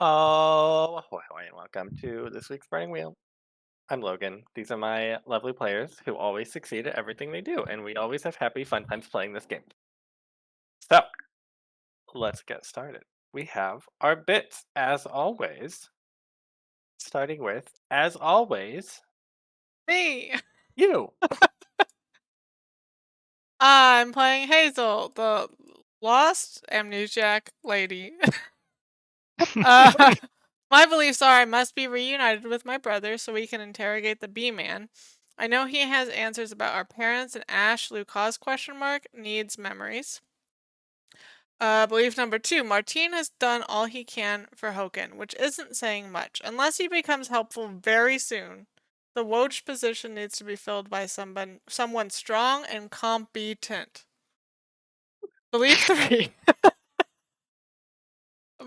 Oh, ahoy, and welcome to this week's Burning Wheel. I'm Logan. These are my lovely players who always succeed at everything they do, and we always have happy, fun times playing this game. So, let's get started. We have our bits, as always, starting with, as always, Me. you. I'm playing Hazel, the lost amnesiac lady. uh, my beliefs are I must be reunited with my brother so we can interrogate the B-man. I know he has answers about our parents, and Ash Lucas question mark needs memories. Belief number 2, Martine has done all he can for Hochen, which isn't saying much, unless he becomes helpful very soon. The Woj position needs to be filled by someone strong and competent. Belief 3.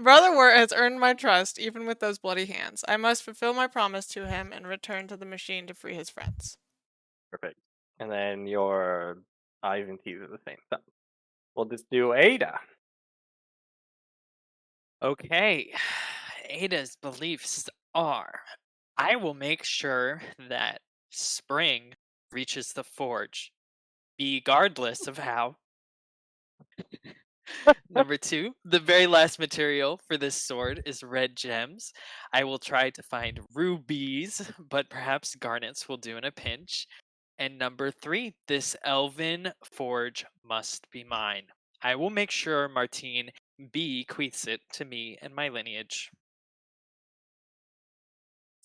Brother Wirt has earned my trust, even with those bloody hands. I must fulfill my promise to him and return to the machine to free his friends. Perfect. And then your I's and T's are the same. So, we'll just do Ada. Okay, Ada's beliefs are I will make sure that spring reaches the forge, regardless of how. Number 2, the very last material for this sword is red gems. I will try to find rubies, but perhaps garnets will do in a pinch. And number 3, this elven forge must be mine. I will make sure Martine bequeaths it to me and my lineage.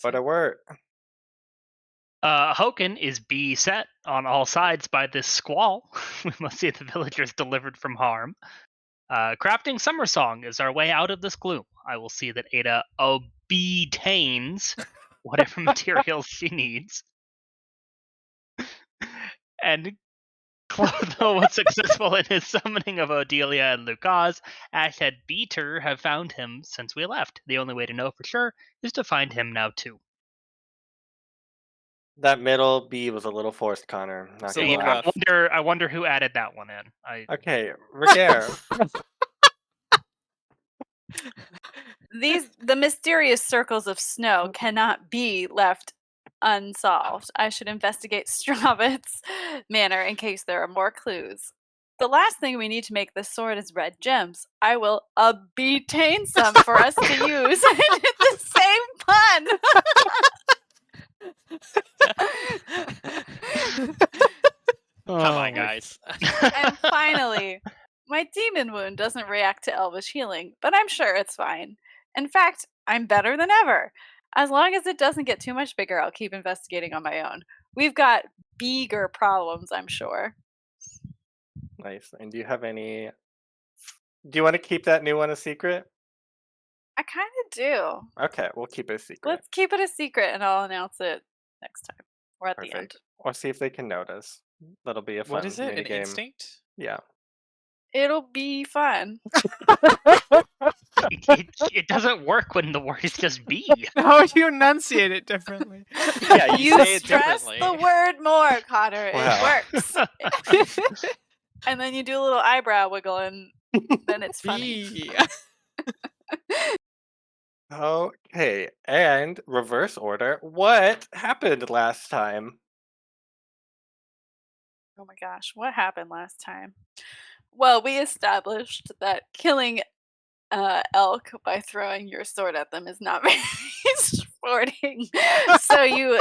What a word. Hoken is beset on all sides by this squall. We must see the villagers delivered from harm. Crafting Summer Song is our way out of this gloom. I will see that Ada obtains whatever materials she needs. And Clotho was successful in his summoning of Odelia and Lucas. Ash had Beater have found him since we left. The only way to know for sure is to find him now too. That middle B was a little forced, Connor. Not It's a gonna little lie. rough. I wonder who added that one in. Okay, Ragaire. The mysterious circles of snow cannot be left unsolved. I should investigate Stravit's manor in case there are more clues. The last thing we need to make this sword is red gems. I will obtain some for us to use. I did the same pun. Come on, guys. And finally, my demon wound doesn't react to elvish healing, but I'm sure it's fine. In fact, I'm better than ever. As long as it doesn't get too much bigger, I'll keep investigating on my own. We've got bigger problems, I'm sure. Nice. And do you have any? Do you want to keep that new one a secret? I kind of do. Okay, we'll keep it a secret. Let's keep it a secret and I'll announce it next time. Or at the end. Perfect. Or see if they can notice. That'll be a fun What is it? An minigame. instinct? Yeah. It'll be fun. It doesn't work when the word is just be. No, you enunciate it differently. Yeah, you say it stress differently. the word more, Connor. Wow. It works. And then you do a little eyebrow wiggle and then it's funny. B. Okay, and reverse order. What happened last time? Oh my gosh, what happened last time? Well, we established that killing elk by throwing your sword at them is not very sporting. So you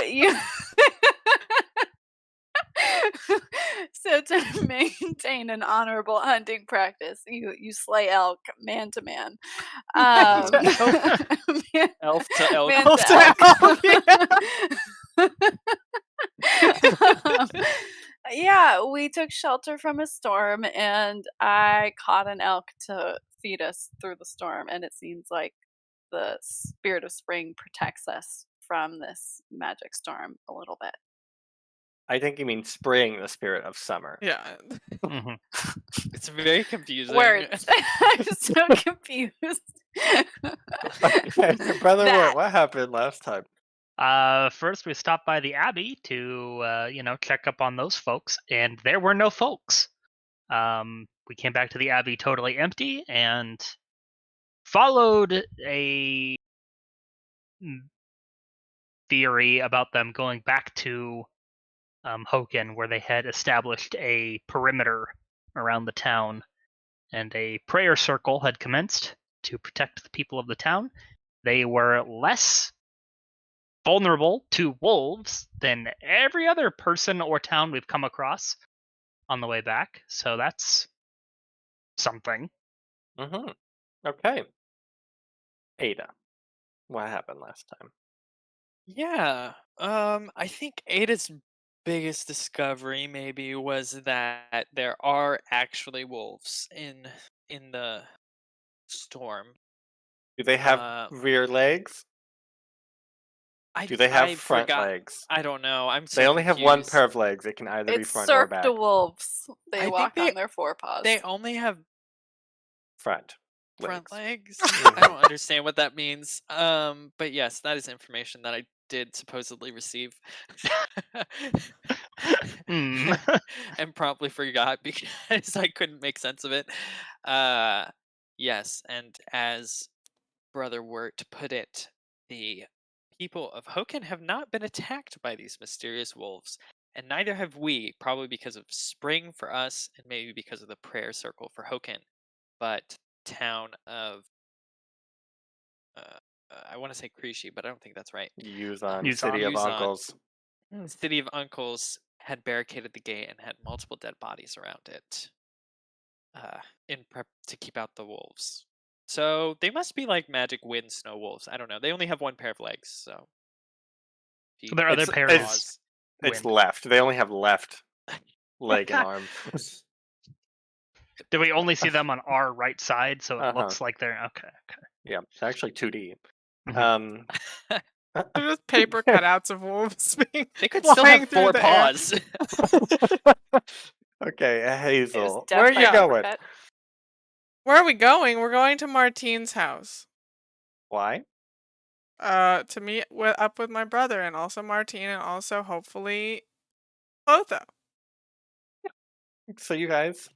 so to maintain an honorable hunting practice, you slay elk man to man. Man to Elf to elk. Man Elf to to elk. Yeah, we took shelter from a storm and I caught an elk to feed us through the storm, and it seems like the spirit of spring protects us from this magic storm a little bit. I think you mean spring, the spirit of summer. Yeah. Mhm. It's very confusing. Words. I'm so confused. Brother That- Wirt, what happened last time? First, we stopped by the Abbey to, check up on those folks, and there were no folks. We came back to the Abbey totally empty, and followed a theory about them going back to Hochen, where they had established a perimeter around the town, and a prayer circle had commenced to protect the people of the town. They were less vulnerable to wolves than every other person or town we've come across on the way back, so that's something. Mm-hmm. Okay. Ada, what happened last time? Yeah. I think Ada's biggest discovery maybe was that there are actually wolves in the storm. Do they have Uh, rear legs? Do they have I front forgot. legs? I don't know. I'm so They only have one confused. pair of legs. It can either be It's front or Cirque back. de Wolves. They I think walk they on their forepaws. they only have Front front legs. legs. I don't understand what that means. But yes, that is information that I did supposedly receive. Hmm. And promptly forgot because I couldn't make sense of it. Yes, and as Brother Wirt put it, the people of Hochen have not been attacked by these mysterious wolves, and neither have we, probably because of spring for us, and maybe because of the prayer circle for Hochen. But town of I want to say Krishi, but I don't think that's right. Use on Use City on. of Yuzan. Uncles. The City of Uncles had barricaded the gate and had multiple dead bodies around it, in prep to keep out the wolves. So they must be like magic wind snow wolves. I don't know. They only have one pair of legs, so. if you Their other It's- pair it's- is It's wind. left. They only have left leg and arm. Do we only see them on our right side, so it Uh-huh. looks like they're okay? Yeah, it's actually 2D. Mhm. They're just paper cutouts of wolves being They could still flying have through four the air. paws. Okay, It was Hazel. death Where are by you going? uppercut. Where are we going? We're going to Martine's house. Why? To meet up with my brother and also Martine and also hopefully Clotho. So you guys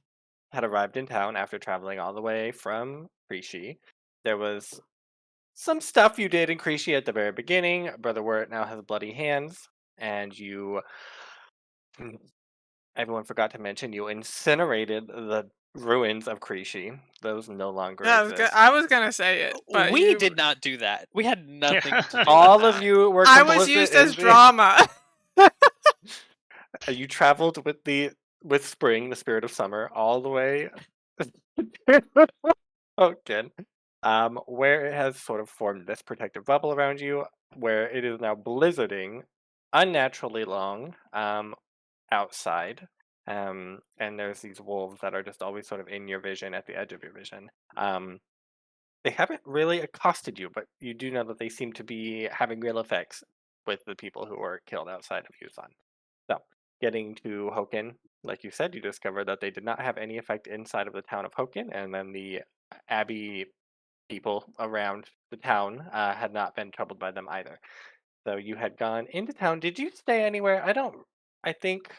had arrived in town after traveling all the way from Krishi. There was some stuff you did in Krishi at the very beginning. Brother Wirt now has bloody hands, and you. Everyone forgot to mention you incinerated the ruins of Krishi. Those no longer Yeah, exist. I was gonna say it, but We you, did not do that. We had nothing to do with All of that. you were. I was complicit used in as the- drama. You traveled with spring, the spirit of summer, all the way. Okay. Where it has sort of formed this protective bubble around you, where it is now blizzarding, unnaturally long, outside. And there's these wolves that are just always sort of in your vision, at the edge of your vision. They haven't really accosted you, but you do know that they seem to be having real effects with the people who were killed outside of Yuzan. So, getting to Hochen, like you said, you discovered that they did not have any effect inside of the town of Hochen, and then the abbey people around the town had not been troubled by them either. So you had gone into town. Did you stay anywhere? I think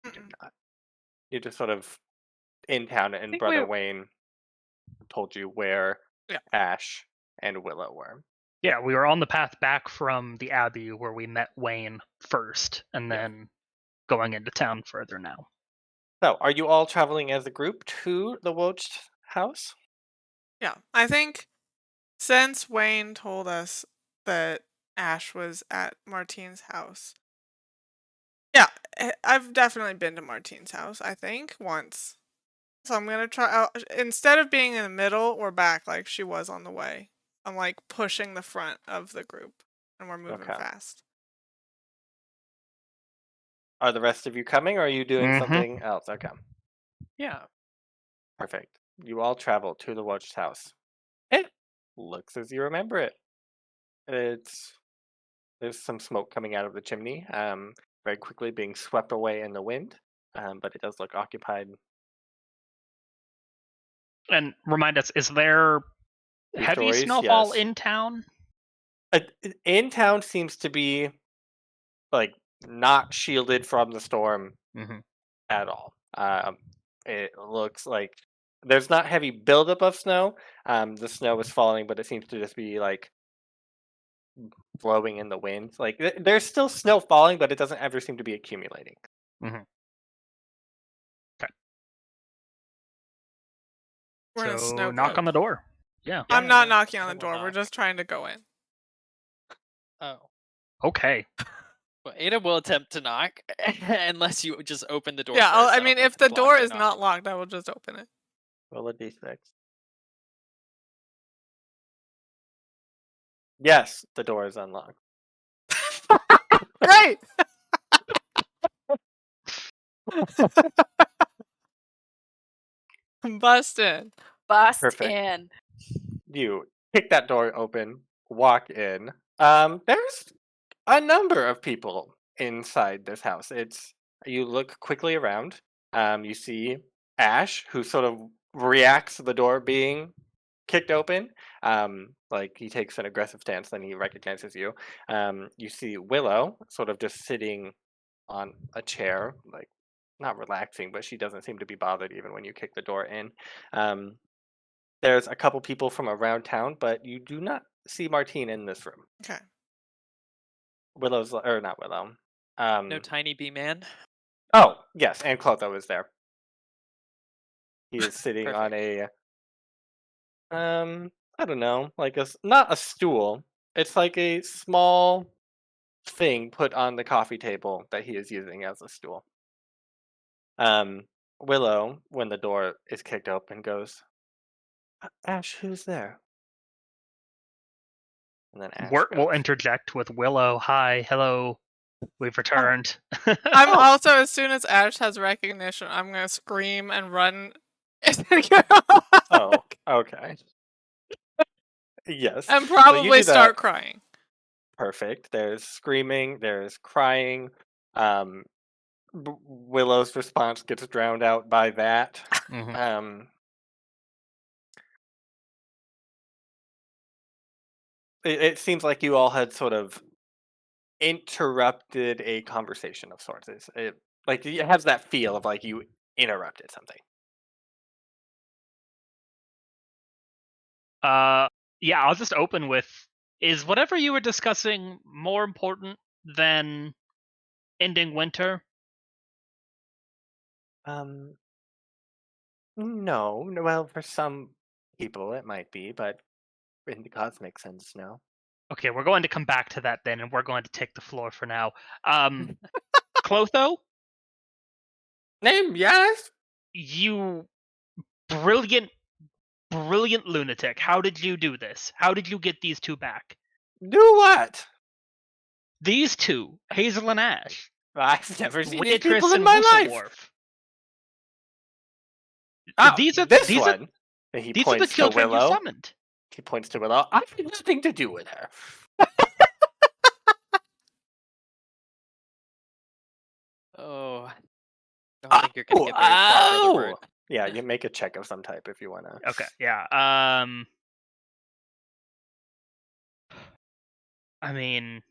you did not. You just sort of in town, and think Brother we- Wayne told you where Yeah. Ash and Willow were. Yeah, we were on the path back from the Abbey where we met Wayne first, and Yeah. then going into town further now. So, are you all traveling as a group to the Wojt house? Yeah, I think since Wayne told us that Ash was at Martine's house. Yeah, I've definitely been to Martine's house, I think, once. So I'm going to try, instead of being in the middle or back like she was on the way, I'm like pushing the front of the group and we're moving Okay. fast. Are the rest of you coming, or are you doing Mhm. something else? Okay, Yeah. perfect. You all travel to the Wojt house. It looks as you remember it. There's some smoke coming out of the chimney, very quickly being swept away in the wind, but it does look occupied. And remind us, is there Two heavy stories, snowfall yes. in town? In town seems to be like not shielded from the storm Mm-hmm. at all. It looks like there's not heavy buildup of snow. The snow is falling, but it seems to just be like blowing in the wind. Like there's still snow falling, but it doesn't ever seem to be accumulating. Mm-hmm. Okay. We're in a So snow knock globe. on the door. Yeah. I'm not Yeah, knocking on the I will door. We're knock. just trying to go in. Oh. Okay. Well, Ada will attempt to knock, unless you just open the door Yeah, first. I don't mean, know if can the block door you is not locked, I will just open it. Roll a d6. Yes, the door is unlocked. Great! Bust in. Bust Perfect. in. You kick that door open, walk in. There's a number of people inside this house. You look quickly around. You see Ash, who sort of reacts to the door being kicked open. Like he takes an aggressive stance, then he recognizes you. You see Willow, sort of just sitting on a chair, like not relaxing, but she doesn't seem to be bothered even when you kick the door in. There's a couple people from around town, but you do not see Martine in this room. Okay. Willow's or not Willow. No tiny bee man. Oh yes, and Clotho is there. He is sitting on Perfect. a I don't know, like not a stool. It's like a small thing put on the coffee table that he is using as a stool. Willow, when the door is kicked open, goes, Ash, who's there? And then Ash Wirt will goes, interject with Willow. Hi, hello. We've returned. I'm Oh. also, as soon as Ash has recognition, I'm going to scream and run. Oh, okay. Yes. And So you probably do that. start crying. Perfect. There's screaming, there's crying. Willow's response gets drowned out by that. Mhm. It seems like you all had sort of interrupted a conversation of sorts. Like it has that feel of like you interrupted something. Yeah, I'll just open with, is whatever you were discussing more important than ending winter? No. Well, for some people it might be, but in the cosmic sense, no. Okay, we're going to come back to that then, and we're going to take the floor for now. Clotho, Name, yes? you brilliant lunatic. How did you do this? How did you get these two back? Do what? These two, Hazel and Ash. I've never seen these Beatrice people in and my life. Wusselwarf. Oh, These are this these one. Are, And he these are the points to children you Willow. summoned. He points to Willow. I had nothing to do with her. Oh. I don't think you're gonna get very far with the word. Yeah, you make a check of some type if you wanna. Okay, yeah. I mean,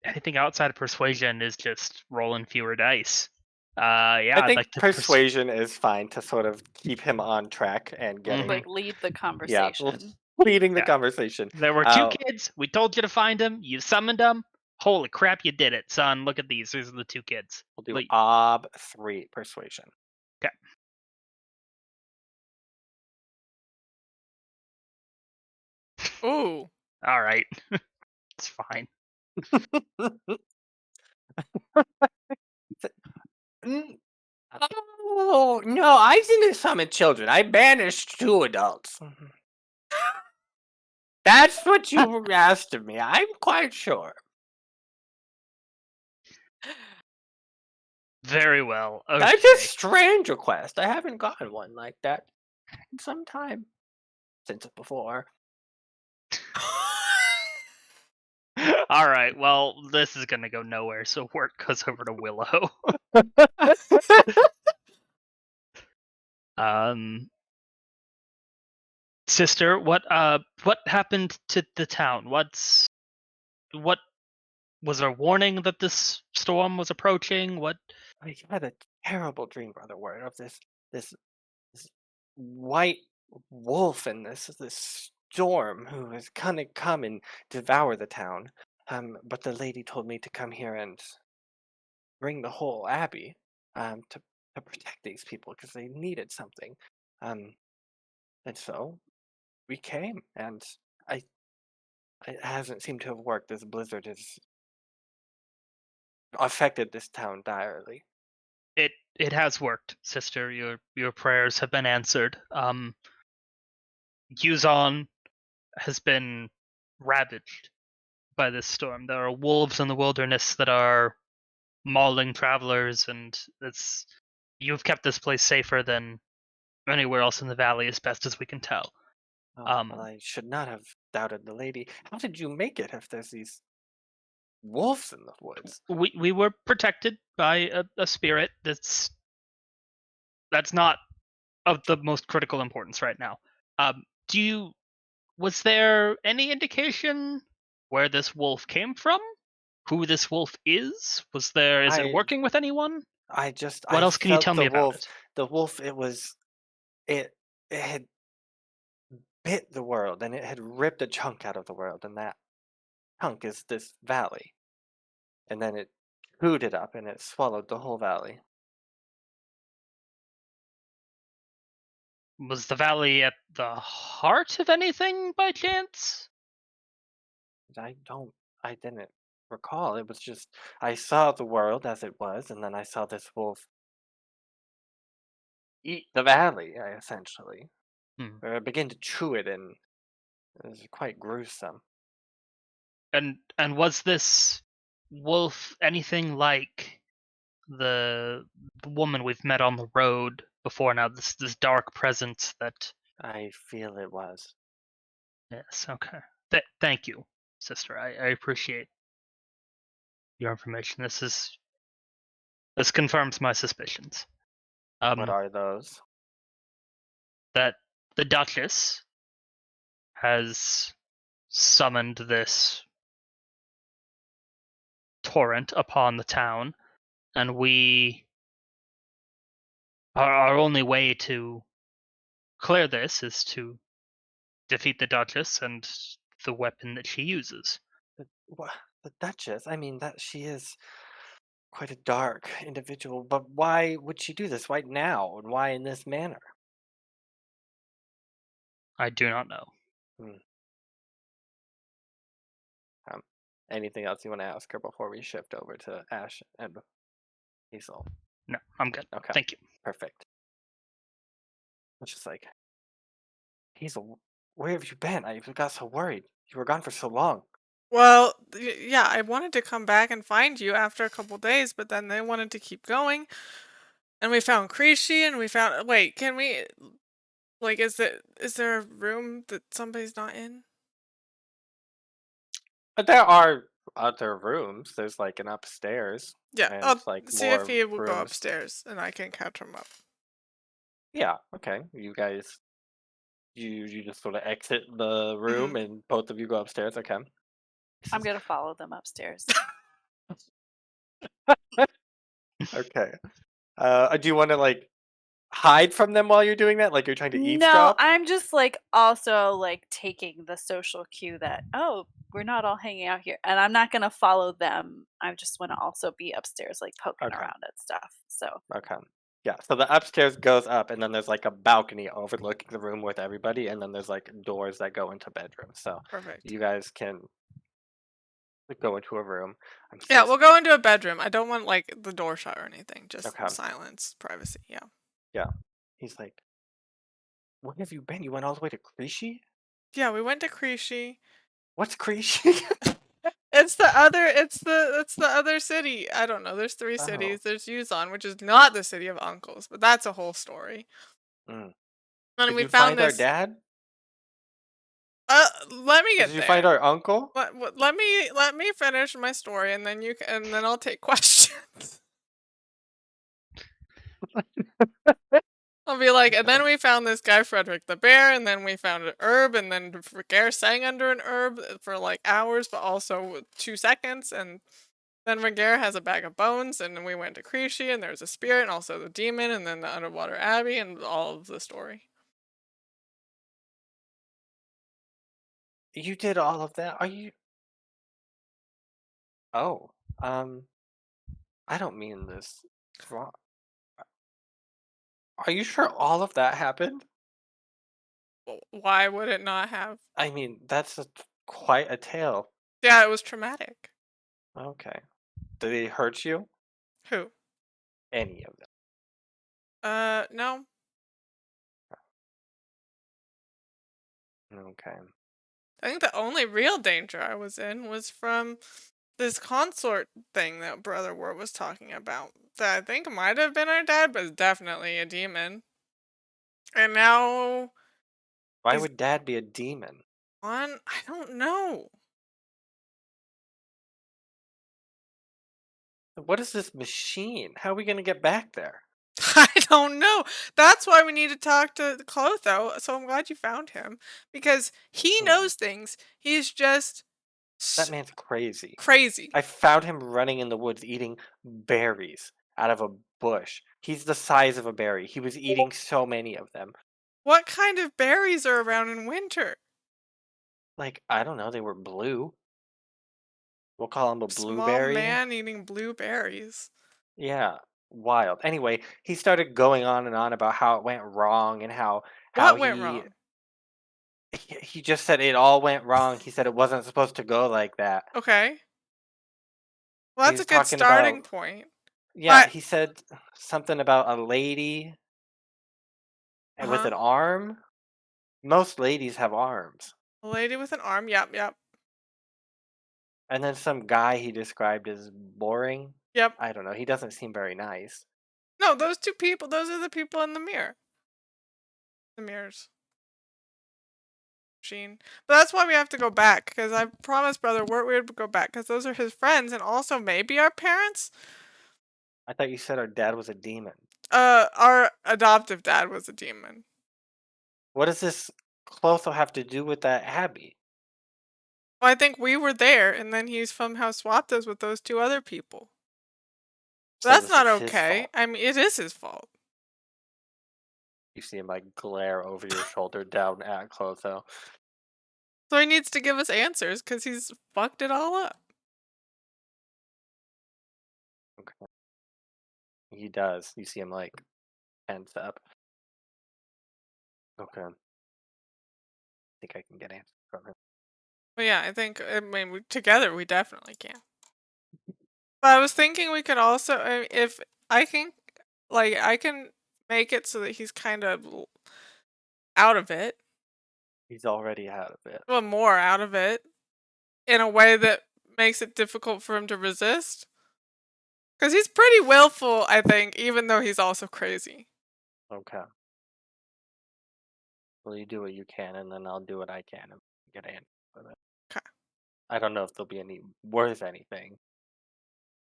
anything outside of persuasion is just rolling fewer dice. Yeah, I think like persuasion is fine to sort of keep him on track and getting Like lead the yeah, conversation. leading the Yeah. conversation. There were two kids. We told you to find them. You summoned them. Holy crap, you did it, son. Look at these. These are the two kids. We'll do 3 persuasion. Okay. Ooh. All right. It's fine. Oh, no, I didn't summon children. I banished 2 adults. That's what you asked of me. I'm quite sure. Very well. Okay. That's a strange request. I haven't gotten one like that in some time. Since before. All right. Well, this is gonna go nowhere. So Wirt goes over to Willow. Sister, what happened to the town? What was there a warning that this storm was approaching? What? I had a terrible dream, Brother Wirt, of this this white wolf and this storm who is gonna come and devour the town. But the lady told me to come here and bring the whole abbey to protect these people because they needed something. Um, and so we came, and I it hasn't seemed to have worked. This blizzard has affected this town direly. It has worked, sister. Your prayers have been answered. Yuzon has been ravaged by this storm. There are wolves in the wilderness that are mauling travelers, and you've kept this place safer than anywhere else in the valley, as best as we can tell. Oh, well, I should not have doubted the lady. How did you make it if there's these wolves in the woods? We were protected by a spirit that's not of the most critical importance right now. Was there any indication where this wolf came from? Who this wolf is? Is it working with anyone? What else can you tell me about it? The wolf, it had bit the world, and it had ripped a chunk out of the world, and that chunk is this valley. And then it chewed it up, and it swallowed the whole valley. Was the valley at the heart of anything by chance? I didn't recall. It was just, I saw the world as it was, and then I saw this wolf eat the valley, essentially. Or begin to chew it, and it was quite gruesome. And was this wolf anything like the woman we've met on the road before now? This dark presence that I feel it was. Yes. Okay. Thank you, sister. I appreciate your information. This confirms my suspicions. What are those? That the Duchess has summoned this torrent upon the town, and our only way to clear this is to defeat the Duchess and the weapon that she uses. The Duchess? I mean, that she is quite a dark individual, but why would she do this right now, and why in this manner? I do not know. Anything else you want to ask her before we shift over to Ash and Hazel? No, I'm good. Okay. Thank you. Perfect. It's just like, Hazel, where have you been? I got so worried. You were gone for so long. Well, yeah, I wanted to come back and find you after a couple days, but then they wanted to keep going. And we found Krishi, and we found. Wait, can we? Like, is there a room that somebody's not in? There are other rooms. There's like an upstairs. Yeah, and I'll like see more if he will go rooms. upstairs, and I can catch him up. Yeah. Okay. You guys, you just sort of exit the room, and both of you go upstairs. Okay. I'm gonna follow them upstairs. Okay. Do you want to like hide from them while you're doing that? Like you're trying to No, eavesdrop? I'm just like also like taking the social cue that we're not all hanging out here, and I'm not gonna follow them. I just want to also be upstairs, like poking Okay. around at stuff. So Okay. Yeah. So the upstairs goes up, and then there's like a balcony overlooking the room with everybody, and then there's like doors that go into bedrooms. So Perfect. you guys can go into a room. Yeah, we'll go into a bedroom. I don't want like the door shut or anything. Just Okay. silence, privacy. Yeah. Yeah. He's like, where have you been? You went all the way to Krishi? Yeah, we went to Krishi. What's Krishi? It's the other city. I don't know. There's 3 cities. There's Yuzon, which is not the city of uncles, but that's a whole story. And Did we you found find our this. dad? Let me get Did you there. find our uncle? Let me finish my story, and then then I'll take questions. I'll be like, and then we found this guy Frederick the bear, and then we found an herb, and then Ragaire sang under an herb for like hours, but also 2 seconds, and Then Ragaire has a bag of bones, and then we went to Creasy, and there's a spirit, and also the demon, and then the underwater abbey, and all of the story. You did all of that? Are you? Oh, I don't mean this wrong. Are you sure all of that happened? Why would it not have? I mean, that's quite a tale. Yeah, it was traumatic. Okay. Did they hurt you? Who? Any of them? No. Okay. I think the only real danger I was in was from this consort thing that Brother Wirt was talking about. That I think might have been our dad, but it's definitely a demon. And now Why he's would Dad be a demon? I don't know. What is this machine? How are we gonna get back there? I don't know. That's why we need to talk to Clotho. So I'm glad you found him because he Hmm. knows things. He's just That man's crazy. crazy. I found him running in the woods eating berries out of a bush. He's the size of a berry. He was eating so many of them. What kind of berries are around in winter? Like, I don't know, they were blue. We'll call him a Small blueberry. man eating blueberries. Yeah, wild. Anyway, he started going on and on about how it went wrong and how What went he wrong? he just said it all went wrong. He said it wasn't supposed to go like that. Okay. Well, He that's a was good talking starting about point. yeah, But he said something about a lady and with uh-huh. an arm. Most ladies have arms. A lady with an arm. Yep, yep. And then some guy he described as boring. Yep. I don't know. He doesn't seem very nice. No, those two people, those are the people in the mirror. The mirrors. Machine. But that's why we have to go back, because I promised Brother Wirt we would go back, because those are his friends, and also maybe our parents. I thought you said our dad was a demon. Our adoptive dad was a demon. What does this Clotho have to do with that abbey? Well, I think we were there, and then he's somehow swapped us with those two other people. So That's this not is his okay. fault. I mean, it is his fault. You see him like glare over your shoulder down at Clotho. So he needs to give us answers, because he's fucked it all up. Okay. He does. You see him like tense up. Okay. I think I can get answers from him. But yeah, I mean, together we definitely can. But I was thinking we could also, if I can, I can make it so that he's kind of out of it. He's already out of it. Well, more out of it in a way that makes it difficult for him to resist. Because he's pretty willful, I think, even though he's also crazy. Okay. Well, you do what you can, and then I'll do what I can and get answers from it. 'Kay. I don't know if they'll be any worth anything.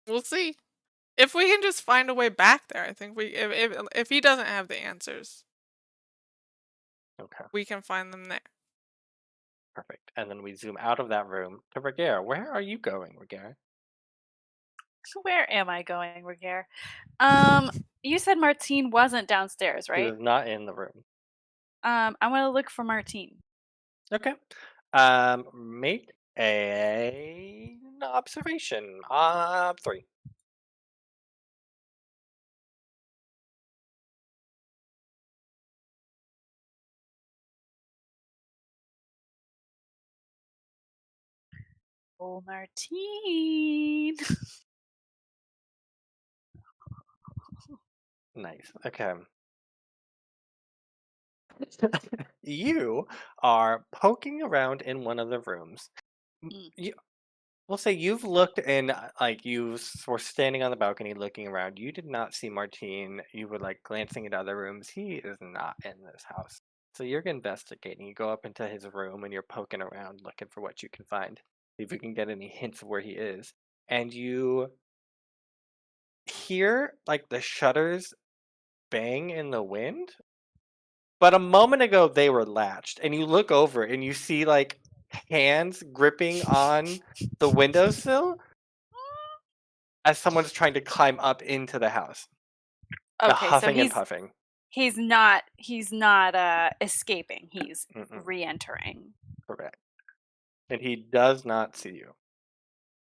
We'll see. If we can just find a way back there, I think if he doesn't have the answers, Okay. we can find them there. Perfect. And then we zoom out of that room to Ragaire. Where are you going, Ragaire? Where am I going, Ragaire? You said Martine wasn't downstairs, He right? was not in the room. I want to look for Martine. Okay. Make an observation. 3. Oh, Martine. Nice. Okay. You are poking around in one of the rooms. Mm. We'll say you've looked in, like were standing on the balcony looking around. You did not see Martine. You were like glancing at other rooms. He is not in this house. So you're investigating. You go up into his room and you're poking around looking for what you can find. See if you can get any hints of where he is. And you hear like the shutters bang in the wind. But a moment ago they were latched. And you look over and you see like hands gripping on the windowsill. as someone's trying to climb up into the house. Okay, so Huffing and puffing. he's not escaping. He's Mm-mm. re-entering. Correct. And he does not see you.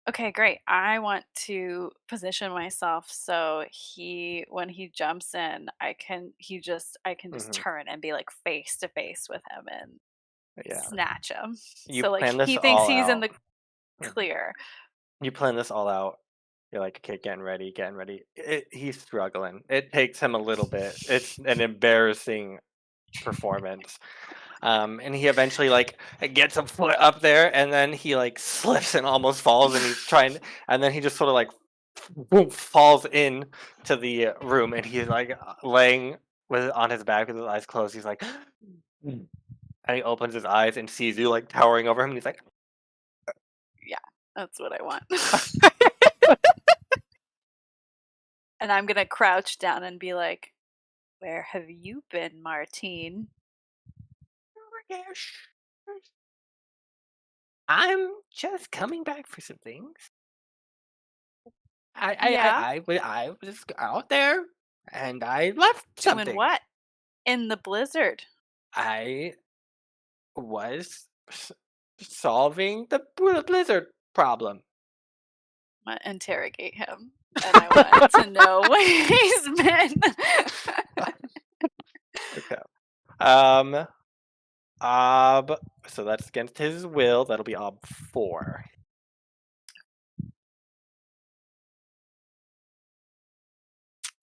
Okay, great. I want to position myself so when he jumps in, I can just Mhm. turn and be like face to face with him and Yeah. snatch him. You So like plan this he thinks all he's in out. the clear. You plan this all out. You're like, okay, getting ready. He's struggling. It takes him a little bit. It's an embarrassing performance. And he eventually like gets a foot up there, and then he like slips and almost falls, and he's trying, and then he just sort of like boom, falls in to the room, and he's like laying on his back with his eyes closed. He's like, and he opens his eyes and sees you like towering over him, and he's like, Yeah, that's what I want. And I'm gonna crouch down and be like, "Where have you been, Martine?" I'm just coming back for some things. Yeah? I was out there, and I left something. Doing what? In the blizzard. I was solving the blizzard problem. I'm gonna interrogate him, and I want to know where he's been. Okay. So that's against his will. That'll be ob 4.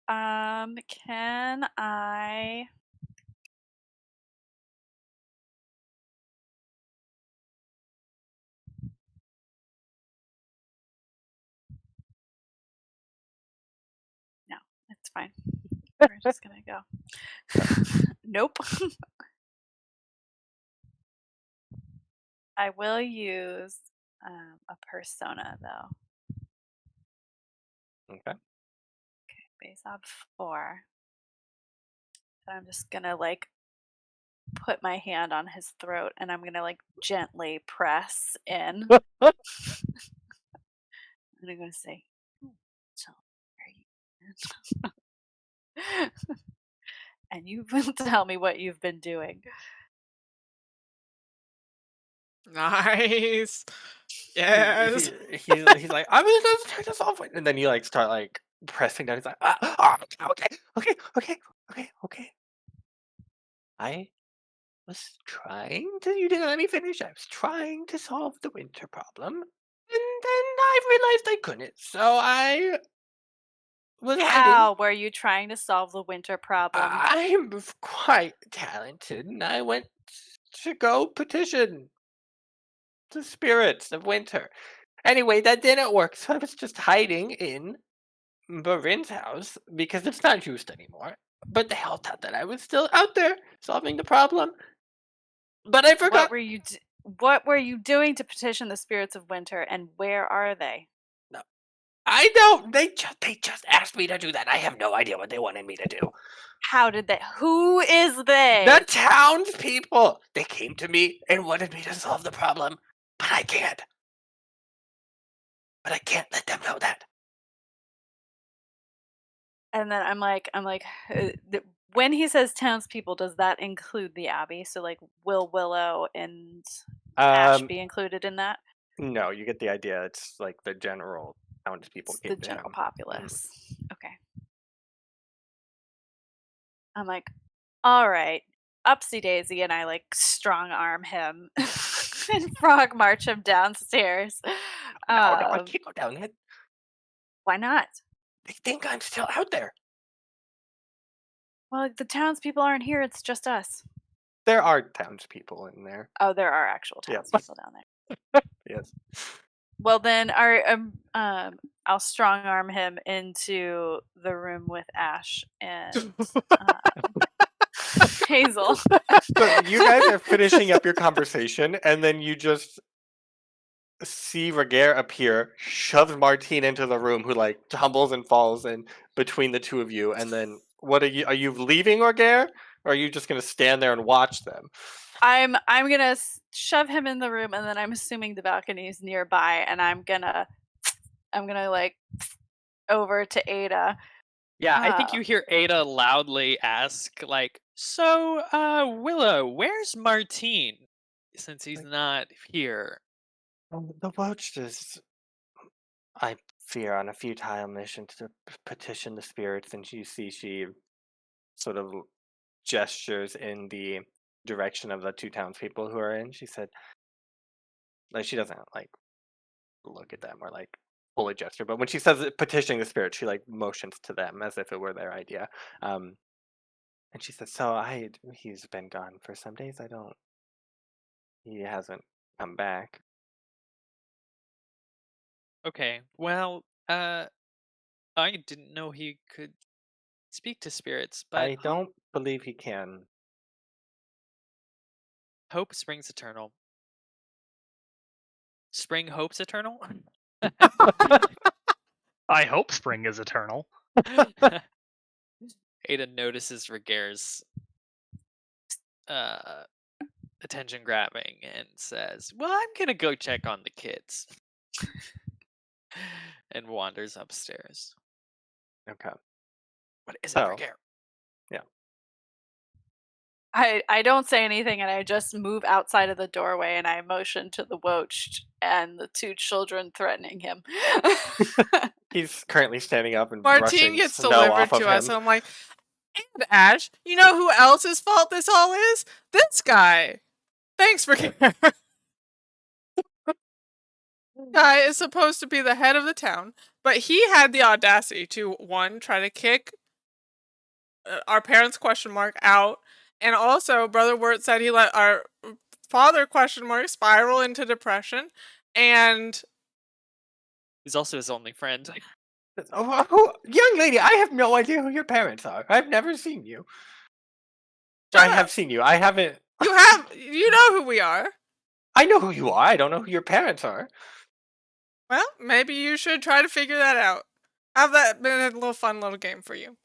Can I? No, it's fine. We're just gonna go. Nope. I will use a persona though. Okay. Base ob 4. And I'm just gonna like put my hand on his throat and I'm gonna like gently press in. And I'm gonna say, "So, where are you?" And you will tell me what you've been doing. Nice. Yes. He's like, I was just trying to solve it, and then you like start like pressing down. He's like, okay. I was trying to. You didn't let me finish. I was trying to solve the winter problem, and then I realized I couldn't. So I was hiding. How were you trying to solve the winter problem? I'm quite talented, and I went to go petition the spirits of winter. Anyway, that didn't work, so I was just hiding in Morrine's house because it's not used anymore. But they all thought that I was still out there solving the problem. But I forgot. What were you doing to petition the spirits of winter, and where are they? No, I don't. They just asked me to do that. I have no idea what they wanted me to do. How did they? Who is they? The townspeople. They came to me and wanted me to solve the problem, but I can't. But I can't let them know that. And then I'm like, when he says townspeople, does that include the abbey? So like, will Willow and Ash be included in that? No, you get the idea. It's like the general townspeople. It's the general populace. Okay. I'm like, all right, upsy daisy, and I like strong arm him and frog march him downstairs. No, I can't go down there. Why not? They think I'm still out there. Well, the townspeople aren't here. It's just us. There are townspeople in there. Oh, there are actual Yeah. townspeople down there. Yes. Well, then I'll strong arm him into the room with Ash and Hazel. So you guys are finishing up your conversation, and then you just see Ragaire appear, shoves Martine into the room, who like tumbles and falls in between the two of you. And then, what are you? Are you leaving Ragaire, or are you just gonna stand there and watch them? I'm gonna shove him in the room, and then I'm assuming the balcony is nearby, and I'm gonna like over to Ada. Yeah, I think Ah. you hear Ada loudly ask, like, "So, Willow, where's Martine? Since he's Like- not here." The Welch is, I fear, on a futile mission to petition the spirits, and you see she sort of gestures in the direction of the two townspeople who are in. She said, like, she doesn't like look at them or like fully gesture, but when she says petitioning the spirit, she like motions to them as if it were their idea. And she says, "So he's been gone for some days. He hasn't come back." Okay, well, I didn't know he could speak to spirits, but I don't believe he can. hope springs eternal. Spring hopes eternal? I hope spring is eternal. Ada notices Ragaire's attention grabbing and says, "Well, I'm gonna go check on the kids," and wanders upstairs. Okay. What is it, So- Ragaire? I don't say anything, and I just move outside of the doorway, and I motion to the Woach and the two children threatening him. He's currently standing up and Martine brushing gets snow delivered off of to us, him. and I'm like, and Ash, you know who else's fault this all is? This guy. Thanks for caring. Guy is supposed to be the head of the town, but he had the audacity to, one, try to kick our parents question mark out, and also Brother Wirt said he let our father question mark spiral into depression, and He's also his only friend. Young lady, I have no idea who your parents are. I've never seen you. I Shut up. have seen you. I haven't. you know who we are. I know who you are. I don't know who your parents are. Well, maybe you should try to figure that out. Have that been a little fun little game for you.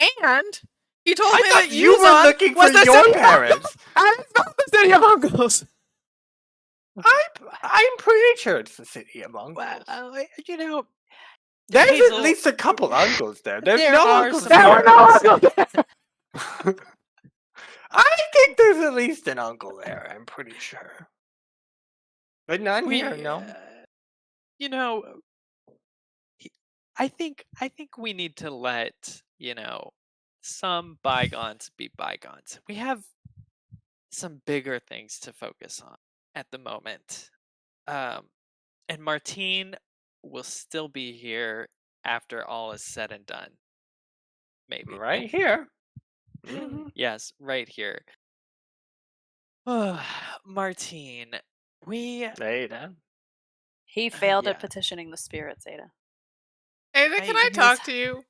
And he told I me thought that you were Yuzon looking for was the your city of parents. And it's not the city of uncles. I'm pretty sure it's the city of uncles. Well, you know, There's Hazel, at least a couple uncles there. There's there no are uncles some there. There were no uncles. uncles. I think there's at least an uncle there. I'm pretty sure. But none here, no. You know, I think we need to let, some bygones be bygones. We have some bigger things to focus on at the moment. And Martine will still be here after all is said and done. Maybe. Right here. Mhm. Yes, right here. Martine, we Ada. He failed at Yeah. petitioning the spirits, Ada. Ada, can I talk to you?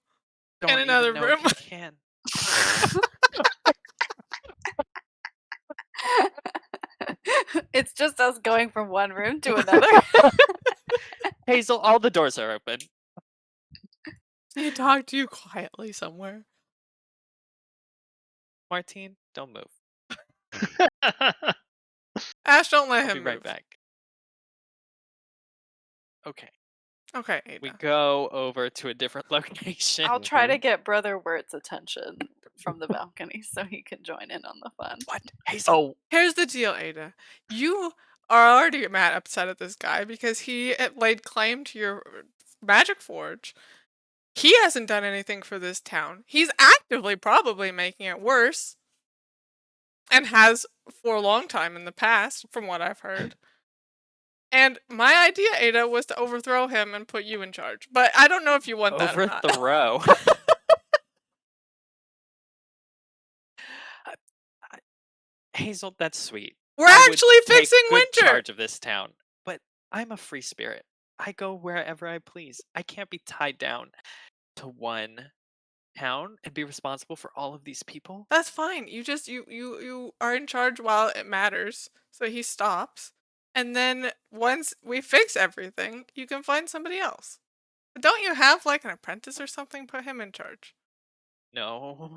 don't another even know room. if you can. It's just us going from one room to another. Hazel, all the doors are open. Can I talk to you quietly somewhere? Martine, don't move. Ash, don't let I'll him be right move. back. Okay, Okay, Ada. we go over to a different location. I'll try to get Brother Wirt's attention from the balcony so he can join in on the fun. What? Hazel. Oh, Here's the deal, Ada. You are already mad upset at this guy because he laid claim to your magic forge. He hasn't done anything for this town. He's actively probably making it worse. And has for a long time in the past, from what I've heard. And my idea, Ada, was to overthrow him and put you in charge. But I don't know if you want that or not. Overthrow. Hazel, that's sweet. We're I would actually take fixing good winter. charge of this town, but I'm a free spirit. I go wherever I please. I can't be tied down to one town and be responsible for all of these people. That's fine. You are in charge while it matters. So he stops. And then once we fix everything, you can find somebody else. But don't you have like an apprentice or something? Put him in charge. No.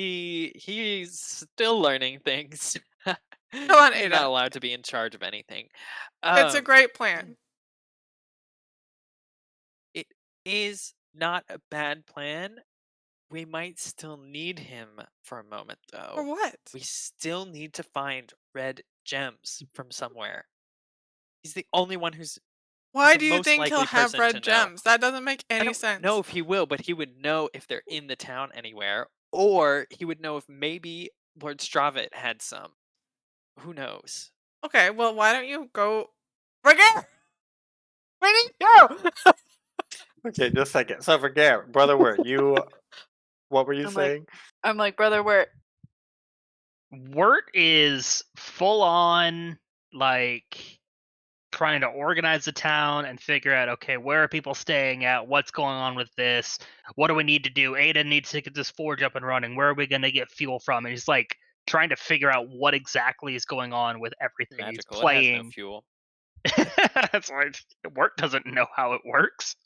He's still learning things. Come on, He's Ada. not allowed to be in charge of anything. It's a great plan. It is not a bad plan. We might still need him for a moment, For though. what? We still need to find red gems from somewhere. He's the only one who's Why the do you most think he'll likely have person red to know. gems? That doesn't make I any don't sense. know if he will, but he would know if they're in the town anywhere, or he would know if maybe Lord Stravit had some. Who knows? Okay, well, why don't you go... Ragaire! Where did you go? Okay, just a second. So for Garrett, brother Wirt, what were you saying? I'm like, brother, Wirt. Wirt is full on like trying to organize the town and figure out, okay, where are people staying at? What's going on with this? What do we need to do? Ada needs to get this forge up and running. Where are we going to get fuel from? And he's like trying to figure out what exactly is going on with everything. Magical. He's playing. It has no fuel. That's why Wirt doesn't know how it works.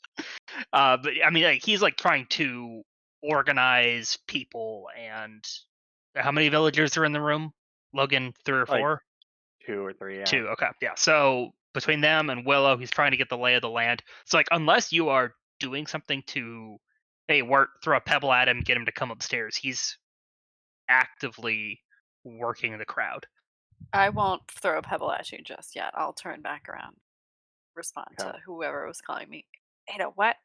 But I mean, like, he's like trying to organize people. And how many villagers are in the room? Logan, 3 or 4? 2 or 3, yeah. 2. Okay, yeah. So between them and Willow, he's trying to get the lay of the land. So like, unless you are doing something to, hey, Wirt, throw a pebble at him, get him to come upstairs, he's actively working the crowd. I won't throw a pebble at you just yet. I'll turn back around. Respond Okay. to whoever was calling me. Ada, what?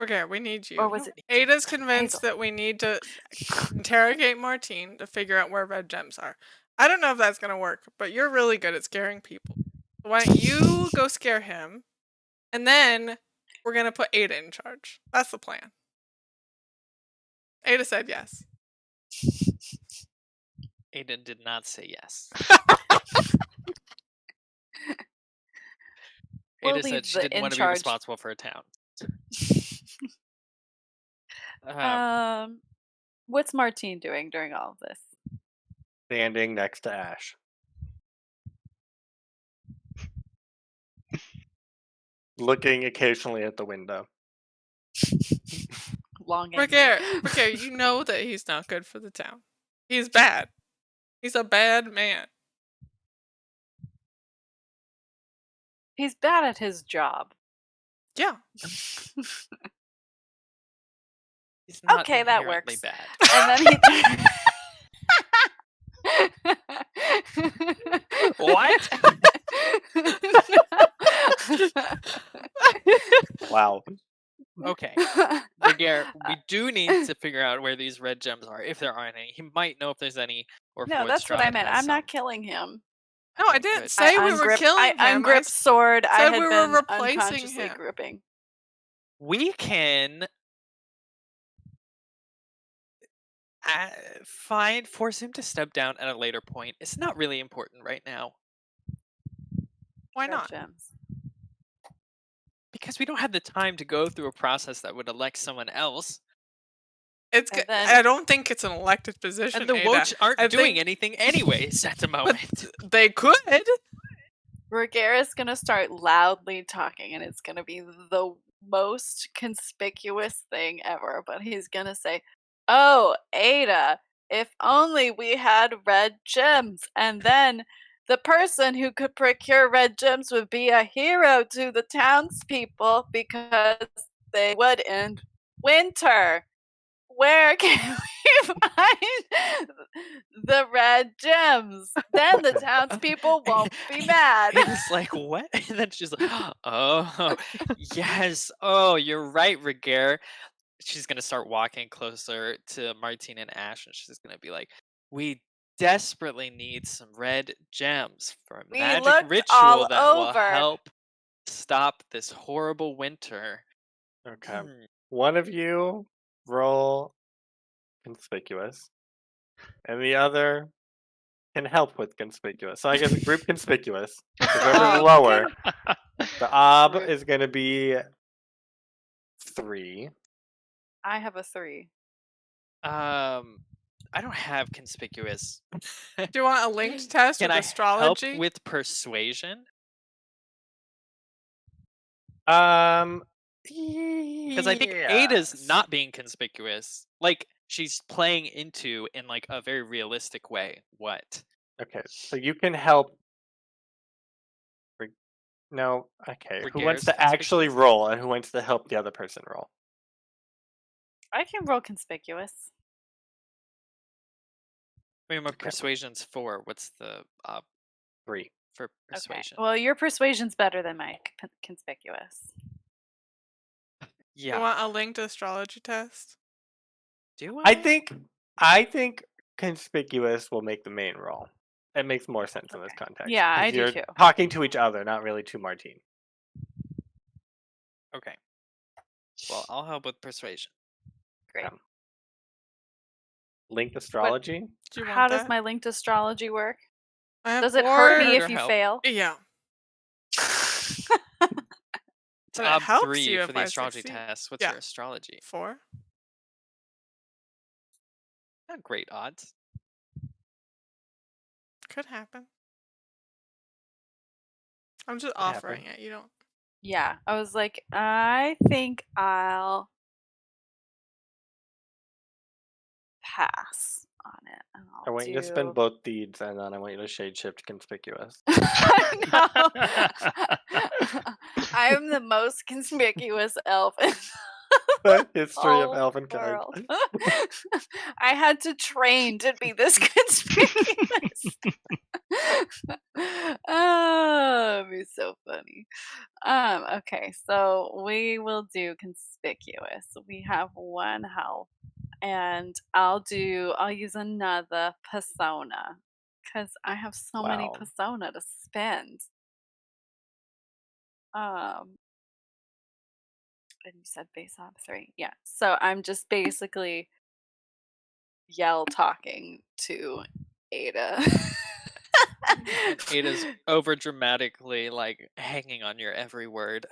Ragaire, we need you. Or was it Ada's convinced Hazel? that we need to interrogate Martine to figure out where red gems are. I don't know if that's going to work, but you're really good at scaring people. So why don't you go scare him, and then we're going to put Ada in charge. That's the plan. Ada said yes. Ada did not say yes. We'll Ada said leave she the didn't in want to be charge. responsible for a town. What's Martine doing during all of this? Standing next to Ash. Looking occasionally at the window. Longing. Ragaire, you know that he's not good for the town. He's bad. He's a bad man. He's bad at his job. Yeah. He's not Okay, that inherently works. bad. And then he. What? Wow. Okay. Ragaire, we do need to figure out where these red gems are, if there are any. He might know if there's any, or if No, Lord that's what I Stravit mean. has I'm not some. killing him. No, I Okay, didn't good. say we were killing him. I ungripped sword. I said had we were been replacing unconsciously him. gripping. We can force him to step down at a later point. It's not really important right now. Why Red not? gems. Because we don't have the time to go through a process that would elect someone else. And then- I don't think it's an elected position. And the Ada. Woach aren't I doing think- anything anyways at the moment. They could. Ragaire is gonna start loudly talking, and it's gonna be the most conspicuous thing ever. But he's gonna say, "Oh, Ada, if only we had red gems, and then the person who could procure red gems would be a hero to the townspeople because they would end winter. Where can we find the red gems? Then the townspeople won't be mad." It's like, what? And then she's like, oh, yes. Oh, you're right, Ragaire. She's going to start walking closer to Martine and Ash, and she's going to be like, we desperately need some red gems for a We magic looked ritual all that will over. help stop this horrible winter. Okay. Hmm. One of you roll conspicuous, and the other can help with conspicuous. So I guess group conspicuous. Whoever's lower, the ob is going to be 3. I have a 3. I don't have conspicuous. Do you want a linked test Can with I astrology? help with persuasion? Because Because I think Ada's not being conspicuous. Like, she's playing into, in like a very realistic way, what Okay, so you can help. No, okay. Who wants Ragaire's to actually conspicuous. roll and who wants to help the other person roll? I can roll conspicuous. I mean, my Okay. persuasion's 4. What's the 3. for Okay. persuasion? Well, your persuasion's better than my conspicuous. You Yeah. want a linked astrology test? Do I I? think conspicuous will make the main roll. It makes more sense in this Okay. context. Yeah, I 'cause do you're too. talking to each other, not really to Martine. Okay. Well, I'll help with persuasion. Great. Linked astrology? Do you How want does that? my linked astrology work? I have Does it hurt 4. me Hurt if or you help? fail? Yeah. It's But it helps 3 you for if the I astrology succeed. test. What's Yeah. your astrology? 4. Not great odds. Could happen. I'm just Could happen. offering it. You don't. Yeah, I was like, I think I'll pass on it, and I I'll want you to do. spend both deeds, and then I want you to shade shift conspicuous. I know. I am the most conspicuous elf in The history of whole elvenkind. world. I had to train to be this conspicuous. Oh, it'd be so funny. Okay, so we will do conspicuous. We have 1 health, and I'll use another persona because I have so many Wow. persona to spend. And you said base op 3. Yeah. So I'm just basically yell talking to Ada. And Ada's over dramatically like hanging on your every word.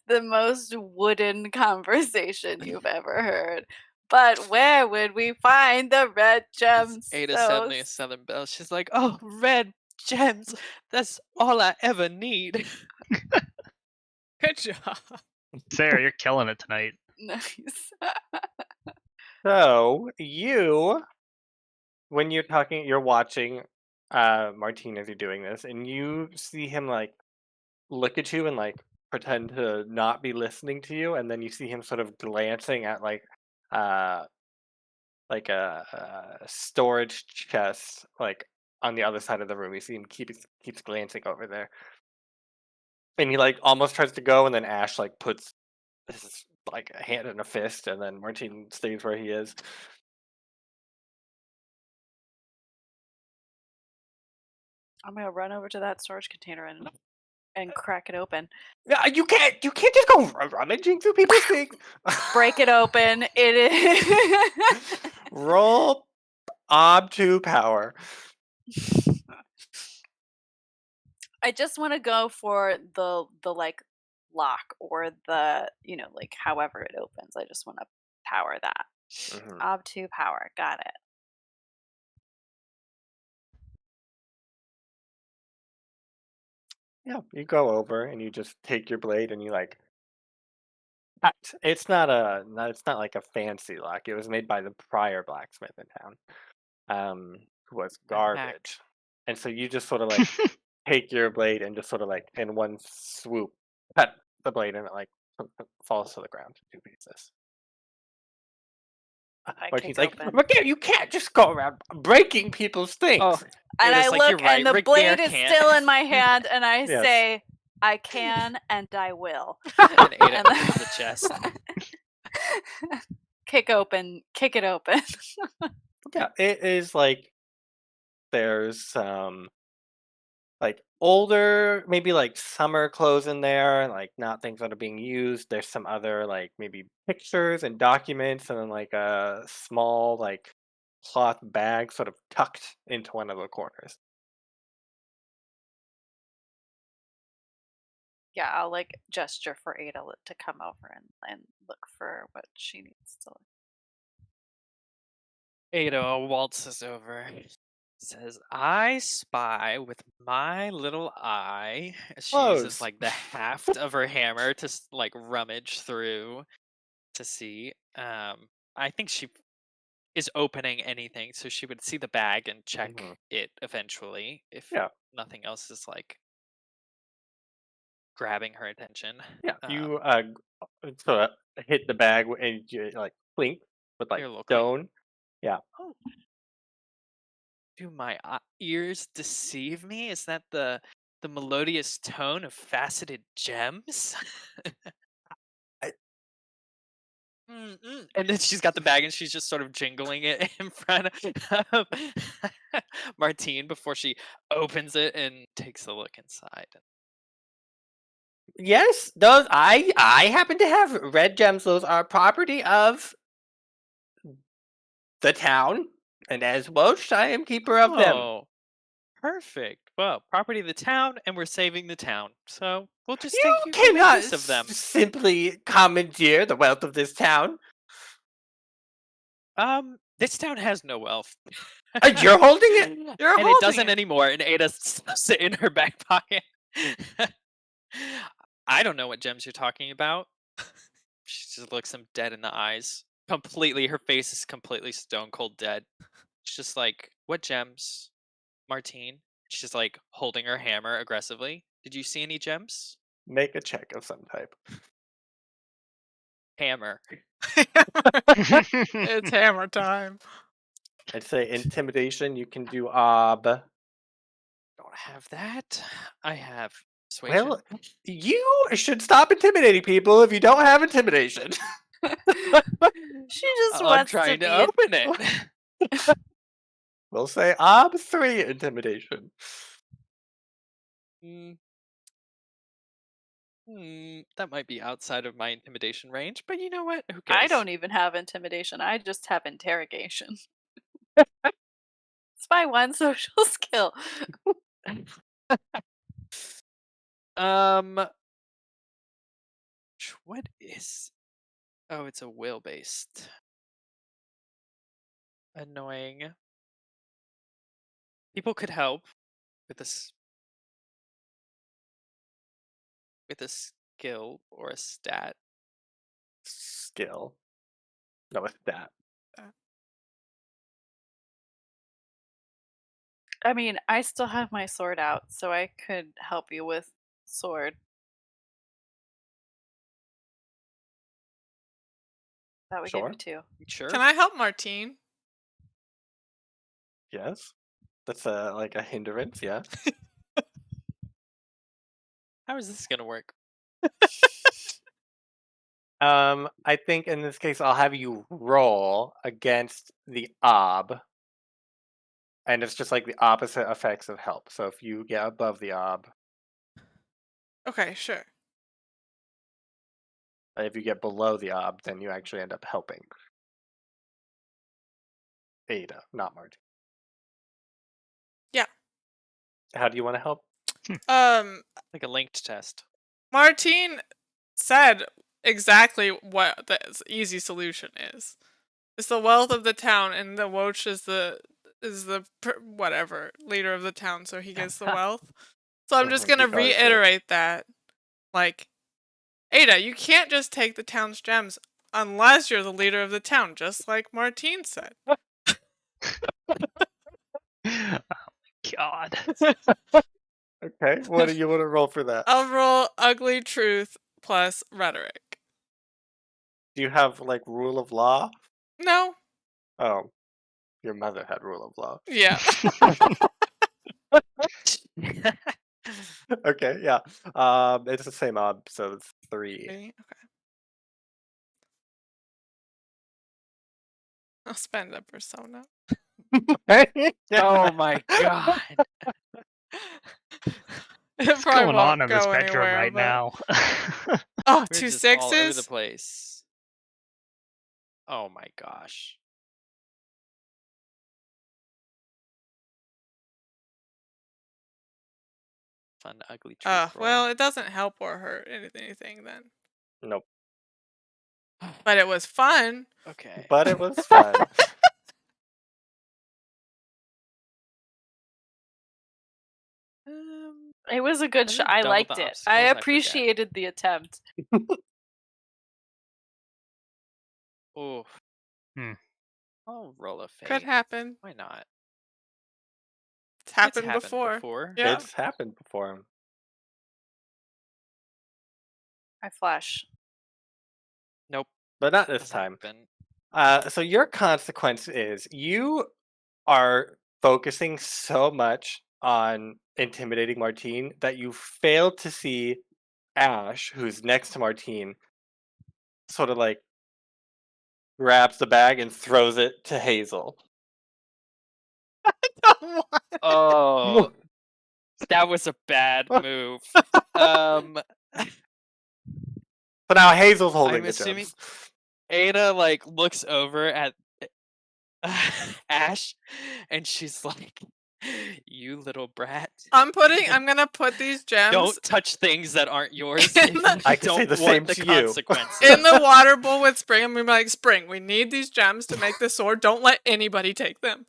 The most wooden conversation you've ever heard. But where would we find the red gems? Ada suddenly a Southern Belle. She's like, "Oh, red gems. That's all I ever need." Good job. Sarah, you're killing it tonight. Nice. So when you're watching Martine as you're doing this, and you see him like look at you and like pretend to not be listening to you, and then you see him sort of glancing at uh like a storage chest like on the other side of the room. You see him keeps glancing over there, and he like almost tries to go, and then Ash like puts his like a hand in a fist, and then Martine stays where he is. I'm gonna run over to that storage container and crack it open. Yeah, you can't just go rummaging through people's things. Break it open. It is. Roll ob2 power. I just want to go for the like lock or the like however it opens. I just want to power that. Mhm. Ob2 power. Got it. Yeah, you go over and you just take your blade and you like cut. It's not like a fancy lock. It was made by the prior blacksmith in town, who was A hack. garbage. And so you just sort of like take your blade and just sort of like in one swoop cut the blade, and it like falls to the ground in 2 pieces. I Martine's kick like, open. Ragaire, you can't just go around breaking people's things. Oh, And Ada's I like, "You're look, right, and the Ragaire blade is can't." still in my hand, and I Yes. say, "I can, and I will." And Ada And opens the chest. kick it open. Yeah, it is like there's some like older, maybe like summer clothes in there, like not things that are being used. There's some other like maybe pictures and documents, and then like a small like cloth bag sort of tucked into one of the corners. Yeah, I'll like gesture for Ada to come over and look for what she needs to look. Ada waltzes over, says, "I spy with my little eye." She uses Clothes. like the haft of her hammer to like rummage through to see. I think she is opening anything, so she would see the bag and check Mhm. it eventually if Yeah. nothing else is like grabbing her attention. Yeah, you sort of hit the bag and you like clink with like Hear a little clink. stone. Yeah, Oh, do my ears deceive me? Is that the melodious tone of faceted gems? I- And then she's got the bag and she's just sort of jingling it in front of Martine before she opens it and takes a look inside. yes, those I happen to have red gems. Those are property of the town, and as Welsh, I am keeper of them. Oh, perfect. Well, property of the town, and we're saving the town. So we'll just You take you cannot notice of them. simply commandeer the wealth of this town. This town has no wealth. You're holding it. You're And holding it doesn't it. anymore, and Ada stuffs it in her back pocket. I don't know what gems you're talking about. She just looks him dead in the eyes. Completely, her face is completely stone cold dead. She's just like, what gems, Martine? She's like holding her hammer aggressively. Did you see any gems? Make a check of some type. Hammer. It's hammer time. I'd say intimidation. You can do ob. Don't have that. I have persuasion. Well, you should stop intimidating people if you don't have intimidation. She just I'm wants trying to to be. open it. We'll say ob 3 intimidation. That might be outside of my intimidation range, but you know what? Who cares? I don't even have intimidation. I just have interrogation. It's my one social skill. What is? Oh, it's a will based. Annoying. People could help with this, with a skill or a stat. Skill. No, it's that. I mean, I still have my sword out, so I could help you with sword. That would Sure. give you 2. Sure. Can I help Martine? Yes. That's like a hindrance, yeah. How is this gonna work? I think in this case I'll have you roll against the ob. And it's just like the opposite effects of help. So if you get above the ob, Okay, sure. if you get below the ob, then you actually end up helping Ada, not Martin. Yeah. How do you want to help? Like a linked test. Martine said exactly what the easy solution is. It's the wealth of the town, and the Woach is the whatever leader of the town, so he gets the wealth. So I'm just gonna Because reiterate that, like, Ada, you can't just take the town's gems unless you're the leader of the town, just like Martine said. Oh my god. Okay, what do you want to roll for that? I'll roll ugly truth plus rhetoric. Do you have like rule of law? No. Oh, your mother had rule of law. Yeah. Okay, yeah. It's the same ob, so it's 3. Okay. I'll spend a persona. Oh my god. What's going on in this bedroom right now? Oh, We're 2 just all over the sixes? place. Oh my gosh. Fun, ugly truth roll. Well, it doesn't help or hurt anything then. Nope. But it was fun. Okay. But it was fun. It was a good I shot. think I double liked the it. obstacles, I I forget. appreciated the attempt. Oh. I'll roll a fate. Could happen. Why not? It's It's happened happened before. Yeah. It's happened before. I flash. Nope. But not this Doesn't time. happen. So your consequence is you are focusing so much on intimidating Martine that you fail to see Ash, who's next to Martine, sort of like grabs the bag and throws it to Hazel. Oh, that was a bad move. So now Hazel's holding I'm the assuming gems. Ada like looks over at Ash, and she's like, "You little brat! I'm gonna put these gems Don't touch things that aren't yours. In If you the- I can say don't the want same the to you. consequences." in the water bowl with Spring. I'm gonna be like, Spring, we need these gems to make the sword. Don't let anybody take them.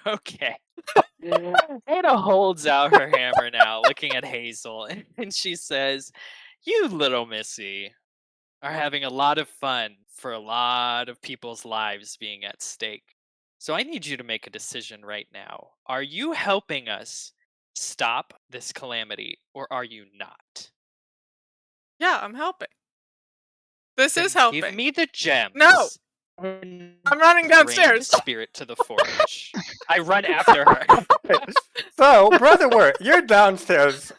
Okay. Ada holds out her hammer now, looking at Hazel, and she says, "You little missy are having a lot of fun for a lot of people's lives being at stake. So I need you to make a decision right now. Are you helping us stop this calamity, or are you not? Yeah, I'm helping. This Then is helping. give me the gems. No! And I'm running bring downstairs. the spirit to the forge." I run after her. So, Brother Wirt, you're downstairs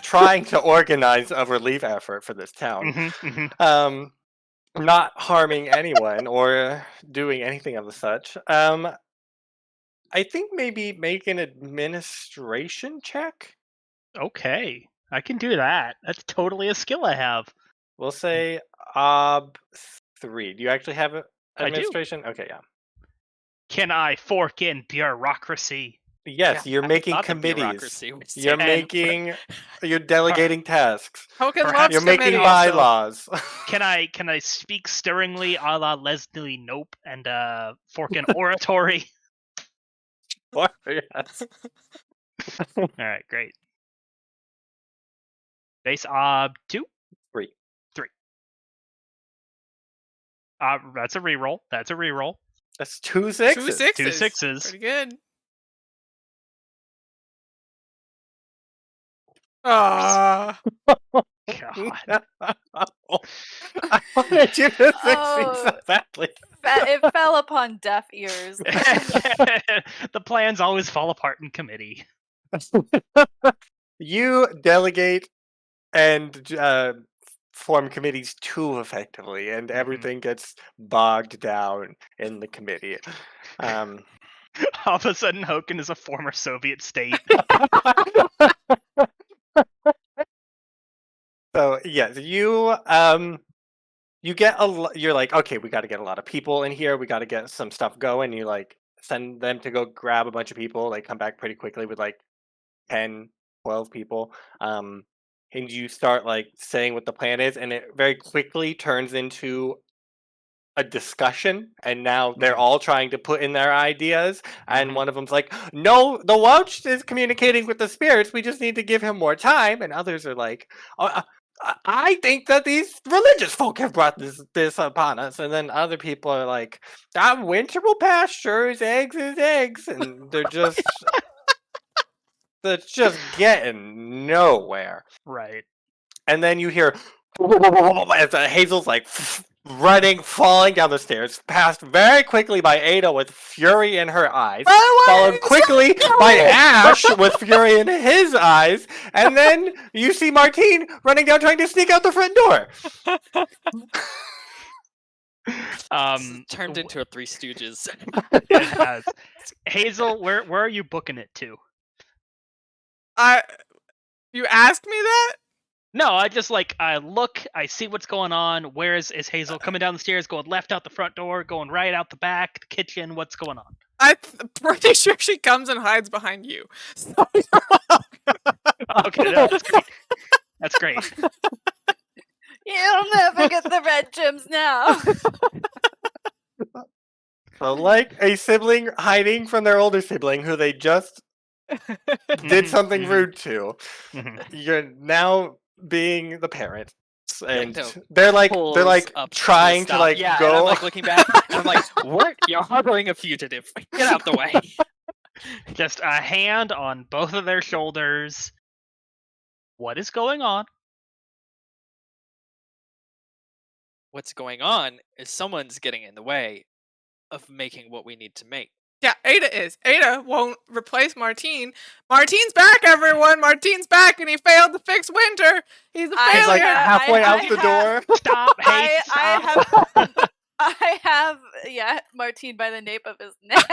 trying to organize a relief effort for this town. Not harming anyone or doing anything of the such. I think maybe make an administration check. Okay, I can do that. That's totally a skill I have. We'll say ob 3. Do you actually have I do. administration? Okay, yeah. Can I fork in bureaucracy? Yes, Yeah, you're I making thought the committees. bureaucracy was You're different. you're delegating tasks. Hochen Perhaps loves You're making committees. also- bylaws. Can I speak stirringly a la Leslie Nope and fork in oratory? Yes. All right, great. Base ob 2. 3. That's a reroll. That's a reroll. That's 2 Two 6s. sixes. 2 6s. Pretty good. Ah. God. I wanted you to succeed Oh. so badly. It fell upon deaf ears. The plans always fall apart in committee. You delegate and form committees too effectively, and everything gets bogged down in the committee. All of a sudden, Hochen is a former Soviet state. So yes, you get you're like, okay, we got to get a lot of people in here. We got to get some stuff going. You like send them to go grab a bunch of people. They come back pretty quickly with like 10, 12 people. And you start like saying what the plan is, and it very quickly turns into a discussion, and now they're all trying to put in their ideas, and one of them's like, no, the Welch is communicating with the spirits, we just need to give him more time, and others are like, I think that these religious folk have brought this upon us, and then other people are like, winter will pass, sure as eggs is eggs, and they're just that's just getting nowhere. Right. And then you hear as Hazel's like running, falling down the stairs, passed very quickly by Ada with fury in her eyes, followed quickly by Ash with fury in his eyes, and then you see Martine running down trying to sneak out the front door. Turned into a Three Stooges. It has. Hazel, where are you booking it to? You asked me that? No, I just I look, I see what's going on. Where is Hazel coming down the stairs, going left out the front door, going right out the back, the kitchen? What's going on? I'm pretty sure she comes and hides behind you. So Okay, that's great. That's great. You'll never get the red gems now. So, like a sibling hiding from their older sibling who they just did something rude to, you're now being the parent. and No. they're Pulls like up to trying to stop. like Yeah, go. and I'm like looking back, and I'm like, "What? You're harboring a fugitive. Get out the way." Just a hand on both of their shoulders. What is going on? What's going on is someone's getting in the way of making what we need to make. Yeah, Ada is. Ada won't replace Martine. Martine's back, everyone. Martine's back, and he failed to fix Winter. He's a I- He's like failure. halfway I out the have- door. Stop! Hey, stop! I have Martine by the nape of his neck.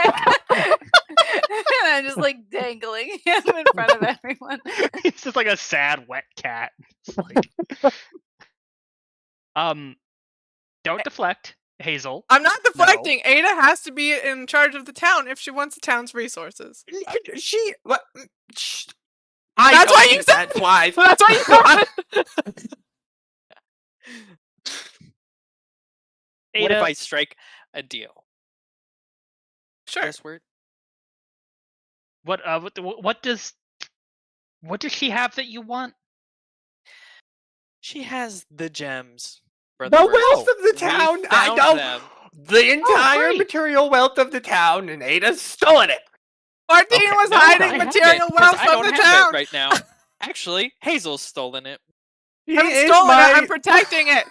And I'm just like dangling him in front of everyone. It's just like a sad wet cat. It's like, don't deflect, Hazel. I'm not deflecting. Ada has to be in charge of the town if she wants the town's resources. She. What? Shh. That's why you said that twice. That's why you said What if Ada, I strike a deal? Sure. Yes, Wirt? what does she have that you want? She has the gems. The Brother Wirt. wealth of the We town. I found know them. the entire great. material wealth of the town, and Ada's stolen it. Martine Okay, was No, I hiding have material it, 'cause wealth I from don't the have town. it right now. Actually, Hazel's stolen it. He I haven't is stolen my... it. I'm protecting it.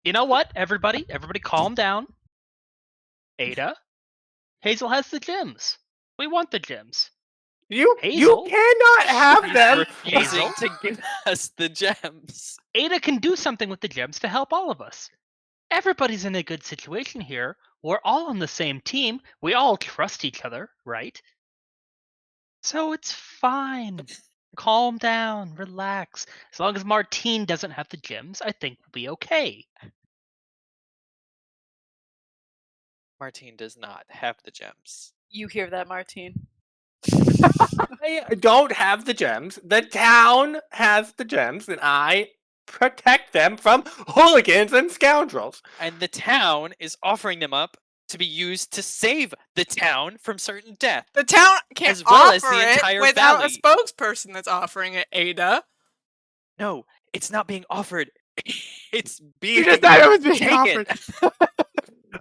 You know what? Everybody calm down. Ada, Hazel has the gems. We want the gems. You Hazel? cannot have He's them. refusing Hazel? to give us the gems. Ada can do something with the gems to help all of us. Everybody's in a good situation here. We're all on the same team. We all trust each other, right? So it's fine. Calm down, relax. As long as Martine doesn't have the gems, I think we'll be okay. Martine does not have the gems. You hear that, Martine? I don't have the gems. The town has the gems, and I protect them from hooligans and scoundrels. And the town is offering them up to be used to save the town from certain death. The town can't As well offer as the it entire without valley. a spokesperson that's offering it, Ada. No, it's not being offered. It's being You just said it was being taken.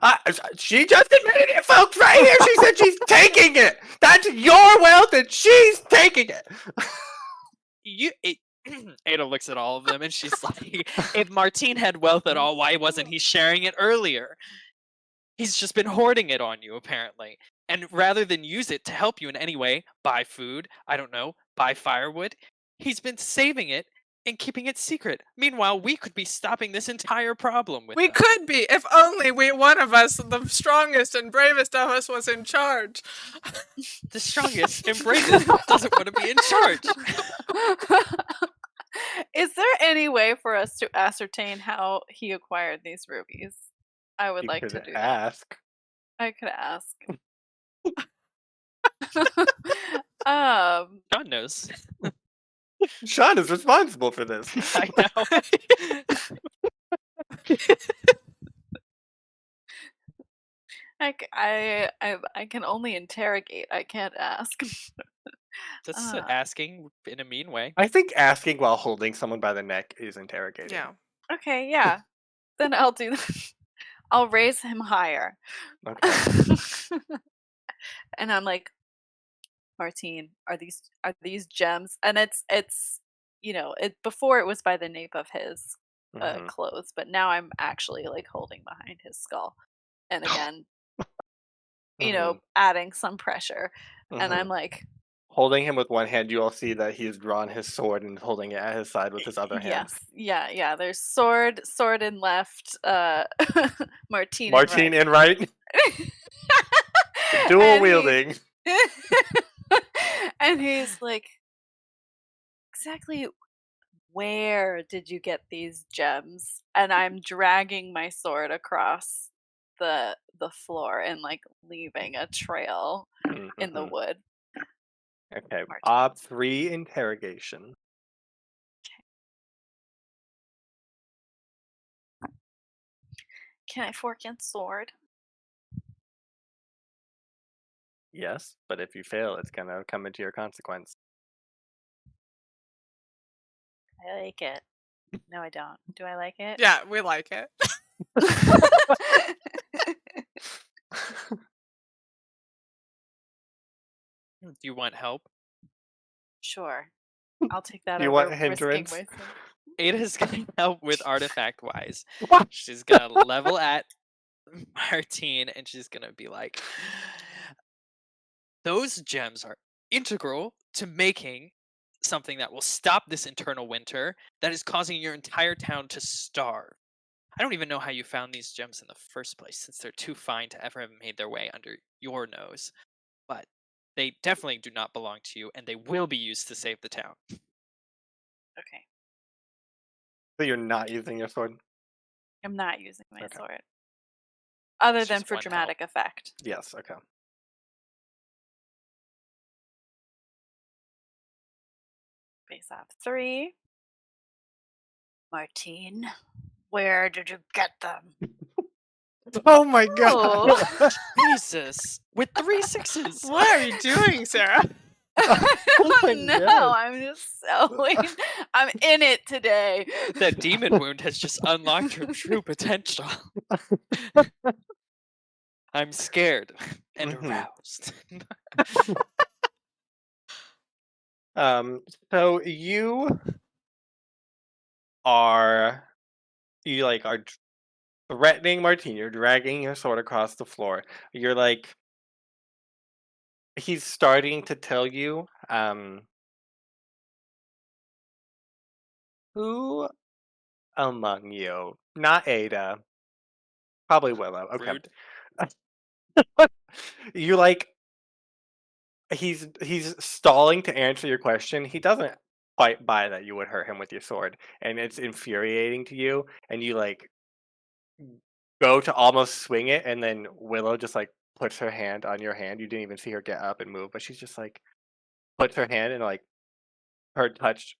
offered. She just admitted it, folks, right here. She said she's taking it. That's your wealth, and she's taking it. Ada looks at all of them and she's like, if Martine had wealth at all, why wasn't he sharing it earlier? He's just been hoarding it on you, apparently. And rather than use it to help you in any way, buy food, I don't know, buy firewood, he's been saving it and keeping it secret. Meanwhile, we could be stopping this entire problem with We them. could be, if only one of us, the strongest and bravest of us, was in charge. The strongest and bravest doesn't want to be in charge. Is there any way for us to ascertain how he acquired these rubies? I would You like to could do that. ask. I could ask. Um, God knows. Sean is responsible for this. I know. I can only interrogate. I can't ask. That's asking in a mean way. I think asking while holding someone by the neck is interrogating. Yeah. Okay, yeah. Then I'll do that. I'll raise him higher. Okay. And I'm like, Martine, are these gems? And it's it before it was by the nape of his Mhm. clothes, but now I'm actually like holding behind his skull. And again, adding some pressure. And I'm Mhm. like, Holding him with one hand, you all see that he has drawn his sword and holding it at his side with his other hand. yes, yeah. There's sword in left, Martine Martine in right. in right. Dual And wielding. and he's like, exactly where did you get these gems? And I'm dragging my sword across the floor and like leaving a trail in the Mhm. wood. Okay. Martine. Op 3 interrogation. Can I fork and sword? Yes, but if you fail, it's gonna come into your consequence. I like it. No, I don't. Do I like it? Yeah, we like it. Do you want help? Sure. I'll take that You over want risking hindrance? myself. Ada's gonna help with artifact wise. What? She's gonna level at Martine and she's gonna be like, those gems are integral to making something that will stop this internal winter that is causing your entire town to starve. I don't even know how you found these gems in the first place, since they're too fine to ever have made their way under your nose. But they definitely do not belong to you, and they will be used to save the town. Okay. So you're not using your sword? I'm not using my Okay. sword. Other It's than just for one dramatic effect. Yes, okay. Face off 3. Martine, where did you get them? Oh my god. Oh. Jesus! With 3 6s! What are you doing, Sarah? Oh my No, God. I'm just sewing. I'm in it today. That demon wound has just unlocked her true potential. I'm scared and Mhm. aroused. So you are threatening Martine. You're dragging your sword across the floor. You're like, he's starting to tell you, who among you, not Ada, probably Willow. Okay. Rude. You like, he's stalling to answer your question. He doesn't quite buy that you would hurt him with your sword, and it's infuriating to you. And you like go to almost swing it, and then Willow just like puts her hand on your hand. You didn't even see her get up and move, but she's just like puts her hand, and like her touch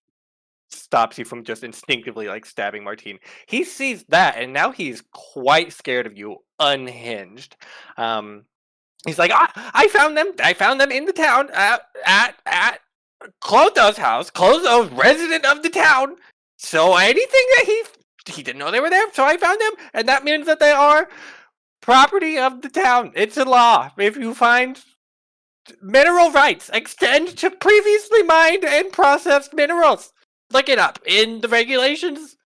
stops you from just instinctively like stabbing Martine. He sees that, and now he's quite scared of you, unhinged. He's like, I found them. I found them in the town at Clotho's house. Clotho's resident of the town. So anything that he didn't know they were there. So I found them, and that means that they are property of the town. It's a law. If you find mineral rights extend to previously mined and processed minerals. Look it up in the regulations.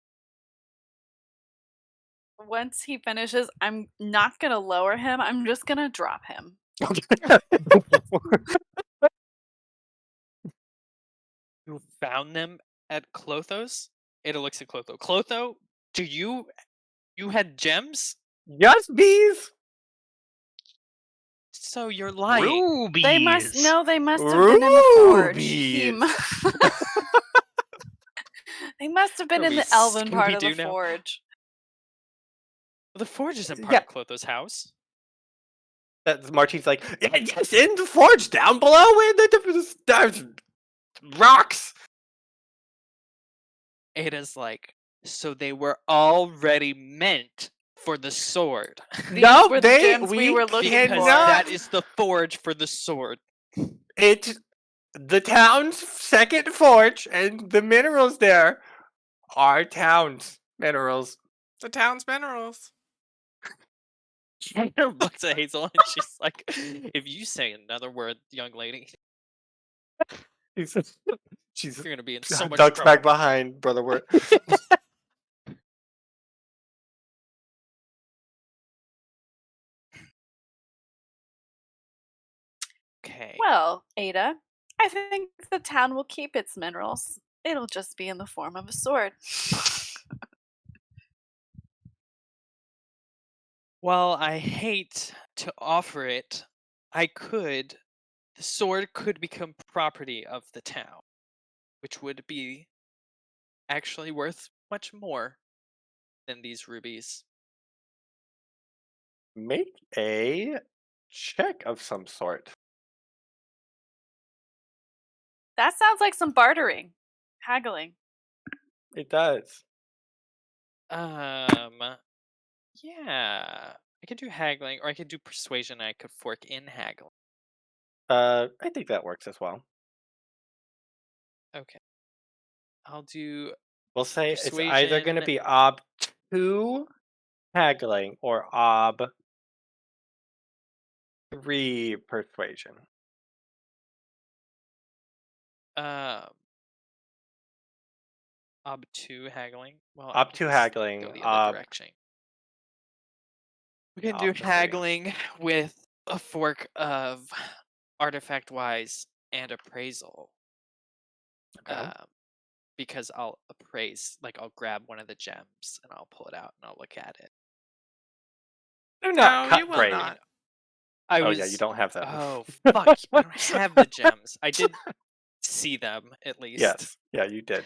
Once he finishes, I'm not going to lower him. I'm just going to drop him. You found them at Clotho's? Ada looks at Clotho. Clotho, you had gems? Just bees. So you're lying. Rubies. They must have been in the forge. Rubies. They must have been in the Rubies. elven part of the Scooby-Doo now. forge. The forge isn't part Yeah. of Clotho's house. That's Martine's like, yes, in the forge down below where there's rocks. Ada's like, so they were already meant for the sword. These No, were the gems we were looking Because for. that is the forge for the sword. It's the town's second forge, and the minerals there are town's minerals. The town's minerals. Hannah looks at Hazel and she's like, if you say another word, young lady, She's you're going to be in so much ducks back trouble. behind, Brother Wirt. Okay. Well, Ada, I think the town will keep its minerals. It'll just be in the form of a sword. Well, I hate to offer it. The sword could become property of the town, which would be actually worth much more than these rubies. Make a check of some sort. That sounds like some bartering, haggling. It does. Yeah. I could do haggling, or I could do persuasion. I could fork in haggling. I think that works as well. Okay. I'll do We'll say it's either going to be ob 2 haggling or ob 3 persuasion. Ob 2 haggling. Well, Ob I could 2 just haggling, go the other ob direction. We can ob do 3. haggling with a fork of artifact wise and appraisal. Okay. Because I'll appraise, like I'll grab one of the gems and I'll pull it out and I'll look at it. They're not No, cut you will great. not. Oh yeah, you don't have them. Oh fuck! I don't have the gems. I did see them at least. Yes. Yeah, you did.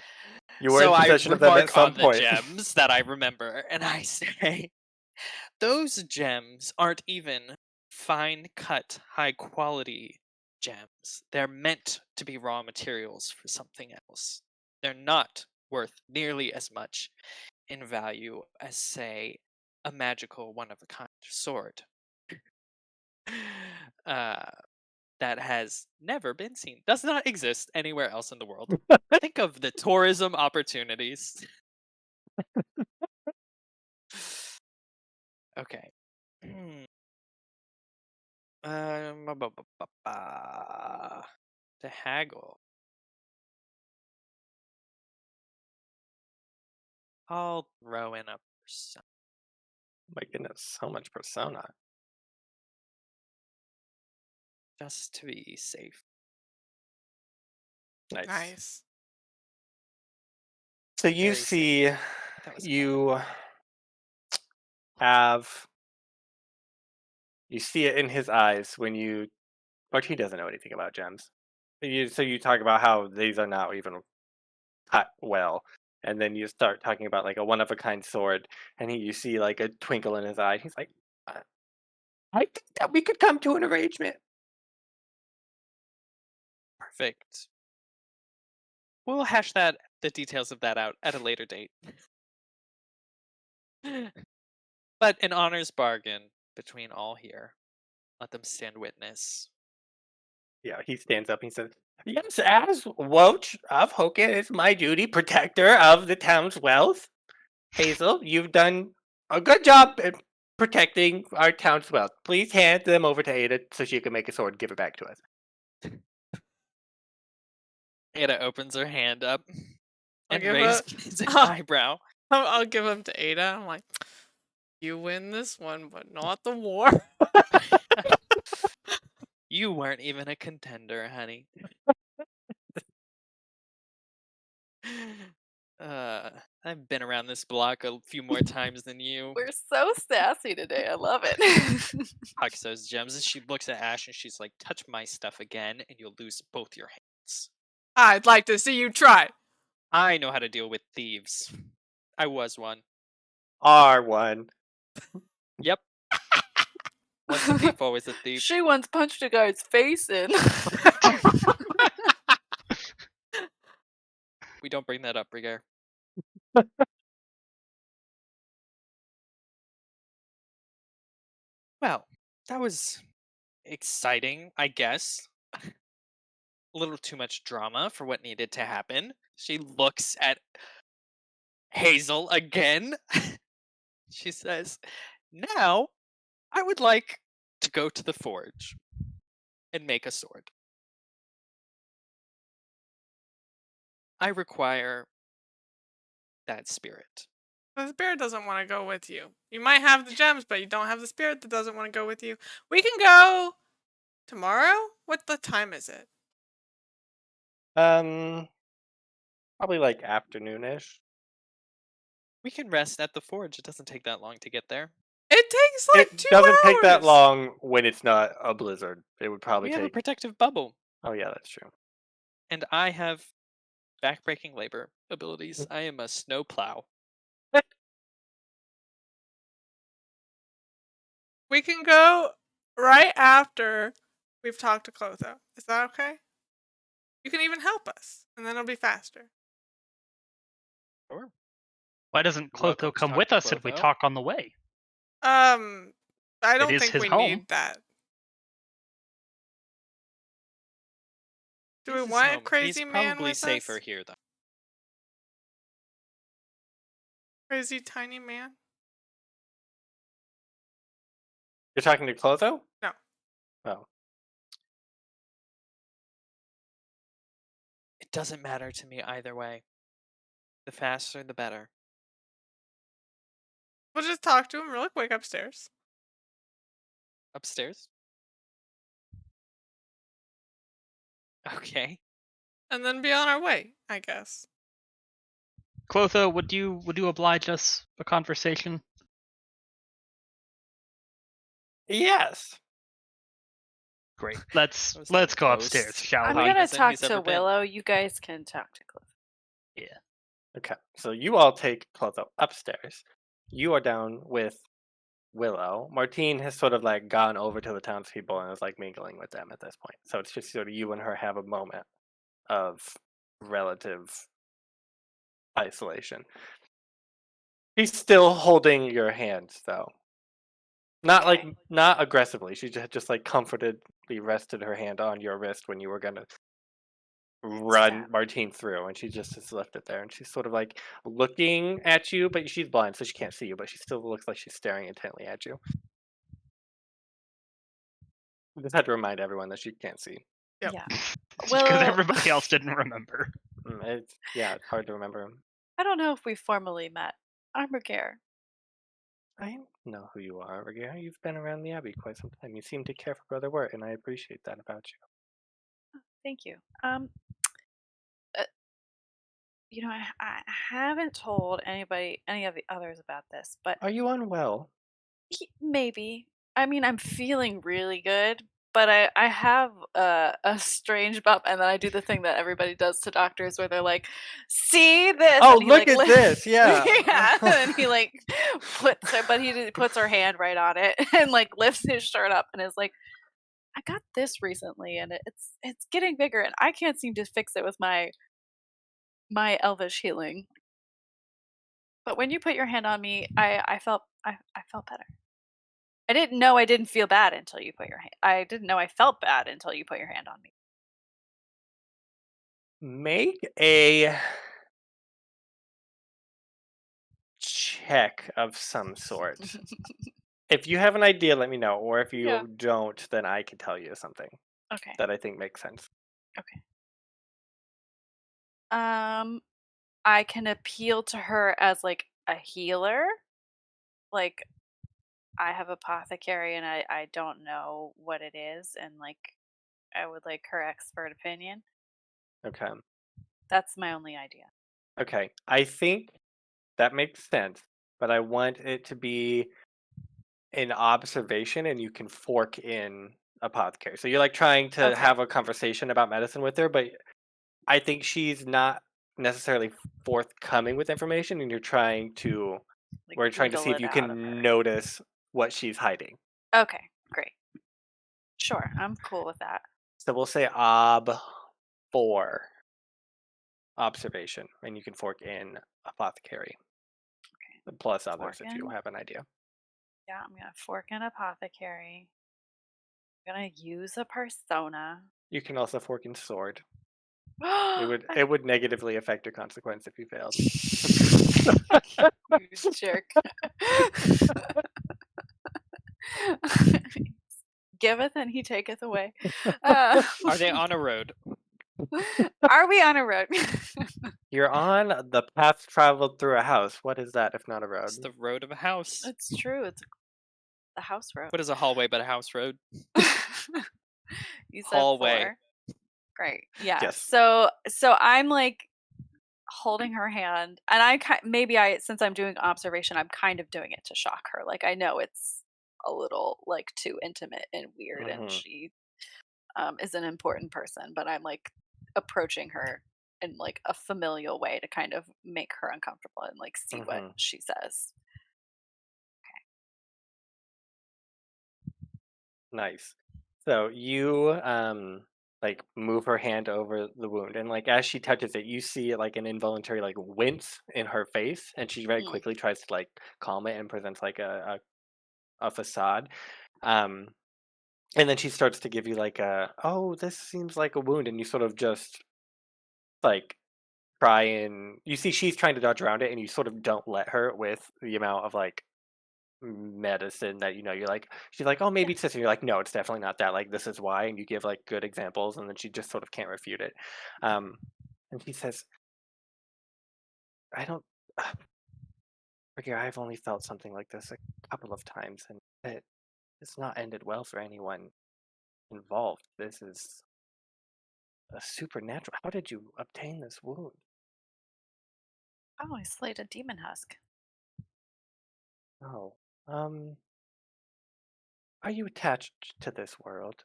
You were So in possession of them at remark some on the point. gems that I remember, and I say, those gems aren't even fine cut, high quality gems. They're meant to be raw materials for something else. They're not worth nearly as much in value as, say, a magical one of a kind sword. That has never been seen, does not exist anywhere else in the world. Think of the tourism opportunities. Okay. To haggle. I'll throw in a persona. My goodness, so much persona. Just to be safe. Nice. Nice. So you Very safe. see, That was you have, you see it in his eyes when you, but he doesn't know anything about gems. So you talk about how these are not even cut well, and then you start talking about like a one of a kind sword, and you see like a twinkle in his eye. He's like, I think that we could come to an arrangement. perfect. We'll hash the details of that out at a later date. But an honors bargain between all here. Let them stand witness. Yeah, he stands up. He says, "Yes, as Woach of Hochen, it's my duty, protector of the town's wealth. Hazel, you've done a good job at protecting our town's wealth. Please hand them over to Ada so she can make a sword and give it back to us." Ada opens her hand up I'll and give raises an Oh. eyebrow. I'll give him to Ada. I'm like, you win this one, but not the war. You weren't even a contender, honey. I've been around this block a few more times than you. We're so sassy today. I love it. Hucks those gems, and she looks at Ash and she's like, touch my stuff again and you'll lose both your hands. I'd like to see you try. I know how to deal with thieves. I was one. R1. Yep. Once a thief, always a thief. She once punched a guy's face in. We don't bring that up, Ragaire. Well, that was exciting, I guess. A little too much drama for what needed to happen. She looks at Hazel again. She says, now I would like to go to the forge and make a sword. I require that spirit. The spirit doesn't want to go with you. You might have the gems, but you don't have the spirit that doesn't want to go with you. We can go tomorrow? What the time is it? Probably like afternoonish. We can rest at the forge. It doesn't take that long to get there. It takes like It 2 doesn't take that hours. long when it's not a blizzard. It would probably We have a take. protective bubble, Oh yeah, that's true. and I have backbreaking labor abilities. I am a snow plow. We can go right after we've talked to Clotho. Is that okay? You can even help us, and then it'll be faster. Sure. Why doesn't Welcome Clotho to come talk with to us if we Clotho. talk on the way? I don't is think his we home. need that. Do we He's his want a home. crazy He's man probably with safer us? here, though. Crazy tiny man. You're talking to Clotho? No. Oh. It doesn't matter to me either way. The faster, the better. We'll just talk to him real quick upstairs. Upstairs? Okay. And then be on our way, I guess. Clotho, would you oblige us a conversation? Yes. Great. That was Let's go close. upstairs, shall I'm we? gonna Cognizant talk he's to ever been. Willow. You guys can talk to Cliff. Yeah. Okay. So you all take Clotho upstairs. You are down with Willow. Martine has sort of like gone over to the townspeople and is like mingling with them at this point. So it's just sort of you and her have a moment of relative isolation. She's still holding your hands though. Not like Okay. not aggressively. She just like comfortably rested her hand on your wrist when you were gonna run Stab. Martine through, and she just is left it there, and she's sort of like looking at you, but she's blind, so she can't see you, but she still looks like she's staring intently at you. I just had to remind everyone that she can't see. Yep. Yeah. Because Willow, everybody else didn't remember. It's hard to remember. I don't know if we formally met. I'm Ragaire. I know who you are, Ragaire. You've been around the Abbey quite some time. You seem to care for Brother Wirt, and I appreciate that about you. Thank you. Uh, you know, I haven't told any of the others about this, but Are you unwell? maybe. I mean, I'm feeling really good, but I have a strange bump, and then I do the thing that everybody does to doctors, where they're like, "See this?" Oh, and he, look like, at this! Yeah. yeah, and he like puts her hand right on it and like lifts his shirt up and is like, "I got this recently, and it's getting bigger, and I can't seem to fix it with my elvish healing. But when you put your hand on me, I felt better. I didn't know I didn't feel bad until you put your hand. I didn't know I felt bad until you put your hand on me." Make a check of some sort. If you have an idea, let me know. Or if you Yeah. don't, then I can tell you something Okay. that I think makes sense. Okay. I can appeal to her as like a healer. Like, I have apothecary and I don't know what it is, and like I would like her expert opinion. Okay. That's my only idea. Okay. I think that makes sense, but I want it to be an observation and you can fork in apothecary. So you're like trying to Okay. have a conversation about medicine with her, but I think she's not necessarily forthcoming with information and you're trying to Like, we're trying to see wheedle if it you out of her. can notice what she's hiding. Okay, great. Sure, I'm cool with that. So we'll say ob 4 observation, and you can fork in apothecary. Okay. Plus others Fork if you in. have an idea. Yeah, I'm gonna fork in apothecary. I'm gonna use a persona. You can also fork in sword. It I- it would negatively affect your consequence if you failed. You jerk. Giveth and he taketh away. Are they on a road? Are we on a road? You're on the path traveled through a house. What is that if not a road? It's the road of a house. It's true. It's the house road. What is a hallway but a house road? You said Hallway. 4. Great. Yeah. Yes. So I'm like holding her hand, and maybe since I'm doing observation, I'm kind of doing it to shock her. Like, I know it's a little like too intimate and weird, and she is an important person, but I'm like approaching her in like a familial way to kind of make her uncomfortable and like see what she says. Nice. So you like move her hand over the wound, and like as she touches it, you see like an involuntary like wince in her face, and she very quickly tries to like calm it and presents like a facade. And then she starts to give you like oh, this seems like a wound, and you sort of just like try and you see she's trying to dodge around it, and you sort of don't let her with the amount of like medicine that you're like she's like, oh, maybe it's this, and you're like, no, it's definitely not that, like this is why, and you give like good examples, and then she just sort of can't refute it. And she says, I don't Ragaire, I've only felt something like this a couple of times, and it's not ended well for anyone involved. This is a supernatural. How did you obtain this wound? Oh, I slayed a demon husk. Oh, are you attached to this world?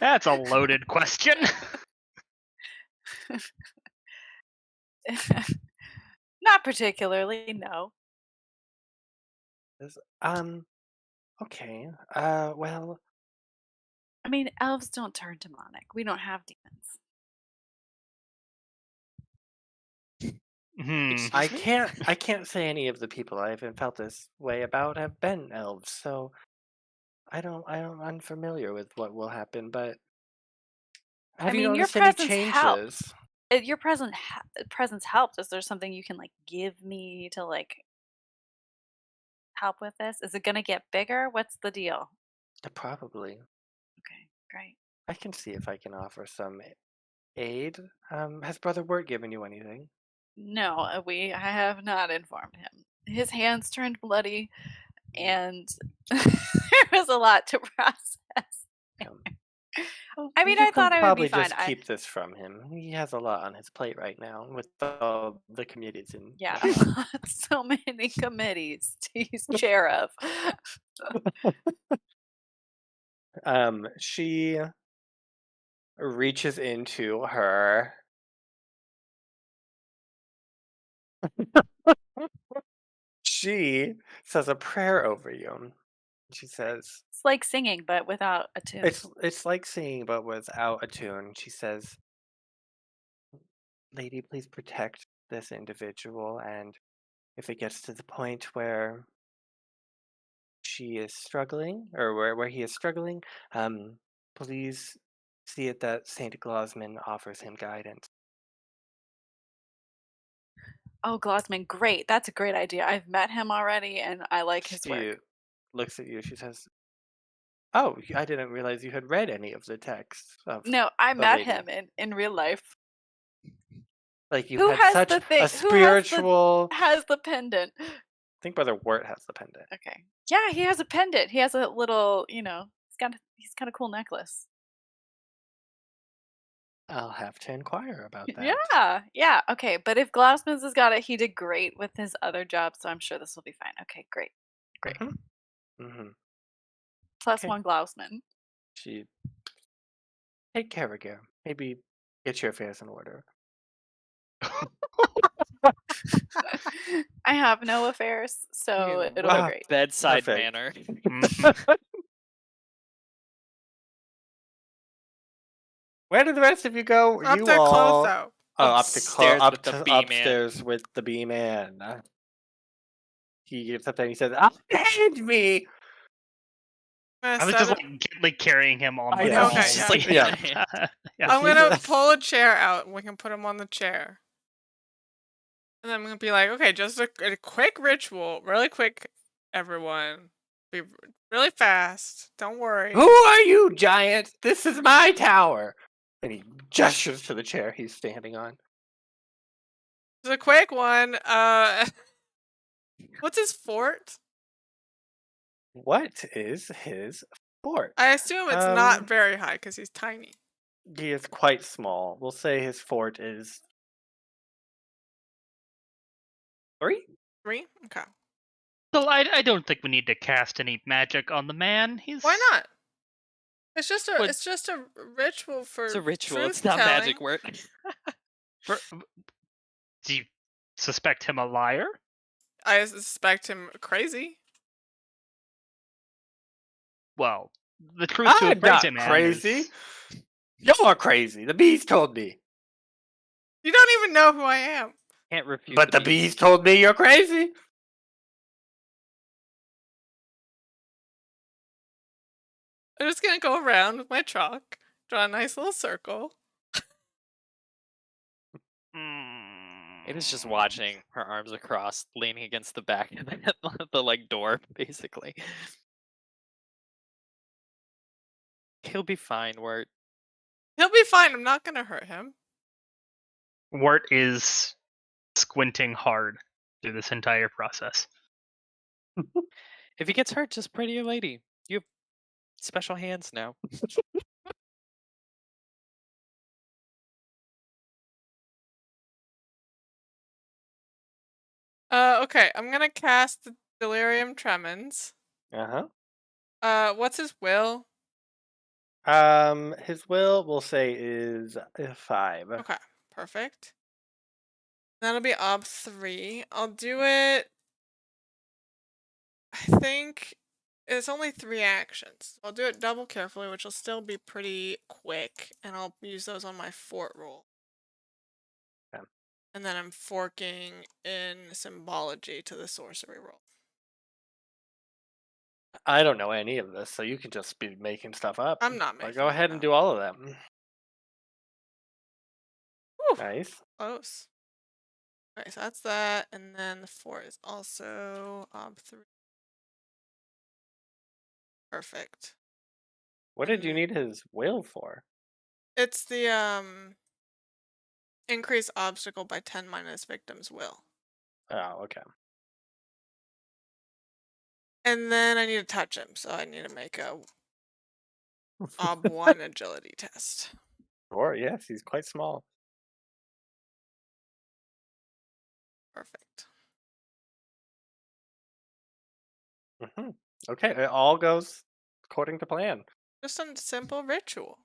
That's a loaded question. Not particularly, no. Is- okay. Well, I mean, elves don't turn demonic. We don't have demons. I Excuse me? can't say any of the people I haven't felt this way about have been elves, so I'm unfamiliar with what will happen, but I have you mean, your noticed any presence helped. changes? Your presence helped. Is there something you can like give me to like help with this? Is it gonna get bigger? What's the deal? Probably. Okay, great. I can see if I can offer some aid. Has Brother Wirt given you anything? No, I have not informed him. His hands turned bloody, and there was a lot to process. Um, I mean, you I could thought I would be probably fine. just keep this from him. He has a lot on his plate right now with all the committees and Yeah, whatnot. so many committees to use chair of. She reaches into her. She says a prayer over you. She says, It's like singing, but without a tune. it's like singing but without a tune. She says, lady, please protect this individual, and if it gets to the point where she is struggling, or where he is struggling, please see it that Saint Glausman offers him guidance. Oh, Glossman, great. That's a great idea. I've met him already, and I like his She work. looks at you. She says, "Oh, I didn't realize you had read any of the texts of No, I the met lady. him in real life. Like you Who had has such the thing? a Who spiritual." has the pendant? I think Brother Wirt has the pendant. Okay. Yeah, he has a pendant. He has a little, he's got a cool necklace. I'll have to inquire about that. Yeah, yeah. Okay, but if Glassman's has got it, he did great with his other job, so I'm sure this will be fine. Okay, great. Great. Mm-hmm. Plus Okay. one Glassman. She take care, Ragaire. Maybe get your affairs in order. I have no affairs, so Okay, it'll be wow. great. Bedside Perfect. manner. Where did the rest of you go? Up You their all clothes out. Upstairs with the bee man. upstairs with the bee man. He gets up there and he says, "Hand me." I'm I gonna was set just it. like gently carrying him on I the know. wall. Okay, He's just yeah. like Yeah. in a hand. Yeah. I'm gonna Jesus. pull a chair out and we can put him on the chair. And then I'm gonna be like, okay, just a quick ritual, really quick, everyone. Be really fast. Don't worry. Who are you, giant? This is my tower. And he gestures to the chair he's standing on. It's a quick one. What's his fort? What is his fort? I assume it's not very high because he's tiny. He is quite small. We'll say his fort is 3? 3? Okay. So I don't think we need to cast any magic on the man. He's Why not? It's just a What- it's just a ritual for It's a ritual. It's truth not magic telling. work. Do you suspect him a liar? I suspect him crazy. Well, the truth to a I'm not crazy man crazy. is- You're crazy. The bees told me. You don't even know who I am. Can't refute. But the bees told me you're crazy. I'm just gonna go around with my chalk, Draw a nice little circle. It is just watching her arms across, leaning against the back of the like door, basically. He'll be fine, Wirt. He'll be fine. I'm not gonna hurt him. Wirt is squinting hard through this entire process. If he gets hurt, just pray to your lady. You have special hands now. Okay, I'm gonna cast the Delirium Tremens. What's his will? His will, we'll say, is 5. Okay, perfect. That'll be ob 3. I'll do it. I think it's only 3 actions. I'll do it double carefully, which will still be pretty quick, and I'll use those on my fort roll. Okay. And then I'm forking in symbology to the sorcery roll. I don't know any of this, so you can just be making stuff up. I'm not But making go it ahead and up. do all of them. Whew, Nice. close. Okay, so that's that, and then the 4 is also ob 3. Perfect. What did you And need his will for? it's the increase obstacle by 10 minus victim's will. Oh, okay. And then I need to touch him, so I need to make a ob 1 agility test. Sure, yes, he's quite small. Perfect. Okay, it all goes according to plan. Just a simple ritual.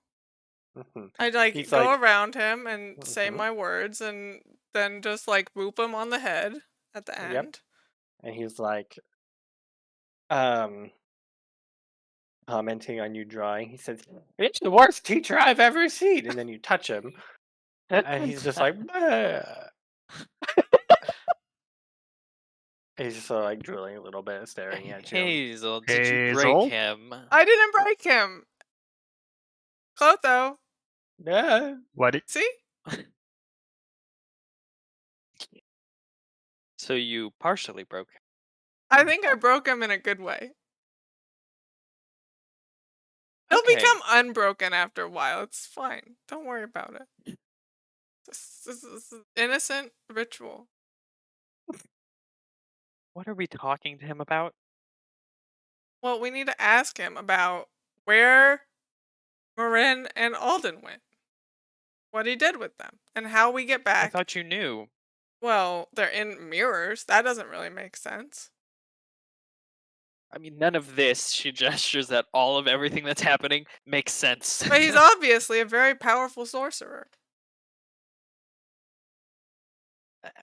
Mhm. I like He's go like, around him and say Mhm. my words, and then just like boop him on the head at the Yep. end. And he's like, um, commenting on you drawing. He says, "It's the worst teacher I've ever seen." And then you touch him, and he's just like, "Bleh." He's just sort of like drooling a little bit, staring at you. Hazel, did you break Hazel? him? I didn't break him. Clotho, Yeah. What? see? So you partially broke him. I think I broke him in a good way. He'll Okay. become unbroken after a while. It's fine. Don't worry about it. This is an innocent ritual. What are we talking to him about? Well, we need to ask him about where Morrine and Alden went, what he did with them, and how we get I back. thought you knew. Well, they're in mirrors. That doesn't really make sense. I mean, none of this, she gestures at all of everything that's happening, makes sense. But he's obviously a very powerful sorcerer.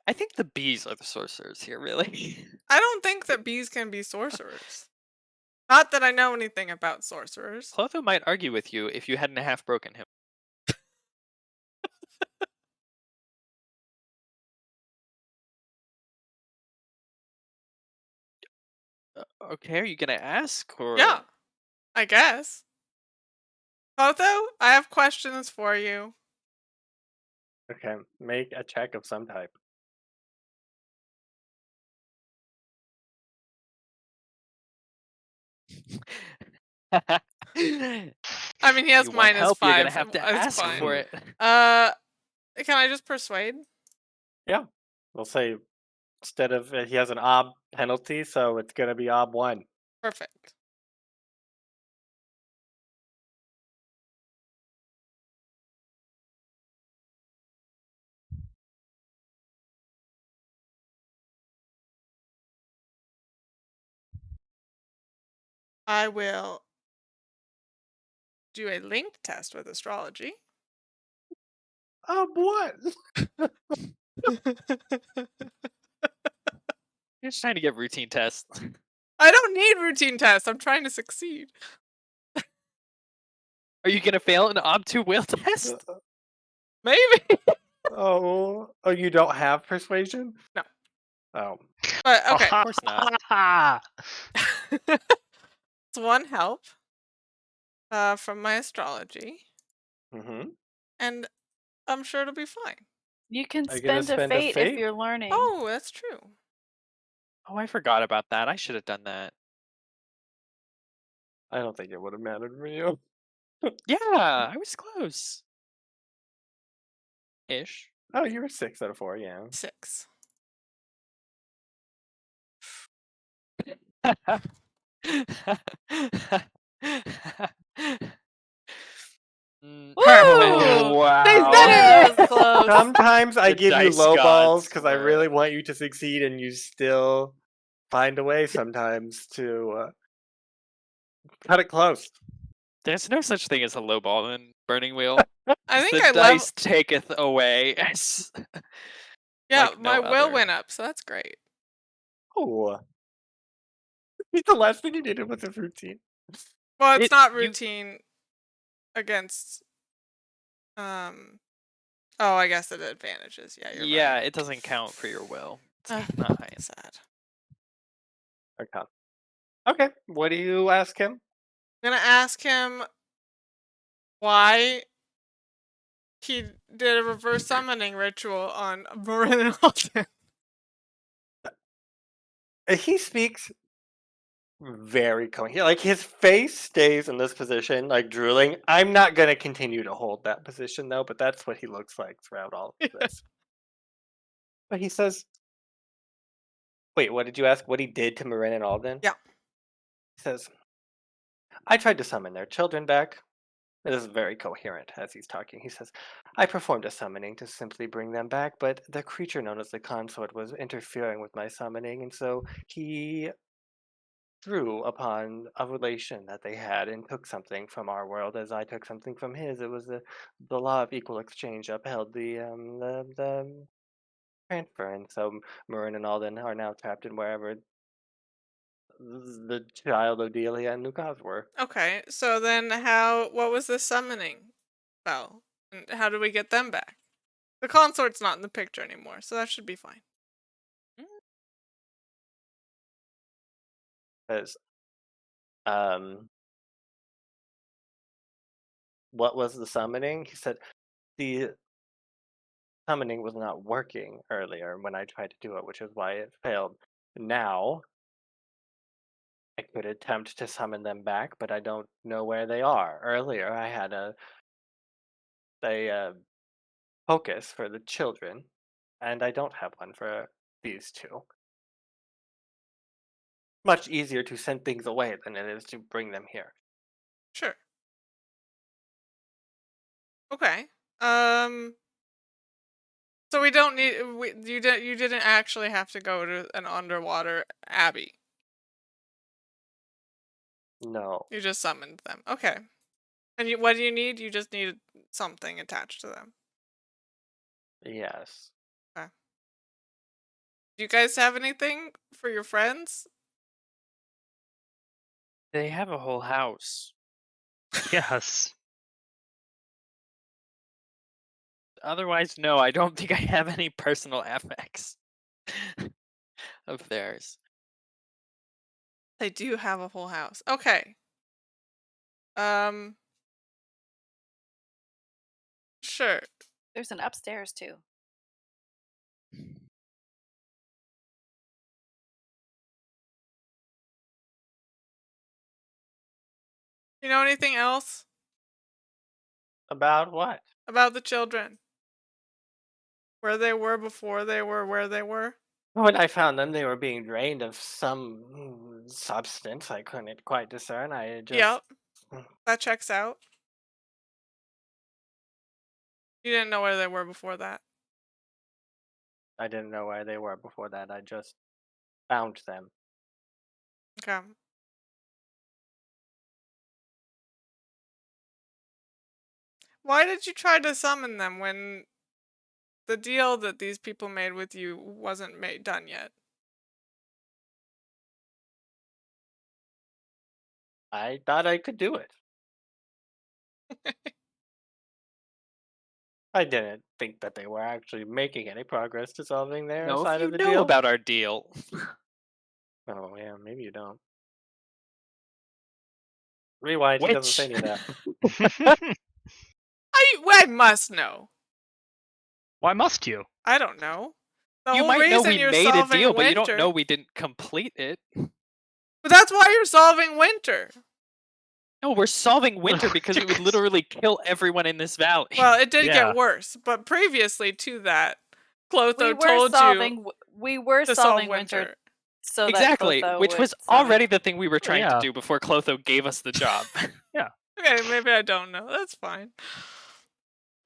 I think the bees are the sorcerers here, really. I don't think that bees can be sorcerers. Not that I know anything about sorcerers. Clotho might argue with you if you hadn't half broken him. Okay, are you gonna ask or? Yeah, I guess. Clotho, I have questions for you. Okay, make a check of some type. I mean, he has You want help, -5. you're gonna have to It's ask fine. for it. Can I just persuade? Yeah. We'll say instead of he has an ob penalty, so it's gonna be ob 1. Perfect. I will do a link test with astrology. Ob 1. You're just trying to get routine tests. I don't need routine tests. I'm trying to succeed. Are you gonna fail an ob2 will test? Maybe. Oh, you don't have persuasion? No. Oh. But okay. Of course not. It's 1 help from my astrology. Mm-hmm. and I'm sure it'll be fine. You can Are you gonna spend a spend a fate if fate? you're learning. Oh, that's true. Oh, I forgot about that. I should have done that. I don't think it would have mattered for you. Yeah, I was close. Ish. Oh, you were 6 out of 4, yeah. 6. Perfect. Woo! They Wow. said That it! was close. Sometimes I The give you dice low balls gods because I were- really want you to succeed, and you still find a way sometimes to cut it close. There's no such thing as a low ball in Burning Wheel. I think The I dice taketh away. Yeah, like no my will other. went up, so that's great. Oh. The last thing you needed was a routine. Well, it's not You- routine against oh, I guess it advantages. Yeah, you're Yeah, right. it doesn't count for your will. It's Ugh, not high. sad. Okay. Okay. What do you ask him? I'm gonna ask him why he did a reverse summoning ritual on Morrine and Hochen. He speaks very coherent. Like his face stays in this position, like drooling. I'm not gonna continue to hold that position though, but that's what he looks like throughout all of this. But he says, "Wait, what did you ask? What he did to Marin and Alden?" Yeah. He says, "I tried to summon their children back." This is very coherent as he's talking. He says, "I performed a summoning to simply bring them back, but the creature known as the consort was interfering with my summoning, and so he drew upon a relation that they had and took something from our world as I took something from his. It was the law of equal exchange upheld the transfer, and so Marin and Alden are now trapped in wherever the child of Delia and Lucas were." Okay, so then what was the summoning spell? And how do we get them back? The consort's not in the picture anymore, so that should be fine. Because what was the summoning? He said the summoning was not working earlier when I tried to do it, which is why it failed. Now I could attempt to summon them back, but I don't know where they are. Earlier, I had a focus for the children, and I don't have one for these two. Much easier to send things away than it is to bring them here. Sure. Okay. So we don't need you didn't actually have to go to an underwater abbey. No. You just summoned them. Okay. And what do you need? You just need something attached to them. Yes. Do you guys have anything for your friends? They have a whole house. Yes. Otherwise, no, I don't think I have any personal affects of theirs. They do have a whole house. Okay. Sure. There's an upstairs too. You know anything else About what? about the children? Where they were before they were where they were? When I found them, they were being drained of some substance I couldn't quite discern. I just. Yep. That checks out. You didn't know where they were before that. I didn't know where they were before that. I just found them. Okay. Why did you try to summon them when the deal that these people made with you wasn't done yet? I thought I could do it. I didn't think that they were actually making any progress to solving their No, side if you of the know deal. about our deal. Oh yeah, maybe you don't. Rewind. He doesn't say any of that. I must know. Why must you? I don't know. The You whole might know reason we you're made a solving deal, but you winter. don't know we didn't complete it. But that's why you're solving winter. No, we're solving winter because it would literally kill everyone in this valley. Well, it did Yeah. get worse, but previously to that, Clotho We were told solving. you We were to solve solving winter. So exactly, that Clotho which would was summon- already the thing we were trying Yeah. to do before Clotho gave us the job. Okay, maybe I don't know. That's fine.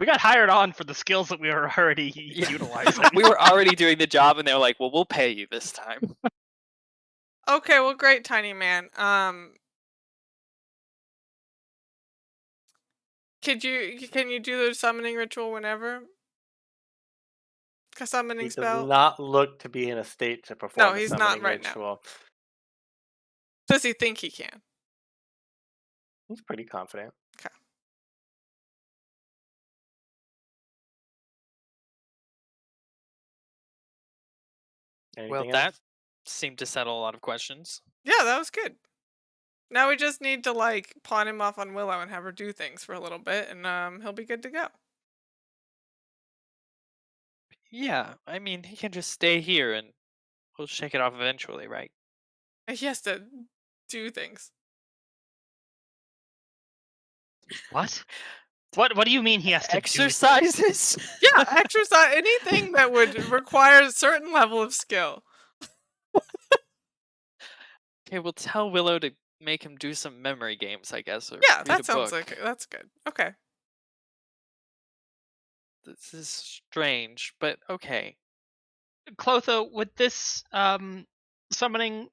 We got hired on for the skills that we were already utilizing. We were already doing the job, and they were like, "Well, we'll pay you this time." Okay, well, great, tiny man. Can you do the summoning ritual whenever? A He summoning does spell? not look to be in a state to perform he's a not summoning right now. ritual. Does he think he can? He's pretty confident. Okay. Anything Well, else? that seemed to settle a lot of questions. Yeah, that was good. Now we just need to like pawn him off on Willow and have her do things for a little bit, and he'll be good to go. Yeah, I mean, he can just stay here, and we'll shake it off eventually, right? He has to do things. What? What do you mean he has to Exercises? Yeah, exercise anything that would require a certain level of skill. Okay, we'll tell Willow to make him do some memory games, I guess, or Yeah, read that a sounds book. like that's good. Okay. This is strange, but okay. Clotho, would this summoning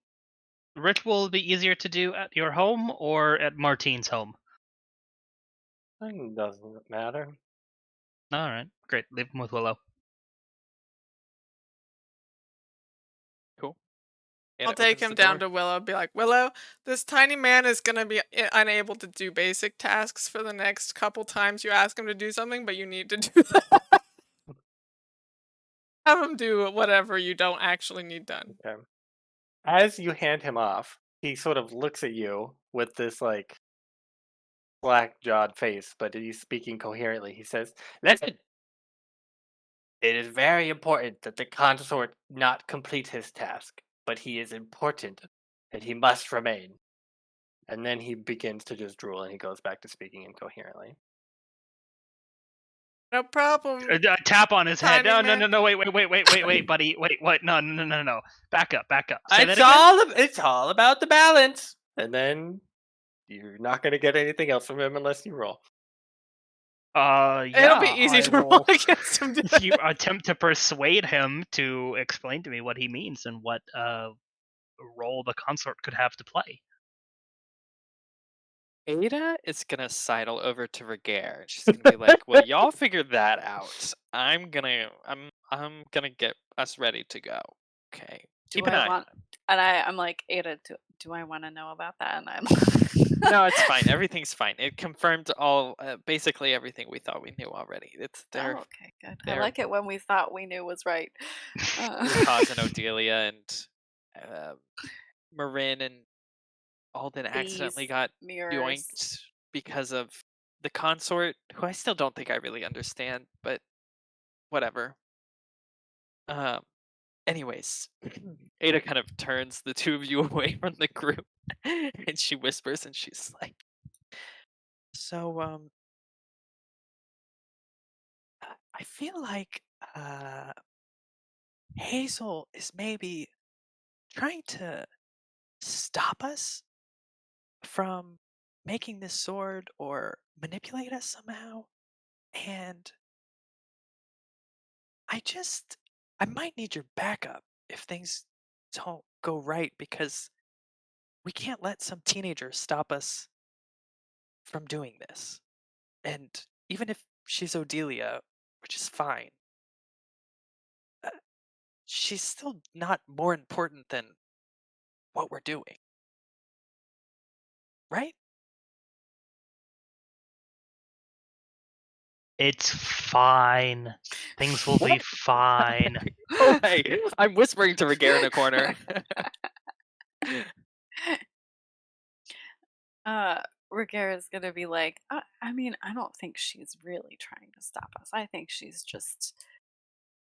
ritual be easier to do at your home or at Martine's home? It doesn't matter. All right, great. Leave him with Willow. Cool. I'll take him down to Willow and be like, Willow, this tiny man is going to be unable to do basic tasks for the next couple times you ask him to do something, but you need to do that. Have him do whatever you don't actually need done. Okay. As you hand him off, he sort of looks at you with this like black-jawed face, but he's speaking coherently. He says, "Listen, it is very important that the consort not complete his task, but he is important and he must remain." And then he begins to just drool and he goes back to speaking incoherently. No problem. Tap on his head. Tiny No, man. wait, buddy. Wait, what? No. Back up. Say that It's all about the balance. And then you're not going to get anything else from him unless you roll. Yeah, It'll be easy I to roll will- against him. You attempt to persuade him to explain to me what he means and what role the consort could have to play. Ada is gonna sidle over to Ragaire. She's gonna be like, "Well, y'all figure that out. I'm gonna get us ready to go. Okay, keep an eye." And I'm like, Ada, do I want to know about that? And I'm No, it's fine. Everything's fine. It confirmed basically everything we thought we knew already. It's there. Oh, okay, good. I there. like it when we thought we knew was right. Kaz and Odelia and Morrine and Alden accidentally These got mirrors. yoinked because of the consort, who I still don't think I really understand, but whatever. Anyways, Ada kind of turns the two of you away from the group and she whispers and she's like, "So, I feel like Hazel is maybe trying to stop us from making this sword or manipulate us somehow. And I might need your backup if things don't go right, because we can't let some teenager stop us from doing this. And even if she's Odelia, which is fine, she's still not more important than what we're doing. Right?" It's fine. Things will be What? fine. Oh, hey, I'm whispering to Ragaire in a corner. Ragaire is gonna be like, I mean, I don't think she's really trying to stop us. I think she's just,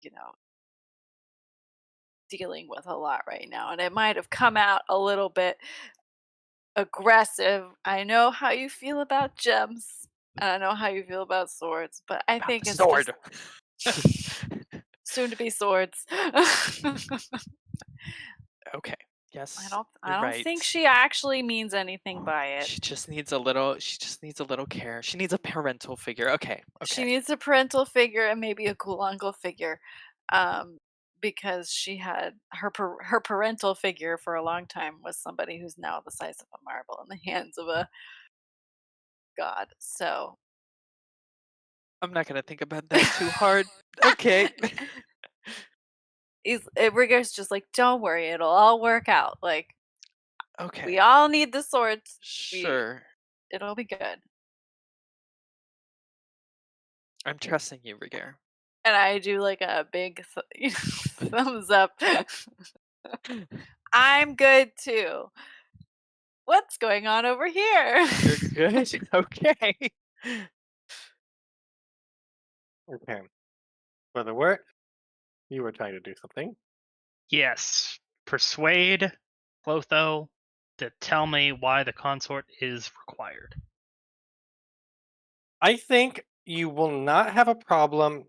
you know, dealing with a lot right now, and it might have come out a little bit aggressive. I know how you feel about gems, and I know how you feel about swords, but I About think the it's sword. just soon to be swords. Okay. Yes. I You're don't right. think she actually means anything by it. She just needs a little. She just needs a little care. She needs a parental figure. Okay. She Okay. needs a parental figure and maybe a cool uncle figure, because she had her parental figure for a long time was somebody who's now the size of a marble in the hands of a god. So I'm not gonna think about that too hard. Okay. Rigger's just like, don't worry, it'll all work out. Like, Okay. we all need the swords. Sure. It'll be good. I'm trusting you, Ragaire. And I do like a big thumbs up. I'm good too. What's going on over here? You're good. Okay. Okay. Brother Wirt, you were trying to do something. Yes. Persuade Clotho to tell me why the consort is required. I think you will not have a problem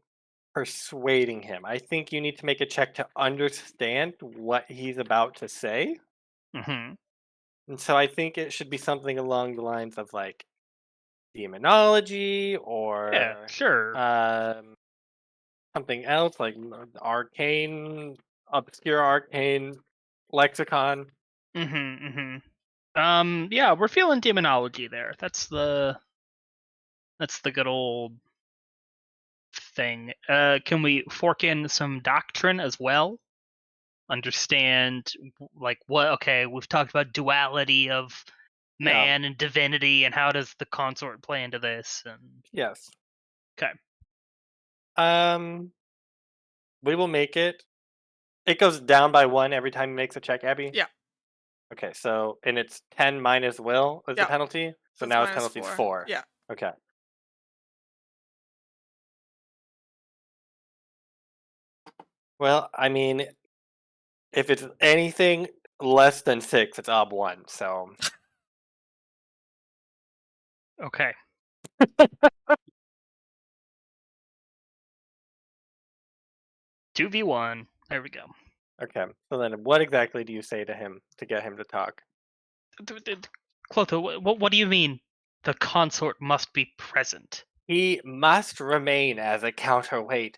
persuading him. I think you need to make a check to understand what he's about to say. Mm-hmm. And so I think it should be something along the lines of like demonology Yeah, or sure. something else like arcane, obscure arcane lexicon. Mm-hmm. Mm-hmm. Yeah, we're feeling demonology there. That's the good old thing. Can we fork in some doctrine as well? Understand like what? Okay, we've talked about duality of man and divinity, and how does the consort play into this? And Yes. okay, We will make it. It goes down by 1 every time he makes a check, Abby? Yeah. Okay, so and it's 10 minus will is the Yeah. penalty. So It's now his minus penalty is 4. 4. Yeah. Okay. Well, I mean, if it's anything less than 6, it's ob 1. So okay. Two v one. There we go. okay. So then, what exactly do you say to him to get him to talk? Clotho, what do you mean? The consort must be present. He must remain as a counterweight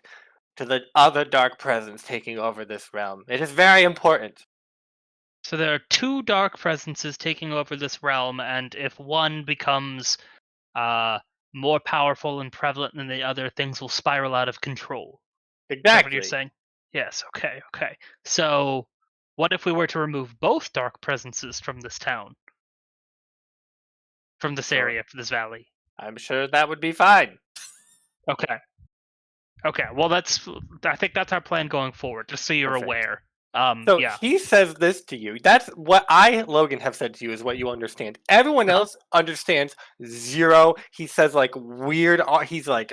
to the other dark presence taking over this realm. It is very important. So there are two dark presences taking over this realm, and if one becomes more powerful and prevalent than the other, things will spiral out of control. Is that what you're Exactly. saying? Yes, okay. So what if we were to remove both dark presences from this town? From this area, from this valley? I'm sure that would be fine. Okay. Well, I think that's our plan going forward, just so you're Perfect. aware. So Yeah. he says this to you. That's what I, Logan, have said to you is what you understand. Everyone else understands 0. He says like weird. He's like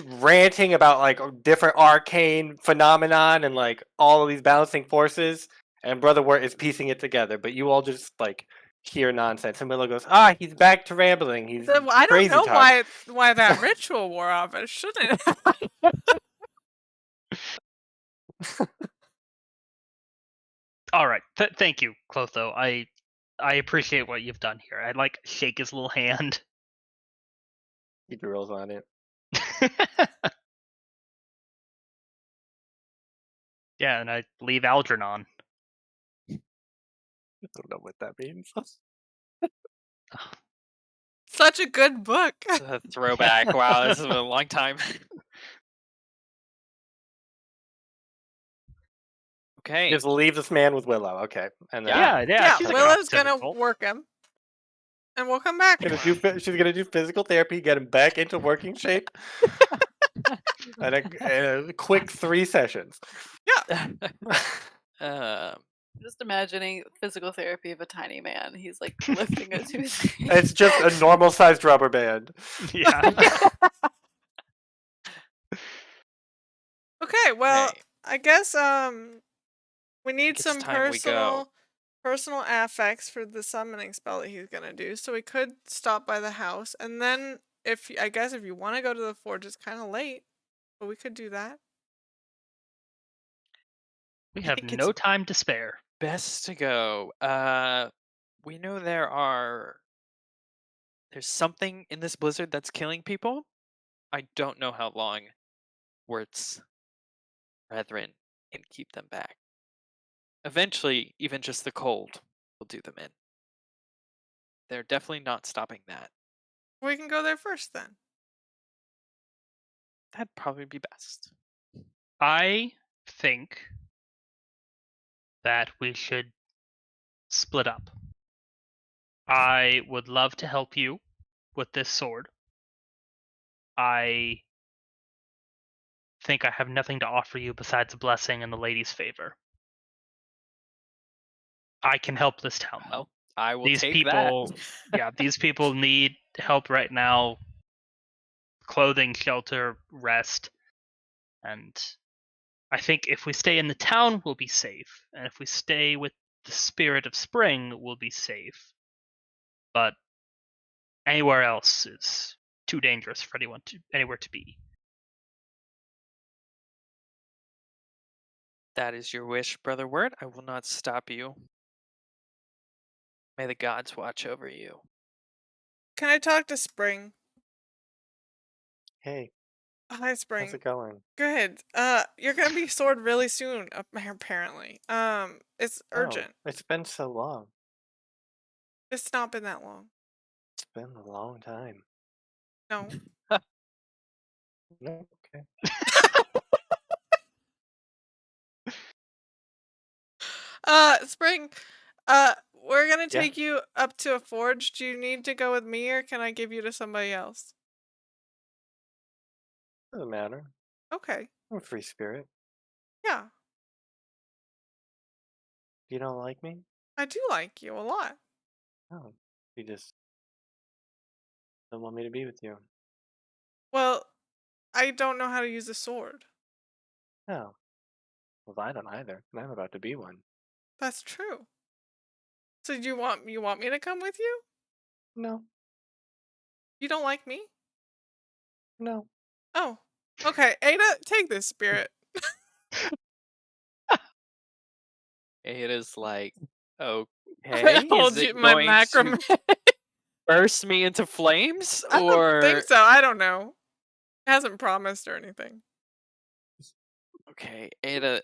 ranting about like different arcane phenomenon and like all of these balancing forces. And Brother Wirt is piecing it together. But you all just like hear nonsense. And Willow goes, "He's back to rambling. He's I don't crazy know talk." why that ritual wore off. It shouldn't. All right. Thank you, Clotho. I appreciate what you've done here. I like shake his little hand. He drills on it. Yeah, and I leave Algernon. I don't know what that means. Such a good book. A throwback. Wow, this has been a long time. Okay. Just leave this man with Willow. Okay. And then Yeah. She's Willow's gonna typical. work him, and we'll come back. she's gonna do physical therapy, get him back into working shape. And a quick 3 sessions. Yeah. Just imagining physical therapy of a tiny man. He's like lifting a tooth. It's just a normal-sized rubber band. Yeah. Okay, well, Okay, I guess we need it's some time we go. personal affects for the summoning spell that he's gonna do. So we could stop by the house, and then I guess if you want to go to the forge, it's kind of late, but we could do that. We I have think it's no time to spare. best to go. We know there's something in this blizzard that's killing people. I don't know how long Wirt's brethren can keep them back. Eventually, even just the cold will do them in. They're definitely not stopping that. We can go there first then. That'd probably be best. I think that we should split up. I would love to help you with this sword. I think I have nothing to offer you besides a blessing and the lady's favor. I can help this town though. Well, I will These take people, that. these people need help right now. Clothing, shelter, rest, and I think if we stay in the town, we'll be safe, and if we stay with the spirit of spring, we'll be safe. But anywhere else is too dangerous for anywhere to be. That is your wish, Brother Wirt. I will not stop you. May the gods watch over you. Can I talk to Spring? Hey, Hi, how's Spring. it going? Good. You're gonna be sword really soon, apparently. It's Oh, urgent. it's been so long. It's not been that long. It's been a long time. No. No, okay. Spring, we're gonna Yeah, take you up to a forge. Do you need to go with me, or can I give you to somebody else? doesn't matter. Okay. I'm a free spirit. Yeah, You don't like me? I do like you a lot. No, you just don't want me to be with you. Well, I don't know how to use a sword. No, well, I don't either, and I'm about to be one. That's true. So do you want me to come with you? No, You don't like me? no. Oh. Okay, Ada, take this spirit. It is like, okay, I is hold it you my going to macrame. burst me into flames? I don't think Or so. I don't know. It hasn't promised or anything. okay, Ada,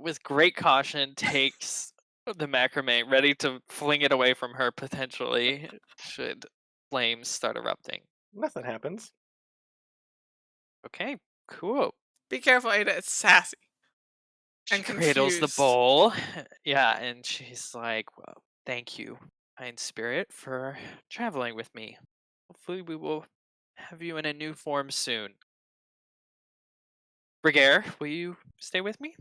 with great caution, takes the macrame, ready to fling it away from her potentially, should flames start erupting. Nothing happens. Okay, cool. Be careful, Ada. It's sassy She and cradles the confused. bowl. Yeah, and she's like, well, thank you, kind spirit, for traveling with me. Hopefully, we will have you in a new form soon. Ragaire, will you stay with me?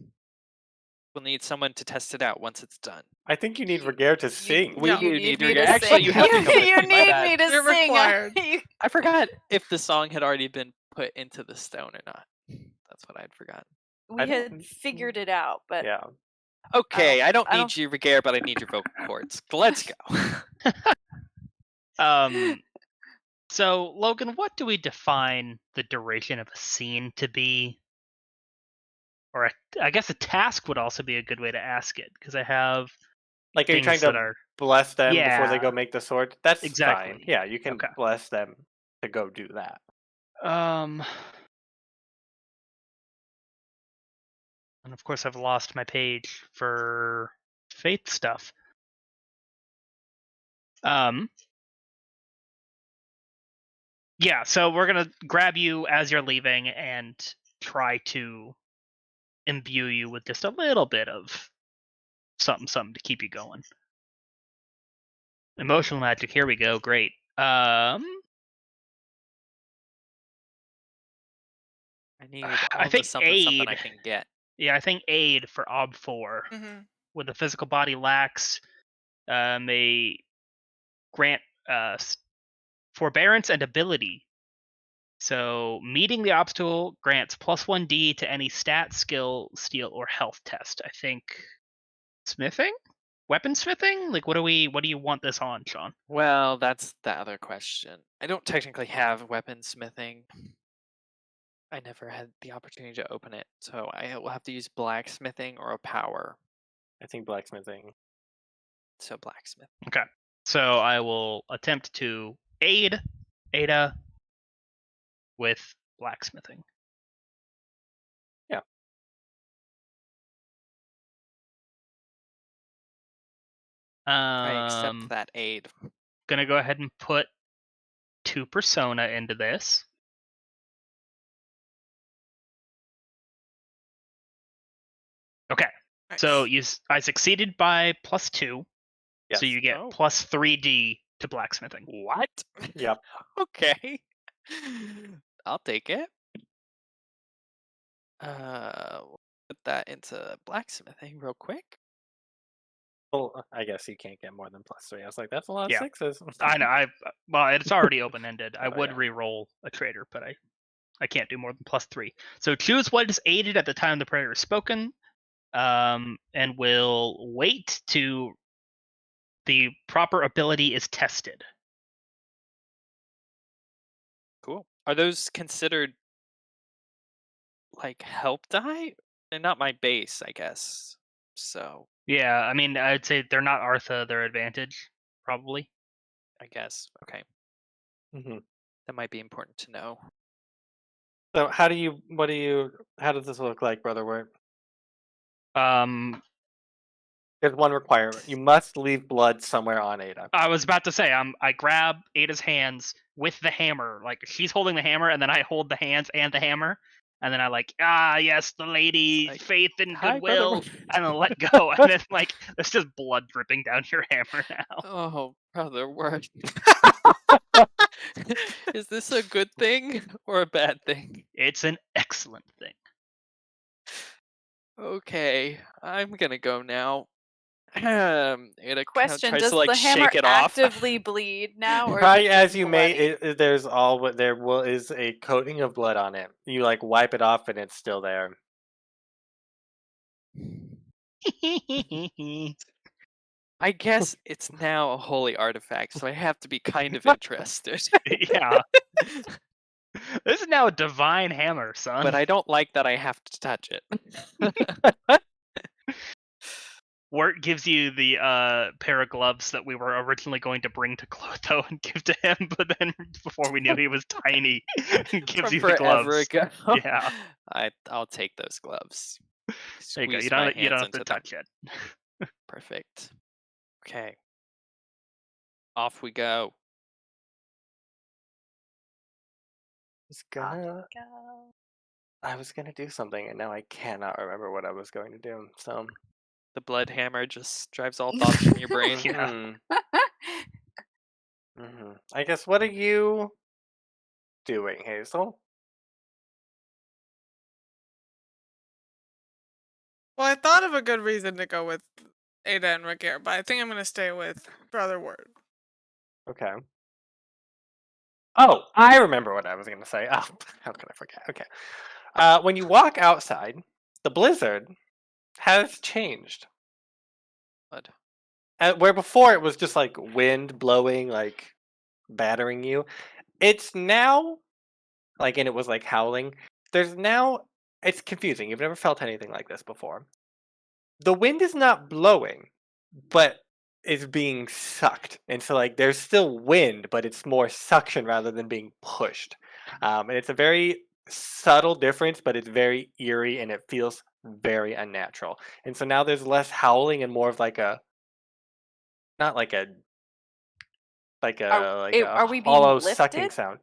We'll need someone to test it out once it's done. I think you need Ragaire to sing. We Yeah. do You need me Ragaire. to Actually, sing. you have to come with You me. My need bad. me to You're sing. required. I forgot if the song had already been put into the stone or not. That's what I'd forgotten. We I had don't- figured it out, but Yeah. Okay, I don't I need don't- you, Ragaire, but I need your vocal cords. Let's go. So Logan, what do we define the duration of a scene to be? Or I guess a task would also be a good way to ask it, because I have Like, are you things trying that to are bless them before they Yeah, go make the sword? That's fine. exactly. Yeah, you can Okay. bless them to go do that. And of course I've lost my page for faith stuff. Yeah, so we're gonna grab you as you're leaving and try to imbue you with just a little bit of something to keep you going. Emotional magic, here we go, great. I need all I think the something I aid. can get. Yeah, I think aid for Ob 4. Mm-hmm. with a physical body lacks may grant forbearance and ability. So meeting the obstacle grants +1d to any stat, skill, steal, or health test. I think smithing? Weaponsmithing? Like, what do you want this on, Sean? Well, that's the other question. I don't technically have weaponsmithing. I never had the opportunity to open it, so I will have to use blacksmithing or a power. I think blacksmithing. So blacksmith. Okay. So I will attempt to aid Ada with blacksmithing. Yeah. I accept that aid. Gonna go ahead and put 2 persona into this. Okay. Nice. So I succeeded by +2. Yes. So you get Oh. +3d to blacksmithing. What? Yep. Okay. I'll take it. We'll put that into blacksmithing real quick. Well, I guess you can't get more than +3. I was like, that's a lot of Yeah. sixes. I know. Well, it's already open-ended. I Oh, would yeah. re-roll a traitor, but I can't do more than +3. So choose what is aided at the time the prayer is spoken, and will wait to the proper ability is tested. Cool. Are those considered like help die? They're not my base, I guess. So Yeah, I mean, I'd say they're not Artha, they're advantage, probably. I guess. Okay. hmm That might be important to know. So how does this look like, Brother Wirt? There's one requirement. You must leave blood somewhere on Ada. I was about to say, I grab Ada's hands with the hammer. Like, she's holding the hammer, and then I hold the hands and the hammer. And then I yes, the lady, Like, faith and "Hi, Brother goodwill. Wirt." And then let go. And then, there's just blood dripping down your hammer now. Oh, brother word. Is this a good thing or a bad thing? It's an excellent thing. Okay, I'm gonna go now. Ada kinda Question: tries does to the hammer shake it off. actively bleed now, or Try is it as just you may, bloody? there's is a coating of blood on it. You wipe it off and it's still there. I guess it's now a holy artifact, so I have to be kind of interested. Yeah. This is now a divine hammer, son. But I don't like that I have to touch it. Wirt gives you the pair of gloves that we were originally going to bring to Clotho and give to him, but then before we knew he was tiny, gives From you the forever gloves. ago. Yeah. I'll take those gloves. There you go. Squeeze You my don't hands have to into them. touch it. Perfect. Okay. Off we go. I was gonna do something and now I cannot remember what I was going to do. So The blood hammer just drives all thoughts from your brain. Yeah. I guess, what are you doing, Hazel? Well, I thought of a good reason to go with Ada and Ragaire, but I think I'm going to stay with Brother Wirt. Okay. Oh, I remember what I was going to say. Oh, how could I forget? Okay. When you walk outside, the blizzard has changed. Blood. Where before it was just like wind blowing, like battering you, it's now and it was like howling. It's confusing. You've never felt anything like this before. The wind is not blowing, but is being sucked, and so there's still wind, but it's more suction rather than being pushed. And it's a very subtle difference, but it's very eerie and it feels very unnatural. And so now there's less howling and more of not like a Are we being hollow sucking lifted? sound.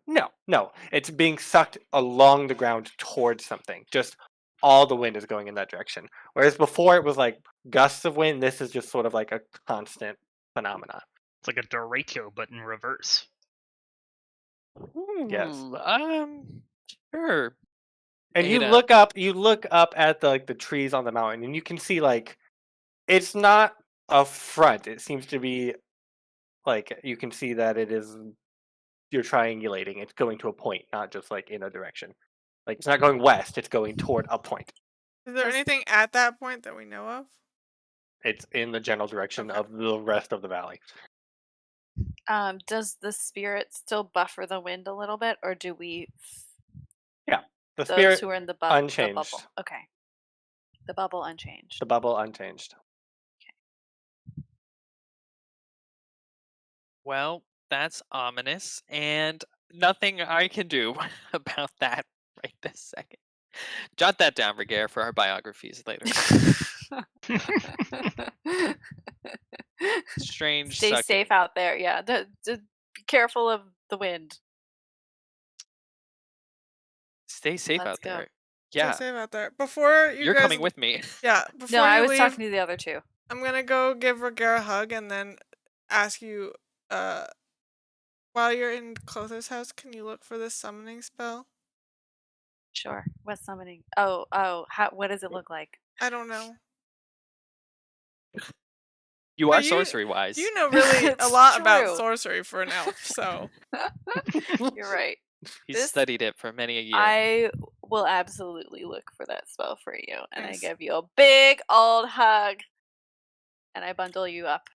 No, it's being sucked along the ground towards something. Just all the wind is going in that direction. Whereas before it was like gusts of wind. This is just sort of like a constant phenomenon. It's like a derecho, but in reverse. Yes. Sure. And Ada. you look up at the trees on the mountain, and you can see It's not a front. It seems to be like you can see that it is. You're triangulating. It's going to a point, not just like in a direction. Like it's not going west. It's going toward a point. Is there Does- anything at that point that we know of? It's in the general direction Okay. of the rest of the valley. Does the spirit still buffer the wind a little bit, or do we? The Those spirit who are in the, the unchanged. bubble. Okay. The bubble unchanged. The bubble unchanged. Well, that's ominous, and nothing I can do about that right this second. Jot that down, Ragaire, for our biographies later. Strange. Stay sucking. safe out there. Yeah. Be careful of the wind. Stay safe Let's out go. there. Stay Yeah, safe out there. Before you you're guys, coming with me. Yeah. Before No, you I was leave, talking to the other two. I'm gonna go give Ragaire a hug and then ask you, while you're in Clotho's house, can you look for this summoning spell? Sure. What's summoning? Oh. What does it look like? I don't know. You But are sorcery wise. You know really a It's lot about true. sorcery for an elf, so You're right. He's this- studied it for many a year. I will absolutely look for that spell for you, and Thanks. I give you a big old hug, and I bundle you up,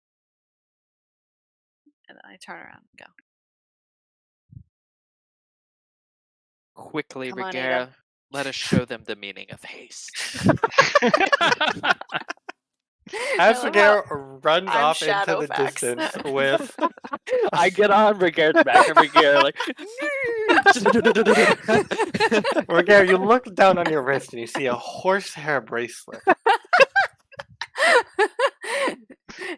and then I turn around and go. Quickly, Come on, Ragaire, Ada. let us show them the meaning of haste. As I love Ragaire runs I'm off into shadow the fax. distance with I get on Ragaire's back, and Ragaire like. Ragaire, you look down on your wrist and you see a horsehair bracelet.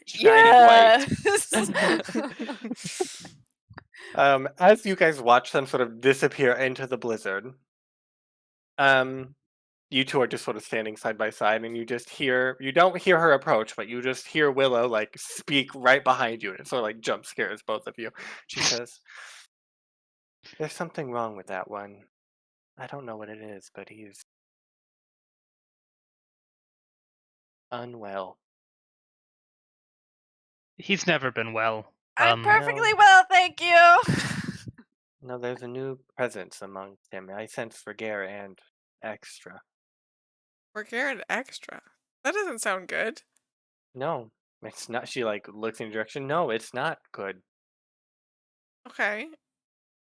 Shining Yes. As you guys watch them sort of disappear into the blizzard, you two are just sort of standing side by side, and you don't hear her approach, but you just hear Willow like speak right behind you, and it sort of like jump scares both of you. She says, "There's something wrong with that one. I don't know what it is, but he's unwell." He's never been well. I'm perfectly well, thank you. No, there's a new presence amongst him. I sense Ragaire and extra. Ragaire and extra. That doesn't sound good. No, it's not. She like looks in your direction. No, it's not good. Okay.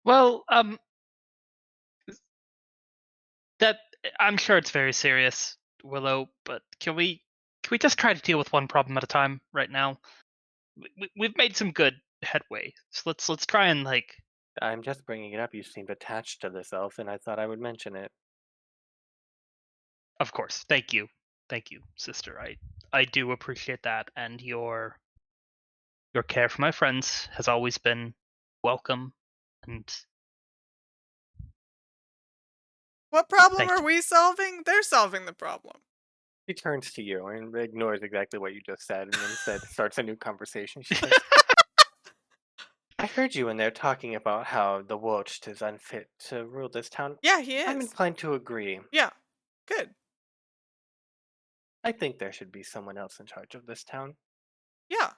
Well, that I'm sure it's very serious, Willow. But can we just try to deal with one problem at a time right now? We've made some good headway, so let's try and like. I'm just bringing it up. You seemed attached to this elf, and I thought I would mention it. Of course, thank you, sister. I do appreciate that, and your care for my friends has always been welcome. And What problem Thank are you. we solving? They're solving the problem. She turns to you and ignores exactly what you just said, and instead starts a new conversation. She says, "I heard you in there talking about how the Wirt is unfit to rule this town. Yeah, he I'm is. inclined to agree. Yeah. Good. I think there should be someone else in charge of this town." Yeah.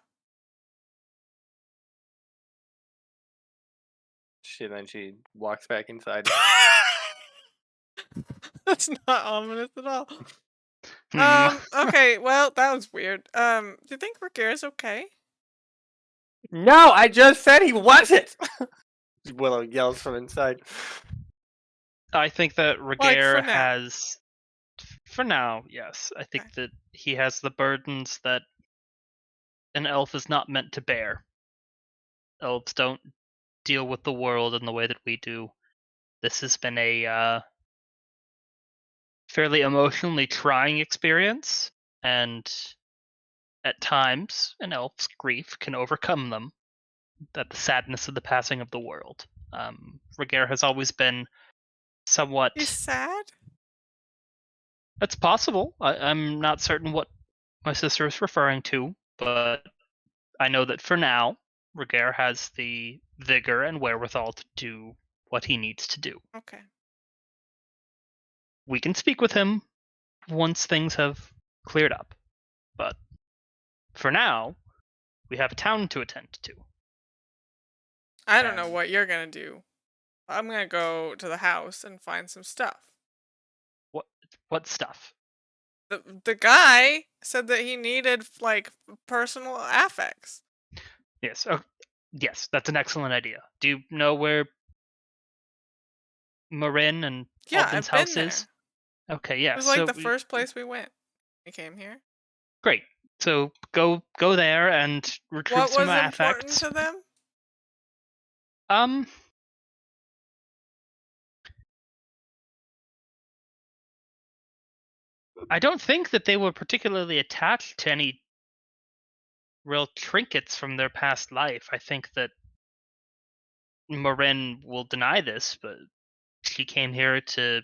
Then she walks back inside. That's not ominous at all. Hmm. Okay, well, that was weird. Do you think Ragaire's okay? No, I just said he wasn't! Willow yells from inside. I think that for Ragaire now. has, for now, yes. I think that he has the burdens that an elf is not meant to bear. Elves don't deal with the world in the way that we do. This has been a fairly emotionally trying experience, and at times an elf's grief can overcome them. That the sadness of the passing of the world. Ragaire has always been somewhat. He's sad? That's possible. I'm not certain what my sister is referring to, but I know that for now, Ragaire has the vigor and wherewithal to do what he needs to do. Okay. We can speak with him once things have cleared up, but for now, we have a town to attend to. I don't know And what you're gonna do. I'm gonna go to the house and find some stuff. what stuff? The guy said that he needed like personal affects. Yes. Oh, yes, that's an excellent idea. Do you know where Morrine and Yeah, Alden's I've been house there. is? Okay, It yeah. was like So the first place we went. We came here. great. So go there and recruit What some was important affects. to them? Um, I don't think that they were particularly attached to any real trinkets from their past life. I think that Morrine will deny this, but she came here to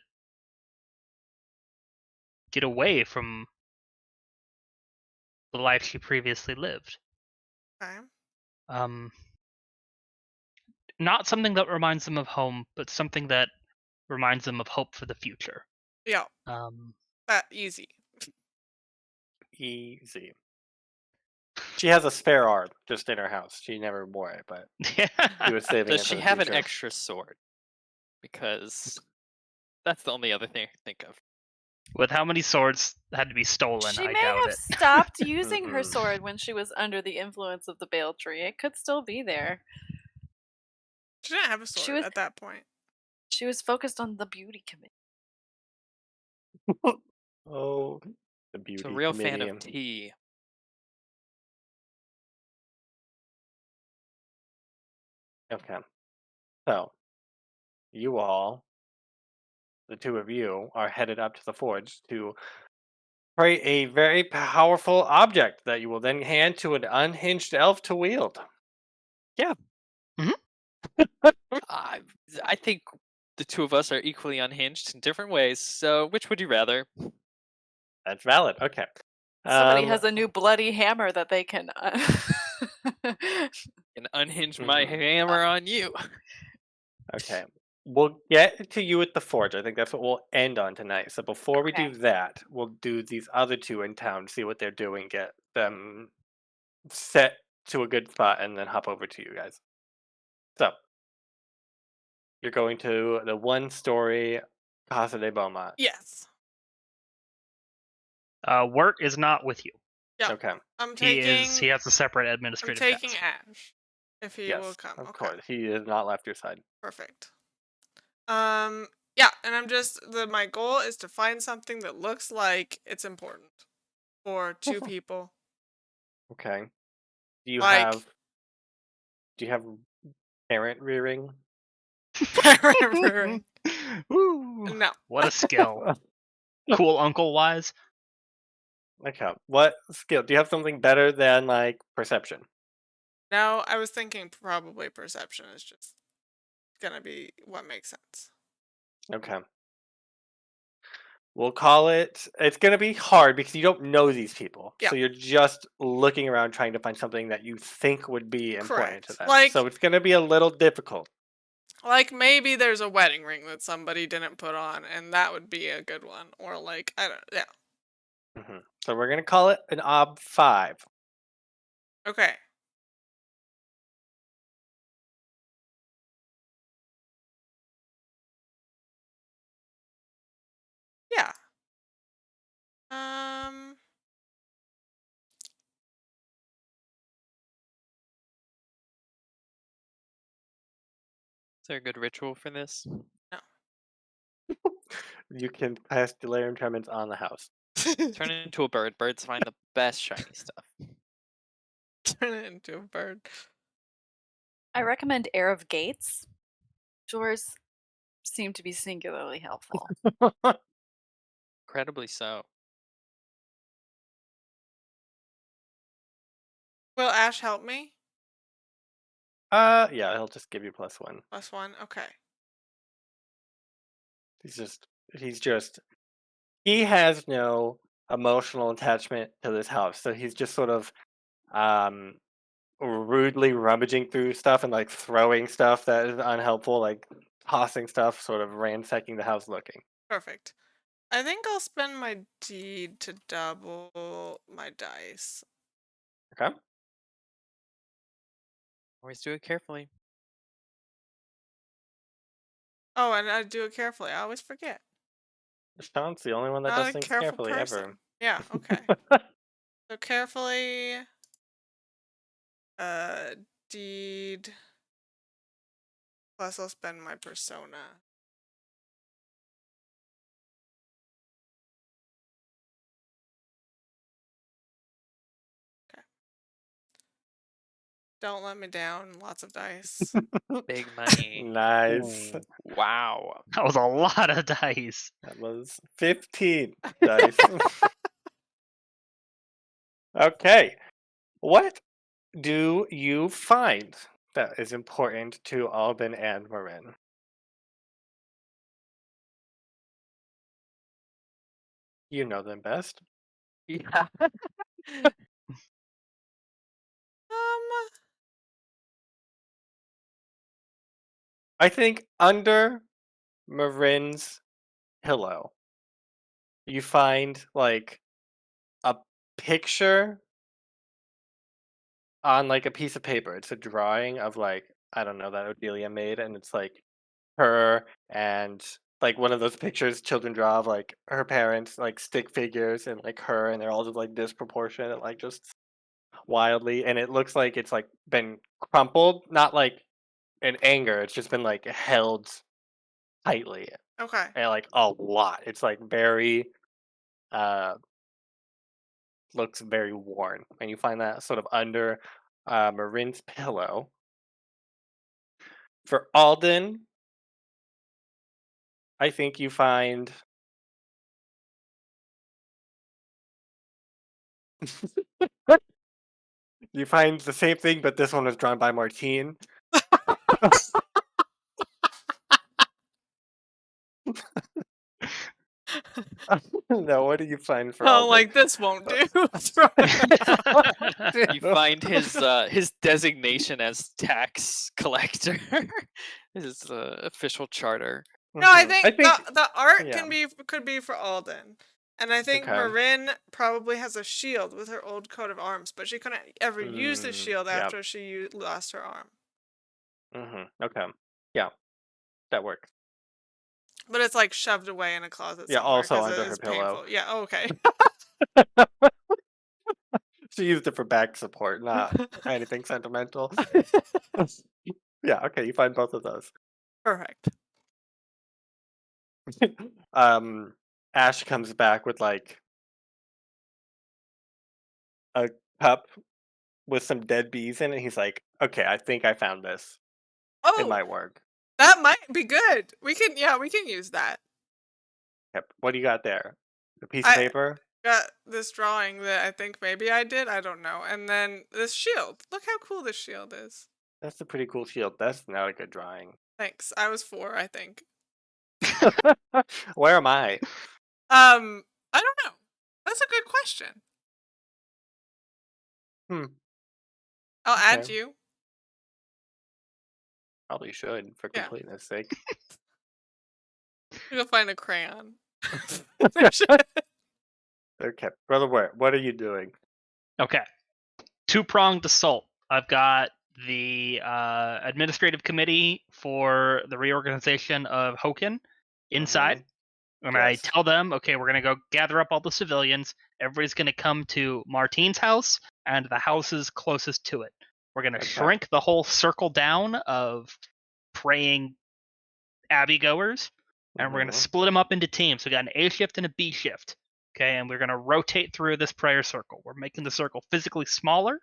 get away from the life she previously lived. Okay. Um, not something that reminds them of home, but something that reminds them of hope for the future. Yeah, Um, that easy. Easy. She has a spare arm just in her house. She never wore it, but she was saving Does it for she the have an future. extra sword? Because that's the only other thing I can think of. with how many swords had to be stolen, She I may doubt have it. stopped using her Mm-mm. sword when she was under the influence of the bale tree. It could still be there. She didn't have a She sword was at that point. she was focused on the beauty committee. Oh, the She's beauty a real fan committee. of tea. Okay. So, you all, the two of you, are headed up to the forge to create a very powerful object that you will then hand to an unhinged elf to wield. I, I think the two of us are equally unhinged in different ways. So, which would you rather? That's valid. Okay. Somebody has a new bloody hammer that they can. And unhinge my Mhm. hammer on you. Okay. We'll get to you at the forge. I think that's what we'll end on tonight. So before we Okay. do that, we'll do these other two in town, see what they're doing, get them set to a good spot, and then hop over to you guys. So you're going to the one-story Casa de Beaumont. Yes. Wirt is not with you. Yeah. Okay. I'm He taking. has a separate I'm administrative taking task. Ash. If he will Yes, come. of Okay. course. He has not left your side. Perfect. Yeah, and I'm just my goal is to find something that looks like it's important for two people. Okay. Do you Like have parent rearing? parent. Ooh, No. what a skill. Cool uncle wise. Okay. What skill? Do you have something better than like perception? No, I was thinking probably perception is just gonna be what makes sense. Okay. We'll call it. It's going to be hard because you don't know these people. Yeah. So you're just looking around trying to find something that you think would be important to Correct. them. Like So it's going to be a little difficult. maybe there's a wedding ring that somebody didn't put on, and that would be a good one. Or like I don't. Yeah. So we're going to call it an ob 5. Okay. Yeah. Um. Is there a good ritual for this? No. You can cast delirium tremens on the house. Turn it into a bird. Birds find the best shiny stuff. Turn it into a bird. I recommend Air of Gates. Yours seem to be singularly helpful. Incredibly so. Will Ash help me? Yeah, he'll just give you +1. +1. Okay. He has no emotional attachment to this house. So he's just sort of um rudely rummaging through stuff and like throwing stuff that is unhelpful, like tossing stuff, sort of ransacking the house looking. Perfect. I think I'll spend my deed to double my dice. Okay. Always do it carefully. Oh, and I do it carefully. I always forget. Sean's the only one that Not does a things careful carefully ever. person. Yeah, okay. So carefully deed plus I'll spend my persona. Okay. Don't let me down. Lots of dice. Big money. Nice. Ooh, Wow. that was a lot of dice. That was 15 dice. Okay. What do you find that is important to Alban and Morrine? You know them best. Yeah. I think under Morrine's pillow, you find like a picture on like a piece of paper. It's a drawing of like, I don't know, that Odelia made, and it's like her and like one of those pictures children draw of like her parents, like stick figures, and like her, and they're all just like disproportionate, like just wildly, and it looks like it's like been crumpled, not like in anger, it's just been like held tightly, Okay. and like a lot. It's like very uh looks very worn, and you find that sort of under Marin's pillow. For Alden, I think you find you find the same thing, but this one was drawn by Martine. No, what do you find for Oh, Alden? like this won't do. Throw it. You find his designation as tax collector. His official charter. No, I Mhm. think, the art yeah. could be for Alden. And I think Okay. Morrine probably has a shield with her old coat of arms, but she couldn't ever use the shield yeah. after she lost her arm. Okay. Yeah, that works. But it's like shoved away in a closet Yeah, somewhere also because under it her is pillow. painful. Yeah, okay. She used it for back support, not anything sentimental. Yeah, okay, you find both of those. Perfect. um, Ash comes back with like a cup with some dead bees in it. He's like, "Okay, I think I found this. It Oh, might work." that might be good. We can use that. Yep. What do you got there? A piece of I paper? got this drawing that I think maybe I did. I don't know. And then this shield. Look how cool this shield is. That's a pretty cool shield. That's not a good drawing. Thanks. I was 4, I think. Where am I? I don't know. That's a good question. Hmm. I'll add Okay. you. Probably should for Yeah. completeness sake. You'll find a crayon. Okay, Brother Wirt, what are you doing? Okay. Two-pronged assault. I've got the administrative committee for the reorganization of Hochen inside. And I Yes. tell them, okay, we're going to go gather up all the civilians. Everybody's going to come to Martine's house and the houses closest to it. We're going to Okay. shrink the whole circle down of praying abbey goers, and we're going to split them up into teams. We got an A shift and a B shift. Okay, and we're going to rotate through this prayer circle. We're making the circle physically smaller,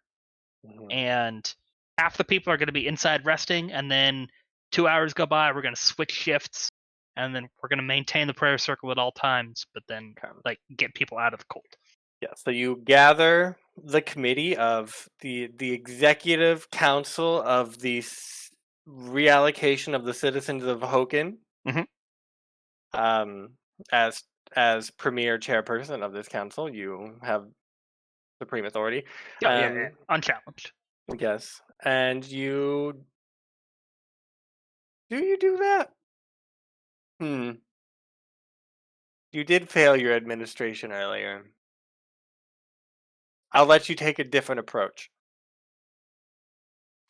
and half the people are going to be inside resting, and then 2 hours go by, we're going to switch shifts, and then we're going to maintain the prayer circle at all times, but then like get people out of the cold. Yeah, so you gather the committee of the executive council of the reallocation of the citizens of Hochen. As premier chairperson of this council, you have supreme authority. Yeah, unchallenged. Yes, and you do that? You did fail your administration earlier. I'll let you take a different approach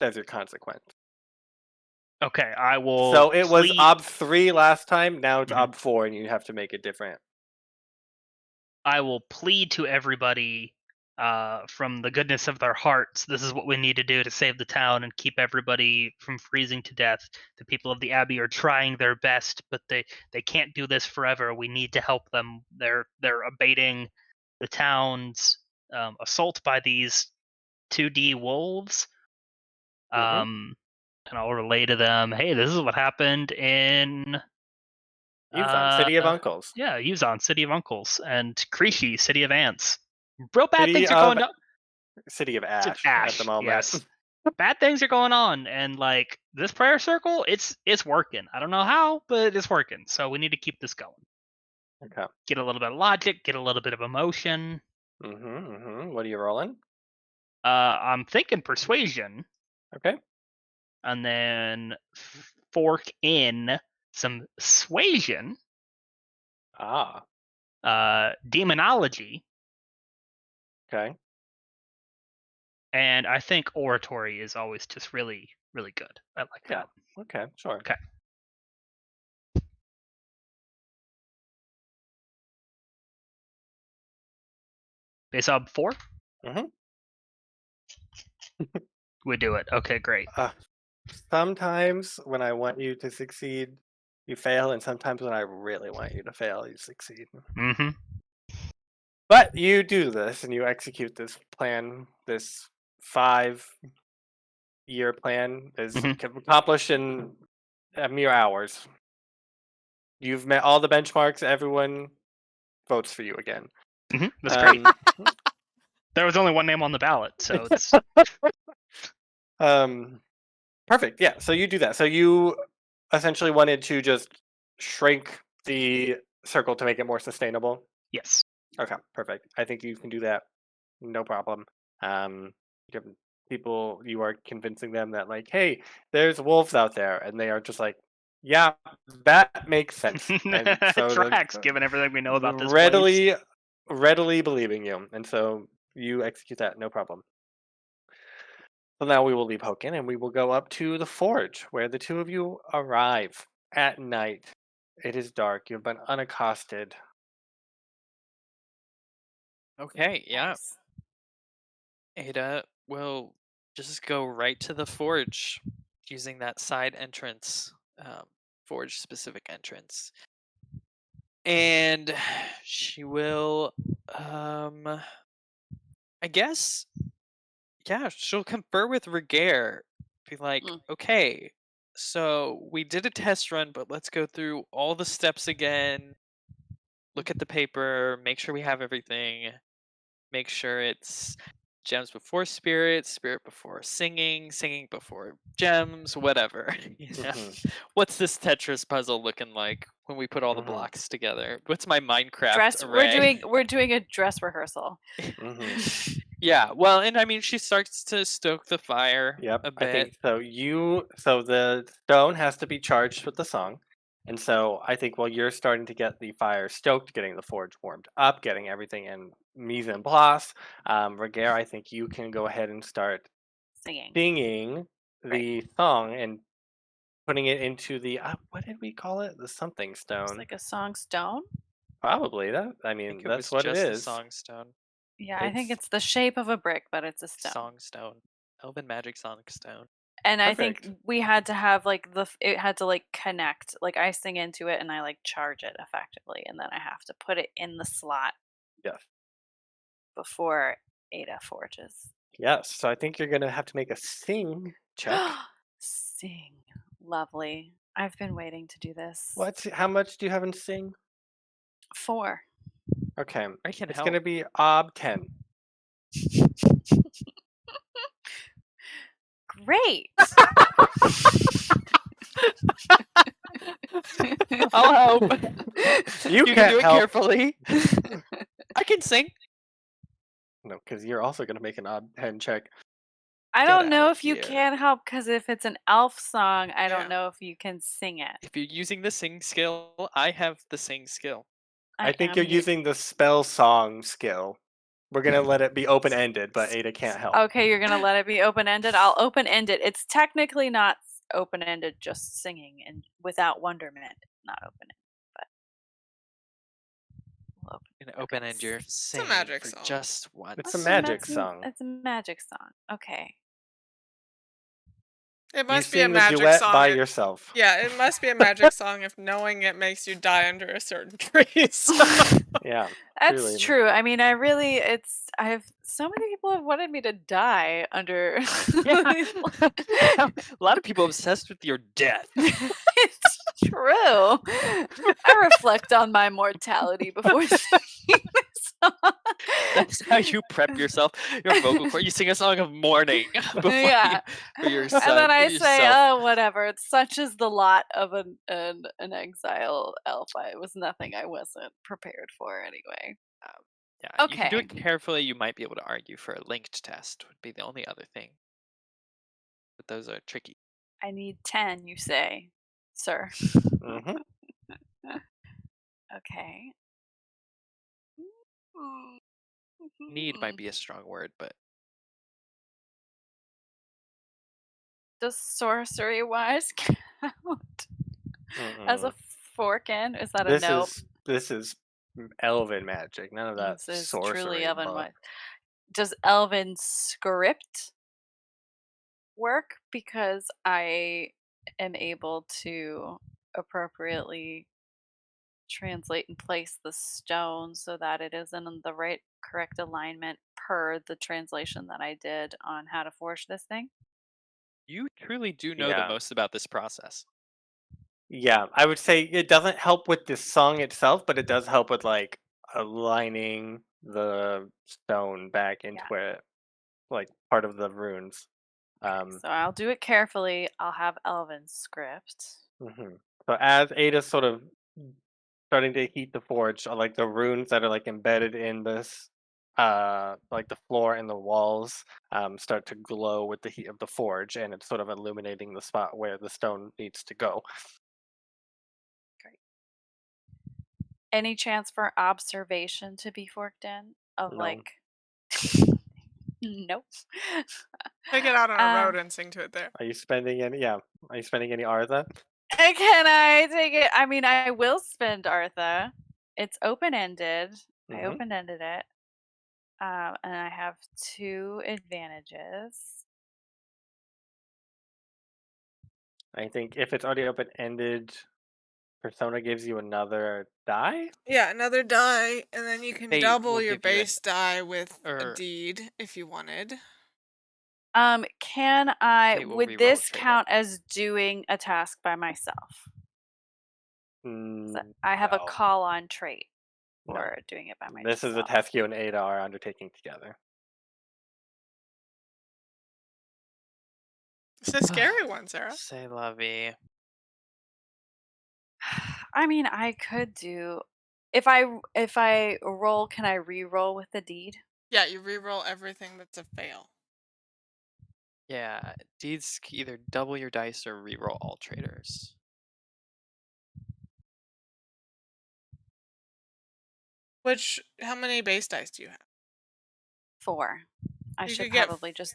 as your consequence. Okay, I will. So it was plead- Ob 3 last time, now it's Mhm. Ob 4, and you have to make it different. I will plead to everybody from the goodness of their hearts. This is what we need to do to save the town and keep everybody from freezing to death. The people of the Abbey are trying their best, but they can't do this forever. We need to help them. They're abating the town's assault by these 2D wolves. Mhm. And I'll relay to them, hey, this is what happened in Yuzan, City of Uncles. yeah, Yuzan, City of Uncles, and Krishi, City of Ants. Real bad City things are of going on. City of It's Ash, at the moment. yes. Bad things are going on, and like this prayer circle, it's working. I don't know how, but it's working. So we need to keep this going. Okay. Get a little bit of logic, get a little bit of emotion. What are you rolling? I'm thinking persuasion, Okay. and then fork in some suasion, Ah, demonology, okay. and I think oratory is always just really, really good. I like Yeah. that. Okay, sure. Okay. Base ob 4? Mhm. We do it. Okay, great. Sometimes when I want you to succeed, you fail, and sometimes when I really want you to fail, you succeed. Mm-hmm. But you do this, and you execute this plan, this 5-year plan is accomplished in a mere hours. You've met all the benchmarks, everyone votes for you again. That's great. There was only one name on the ballot, so it's Perfect. Yeah. So you do that. So you essentially wanted to just shrink the circle to make it more sustainable. yes. Okay. Perfect. I think you can do that. No problem. You have people. You are convincing them that like, hey, there's wolves out there, and they are just like, yeah, that makes sense. And so Tracks, given everything we know about this place. readily believing you, and so you execute that. No problem. So now we will leave Hoken and we will go up to the forge where the two of you arrive at night. It is dark. You've been unaccosted. Okay, yeah. Nice. Ada will just go right to the forge using that side entrance, forge specific entrance. And she will, I guess, yeah, she'll confer with Ragaire. Be like, Mm. okay, so we did a test run, but let's go through all the steps again. Look at the paper, make sure we have everything, make sure it's gems before spirit, spirit before singing, singing before gems, whatever. You know? What's this Tetris puzzle looking like when we put all the blocks together? What's my Minecraft array? We're doing a dress rehearsal. Yeah, well, and I mean, she starts to stoke the fire Yep, a I bit. think so. So the stone has to be charged with the song. And so I think while you're starting to get the fire stoked, getting the forge warmed up, getting everything in mise en place, Ragaire, I think you can go ahead and start Singing. singing the song and putting it into the what did we call it? The something It's stone. like a song stone. Probably that. I I mean, think it that's was what it just the is. songstone. Yeah, I think it's the shape of a brick, but it's a stone. Songstone. Elven magic songstone. And I think Perfect. we had to have like it had to like connect. Like I sing into it and I like charge it effectively, and then I have to put it in the slot Yes. before Ada forges. Yes. So I think you're gonna have to make a sing check. Sing. Lovely. I've been waiting to do this. How much do you have in sing? 4. Okay. I can It's help. gonna be ob 10. Great. I'll help. You can can't do it help. carefully. I can sing. No, because you're also gonna make an ob 10 check. I Get don't know outta if you here. can help because if it's an elf song, I Yeah. don't know if you can sing it. If you're using the sing skill, I have the sing skill. I think am you're u- using the spell song skill. We're gonna let it be open ended, but Ada can't help. Okay, you're gonna let it be open ended. I'll open end it. It's technically not open ended, just singing and without wonderment. Not open ended, but we'll open. You're gonna open end your a singing magic for song. just once. It's a magic That's song. It's a magic song. Okay. It You must be a sing the magic duet song. by yourself. Yeah, it must be a magic song if knowing it makes you die under a certain tree. So. Yeah. That's Truly. true. I mean, I have so many people have wanted me to die under. A lot of people obsessed with your death. It's true. I reflect on my mortality before singing this song. That's how you prep yourself. Your vocal cord. You sing a song of mourning before Yeah. for your son. And then I for say, yourself. "Oh, whatever. Such is the lot of an exile elf. It was nothing I wasn't prepared for anyway." Yeah, you can do Okay. it carefully. You might be able to argue for a linked test. Would be the only other thing. But those are tricky. I need 10, you say, sir. Hmm. Okay. Need might be a strong word, but Does sorcery wise count as a fork-in? Is that a nope? This is elven magic. None of that This is sorcery. truly elven. buff. What? Does elven script work? Because I am able to appropriately translate and place the stone so that it is in the right correct alignment per the translation that I did on how to forge this thing. you truly do know the Yeah. most about this process. Yeah, I would say it doesn't help with the song itself, but it does help with like aligning the stone back into it, like part of the runes. So I'll do it carefully. I'll have elven script. Mhm. So as Ada's sort of starting to heat the forge, like the runes that are like embedded in this, like the floor and the walls, start to glow with the heat of the forge, and it's sort of illuminating the spot where the stone needs to go. Any chance for observation to be forked in? Of No. like nope. Take it out on a Um, road and sing to it there. Are you spending any? Yeah. Are you spending any Artha? Can I take it? I mean, I will spend Artha. It's open ended. I Mhm. open ended it. And I have 2 advantages. I think if it's already open ended, Persona gives you another die. Yeah, another die, and then you can Fate double will your give you an- base die with a or- deed if you wanted. Can I? Fate will Would reroll this a trade count as doing a task by myself? I have a No. call on trait No. for doing it by myself. This is a task you and Ada are undertaking together. It's a scary one, Sarah. Say la vie. I mean, I could do if I roll, can I re-roll with the deed? Yeah, you reroll everything that's a fail. Yeah, deeds either double your dice or reroll all traders. How many base dice do you have? 4. I You should could get probably just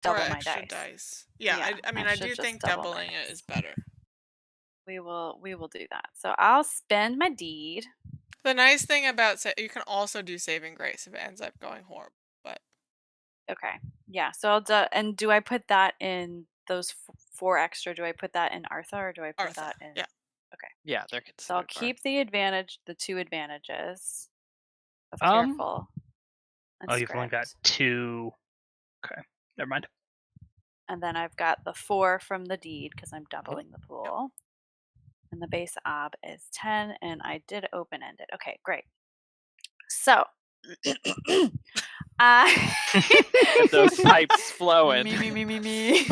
4 double my extra dice. Yeah, Yeah, I mean, I I should do just think double my doubling it is dice. better. We will do that. So I'll spend my deed. The nice thing about you can also do saving grace if it ends up going horrible. But Okay. Yeah. So I'll do. And do I put that in those 4 extra? Do I put that in Artha or do I put Artha, that in? yeah. Okay. Yeah, they're considered. So I'll keep the 2 advantages of Um, careful. And Oh, you've only got script. 2. Okay, never mind. And then I've got the 4 from the deed because I'm doubling the pool. And the base ob is 10, and I did open end it. Okay, great. So I Get those pipes flowing. me.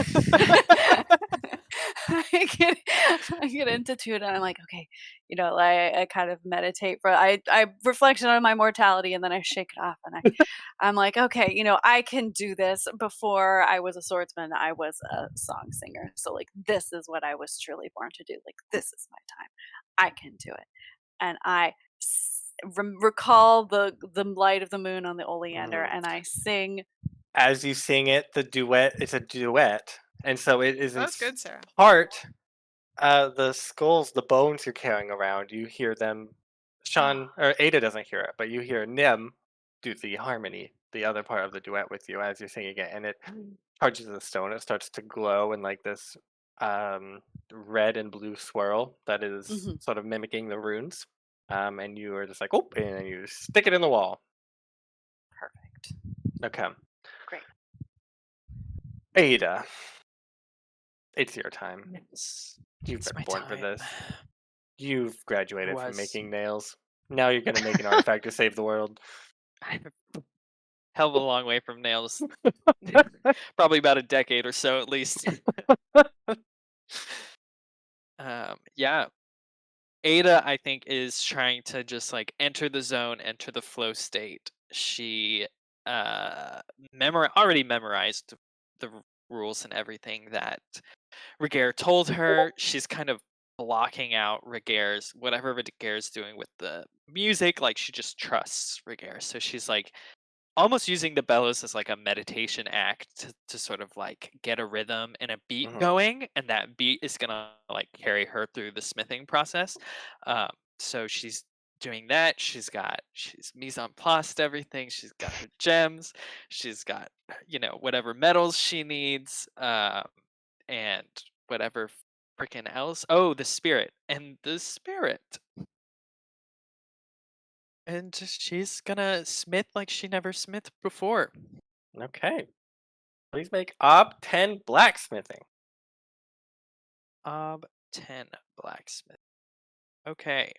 I get into it, and I'm like, okay, I kind of meditate for I reflection on my mortality, and then I shake it off, and I'm like, okay, I can do this. Before I was a swordsman, I was a song singer, so like this is what I was truly born to do. Like this is my time. I can do it, and I recall the light of the moon on the oleander, Mhm. and I sing. As you sing it, the duet it's a duet, and so it is in That's good, Sarah. part the skulls, the bones you're carrying around. You hear them. Sean or Ada doesn't hear it, but you hear Nim do the harmony, the other part of the duet with you as you're singing it, and it charges the stone. It starts to glow in like this red and blue swirl that is Mhm. sort of mimicking the runes. And you are just like, oh, and then you stick it in the wall. Perfect. Okay. Great. Ada, it's your time. You've It's been my born for time. this. You've graduated from was. making nails. Now you're gonna make an artifact to save the world. I'm a hell of a long way from nails. Probably about a decade or so at least. Yeah. Ada, I think, is trying to just like enter the zone, enter the flow state. She already memorized the rules and everything that Ragaire told her. She's kind of blocking out Ragaire's whatever Ragaire's doing with the music. Like she just trusts Ragaire, so she's like almost using the bellows as like a meditation act to sort of like get a rhythm and a beat Mhm. going, and that beat is gonna like carry her through the smithing process. So she's doing that. She's mise en place everything. She's got her gems. She's got whatever metals she needs, and whatever freaking else. Oh, the spirit and the spirit. And she's gonna smith like she never smithed before. Okay. Please make Ob 10 blacksmithing. 10 blacksmith. Okay.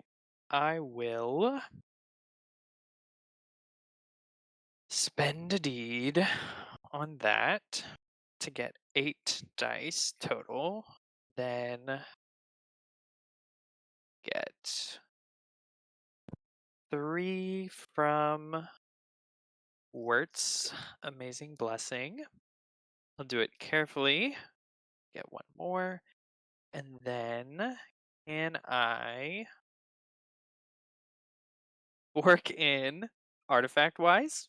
I will spend a deed on that to get 8 dice total. Then get 3 from Wirt's amazing blessing. I'll do it carefully. Get 1 more. And then can I work in artifact wise?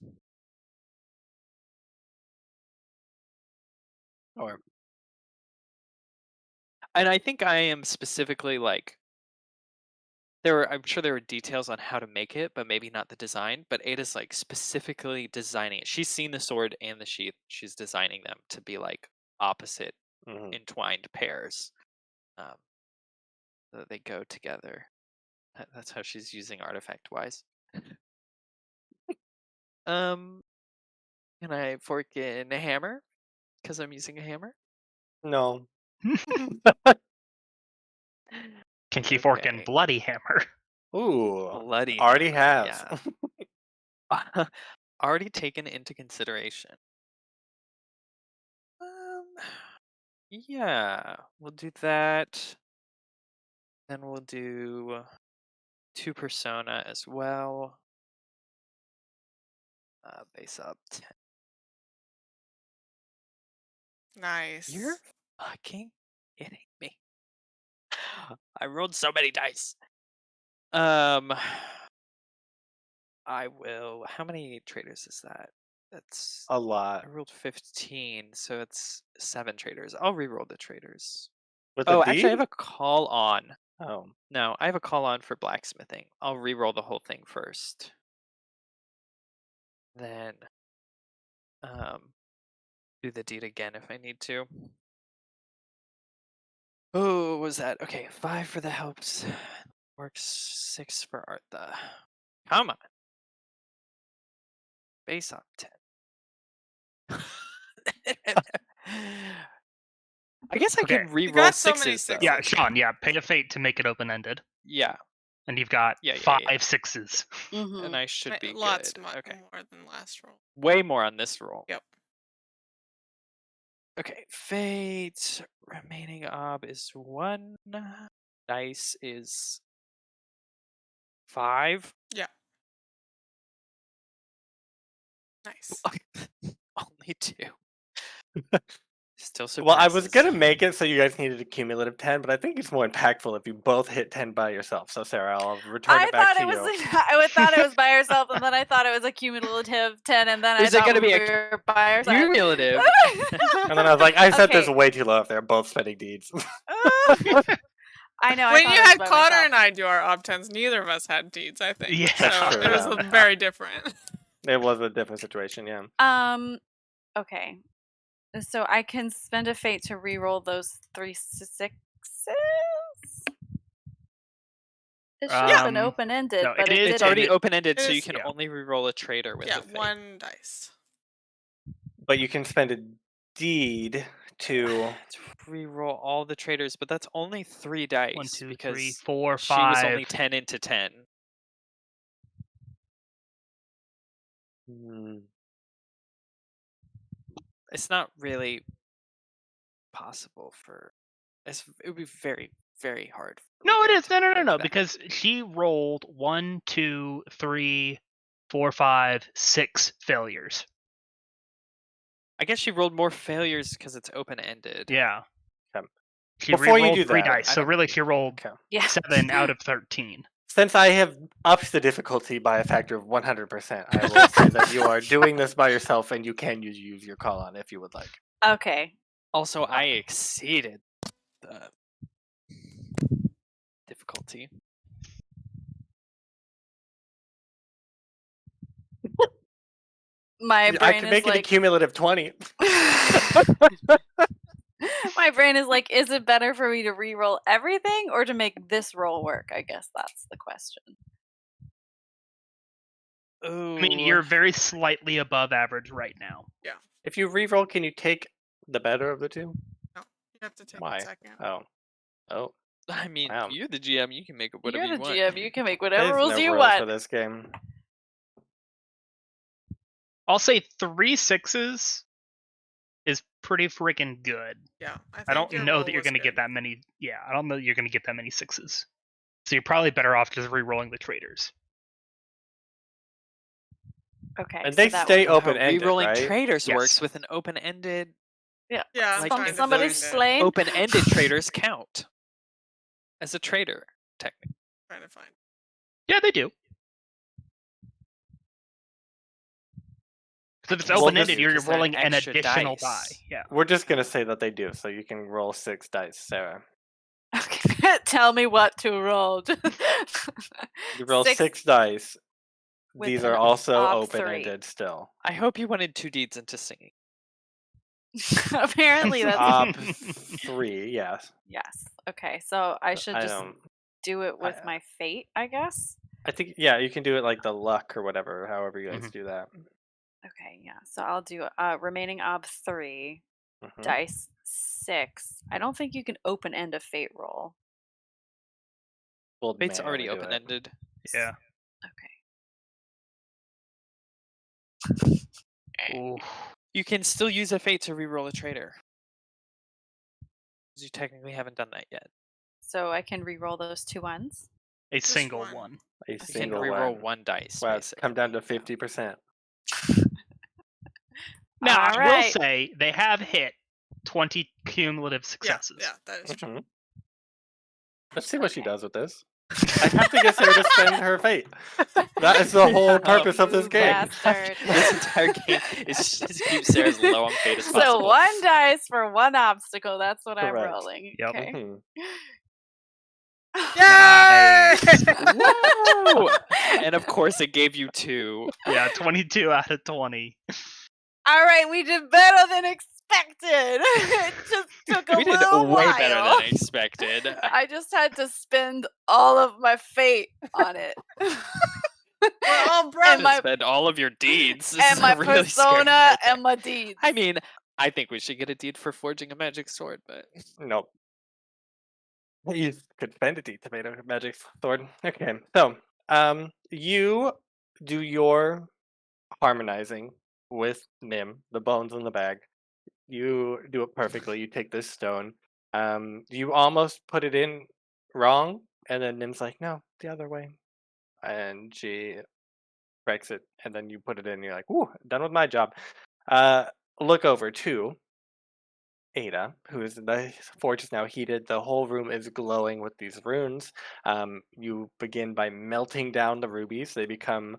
Or and I think I am specifically like I'm sure there were details on how to make it, but maybe not the design. But Ada's like specifically designing it. She's seen the sword and the sheath. She's designing them to be like opposite Mhm. entwined pairs, um, so that they go together. That's how she's using artifact wise. Can I fork in a hammer? Because I'm using a hammer. No. Can she fork in Okay. bloody hammer? Ooh. Bloody Already hammer, has. yeah. Already taken into consideration. Yeah, we'll do that. Then we'll do 2 persona as well. Base up 10. Nice. You're fucking kidding me. I rolled so many dice. I will. How many traders is that? That's A lot. I rolled 15, so it's 7 traders. I'll re-roll the traders. With Oh, a actually, I have deed? a call on. Oh. No, I have a call on for blacksmithing. I'll re-roll the whole thing first. Then, do the deed again if I need to. Oh, what was that? Okay, 5 for the helps. Works 6 for Artha. Come on. Base up 10. I guess I Okay. can re-roll got so many 6s though. Yeah, Sixes. Sean, yeah, pay a fate to make it open-ended. Yeah, And you've got Yeah, 5 yeah. 6s. Mhm. and I should be Lots good. more Okay, than last roll. way more on this roll. Yep. Okay, fate. Remaining ob is 1. Dice is 5. Nice. Only 2. Still Well, I was surpasses. gonna make it so you guys needed a cumulative 10, but I think it's more impactful if you both hit 10 by yourself. So Sarah, I'll return I it back thought to it was. you. I thought it was by herself, and then I thought it was a cumulative 10, and then Is I it thought gonna we be a were by ourselves. Cumulative. And then I was like, I set this Okay. way too low if they're both spending deeds. I know. I When thought you it was had by Connor myself. and I do our op 10s, neither of us had deeds, I think. Yeah. That's So true, it was yeah. very different. It was a different situation, yeah. Okay. So I can spend a fate to re-roll those 3 6s. It should have been Um, open-ended, no, but it it is- It's didn't. already open-ended, It so you is- can yeah. only reroll a traitor with Yeah, a fate. 1 dice. But you can spend a deed to. To reroll all the traitors, but that's only 3 dice 1, 2, because 3, 4, she was 5. only 10 into 10. Hmm. It's not really possible for. It would be very, very hard. For No, it Ragaire is. to No, break that. because she rolled 1, 2, 3, 4, 5, 6 failures. I guess she rolled more failures because it's open-ended. Yeah. Okay. She Before you re-rolled do 3 that, dice, I so don't- really she rolled Okay. Yeah. 7 out of 13. Since I have upped the difficulty by a factor of 100%, I will say that you are doing this by yourself and you can use your call on if you would like. Okay. Also, I exceeded the difficulty. My I brain could is make it a like. cumulative 20. My brain is like, is it better for me to re-roll everything or to make this roll work? I guess that's the question. Ooh. I mean, you're very slightly above average right now. If you reroll, can you take the better of the two? No, you have to take Why? the second. Oh. I mean, Wow. you're the GM. You can make it whatever You're the you want. GM. You can make There's whatever rules no you rule want. for this game. I'll say 3 6s is pretty freaking good. Yeah, I don't your know roll that you're was going to get good. that many. Yeah, I don't know that you're going to get that many 6s. So you're probably better off just re-rolling the traitors. Okay. And so they that stay would- How open-ended, rerolling right? traitors Yes. works with an open-ended. Yeah. Yeah, Like, fine, if Somebody's those slain. Open-ended traitors count as a traitor, technically. Trying to find. Yeah, they do. Because if it's guess Well, open-ended, this- you're 'cause they're rolling an extra additional die. dice. Yeah. We're just going to say that they do, so you can roll 6 dice, Sarah. Okay. Tell me what to roll. You roll 6 6 dice. with These an are also ob 3. open-ended still. I hope you wanted 2 deeds into singing. Apparently that's Op 3, yes. yes. Okay. So I should I just don't. do it with I- my fate, I guess. I think, yeah, you can do it like the luck or whatever, however you guys Mhm. do that. Okay, yeah. So I'll do remaining ob 3, Mhm. dice 6. I don't think you can open end a fate roll. Well, Fate's manually already do it. open-ended. Yeah. Okay. Ooh. You can still use a fate to reroll a traitor. Because you technically haven't done that yet. So I can re-roll those 2 ones. A Just single one. one. A You can single reroll one. 1 dice. Wow, it's come down to basically. 50%. Now, I will Alright. say they have hit 20 cumulative successes. Yeah, that is true. Mhm. Let's see what she Okay. does with this. I have to get Sarah to spend her fate. That is the whole purpose of this You game. bastard. This entire game is just keep Sarah as low on fate as So possible. 1 dice for 1 obstacle. That's what I'm Correct. rolling. Yep. Okay. Mhm. Yay! Woo! And of course, it gave you 2. Yeah, 22 out of 20. All right, we did better than expected. It just took a We did little way while. better than I expected. I just had to spend all of my fate on it. We're all And brothers. my- Spend all of your deeds. This and is my a really scary persona part there. and my deeds. I mean, I think we should get a deed for forging a magic sword, but Nope. You could spend a deed to make a magic sword. Okay, so you do your harmonizing with Nim, the bones in the bag. You do it perfectly. You take this stone. You almost put it in wrong, and then Nim's like, "No, the other way," and she breaks it, and then you put it in. And you're like, "Ooh, done with my job." Look over too. Ada, the forge is now heated. The whole room is glowing with these runes. You begin by melting down the rubies. They become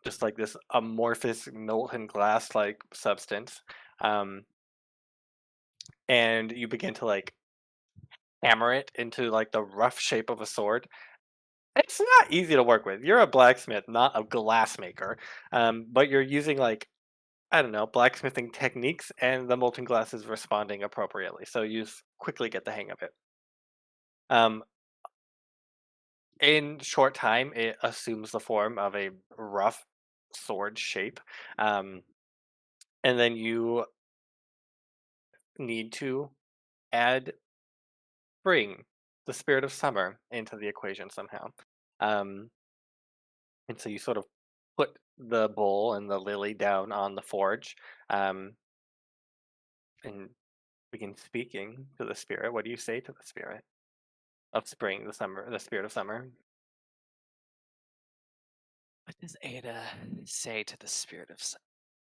just like this amorphous molten glass-like substance. And you begin to like hammer it into like the rough shape of a sword. It's not easy to work with. You're a blacksmith, not a glassmaker. But you're using like I don't know, blacksmithing techniques, and the molten glass is responding appropriately. So you quickly get the hang of it. Um, in short time, it assumes the form of a rough sword shape. Um, and then you need to add spring, the spirit of summer, into the equation somehow. Um, and so you sort of put the bowl and the lily down on the forge and begin speaking to the spirit. What do you say to the spirit of spring, the summer, the spirit of summer? What does Ada say to the spirit of summer?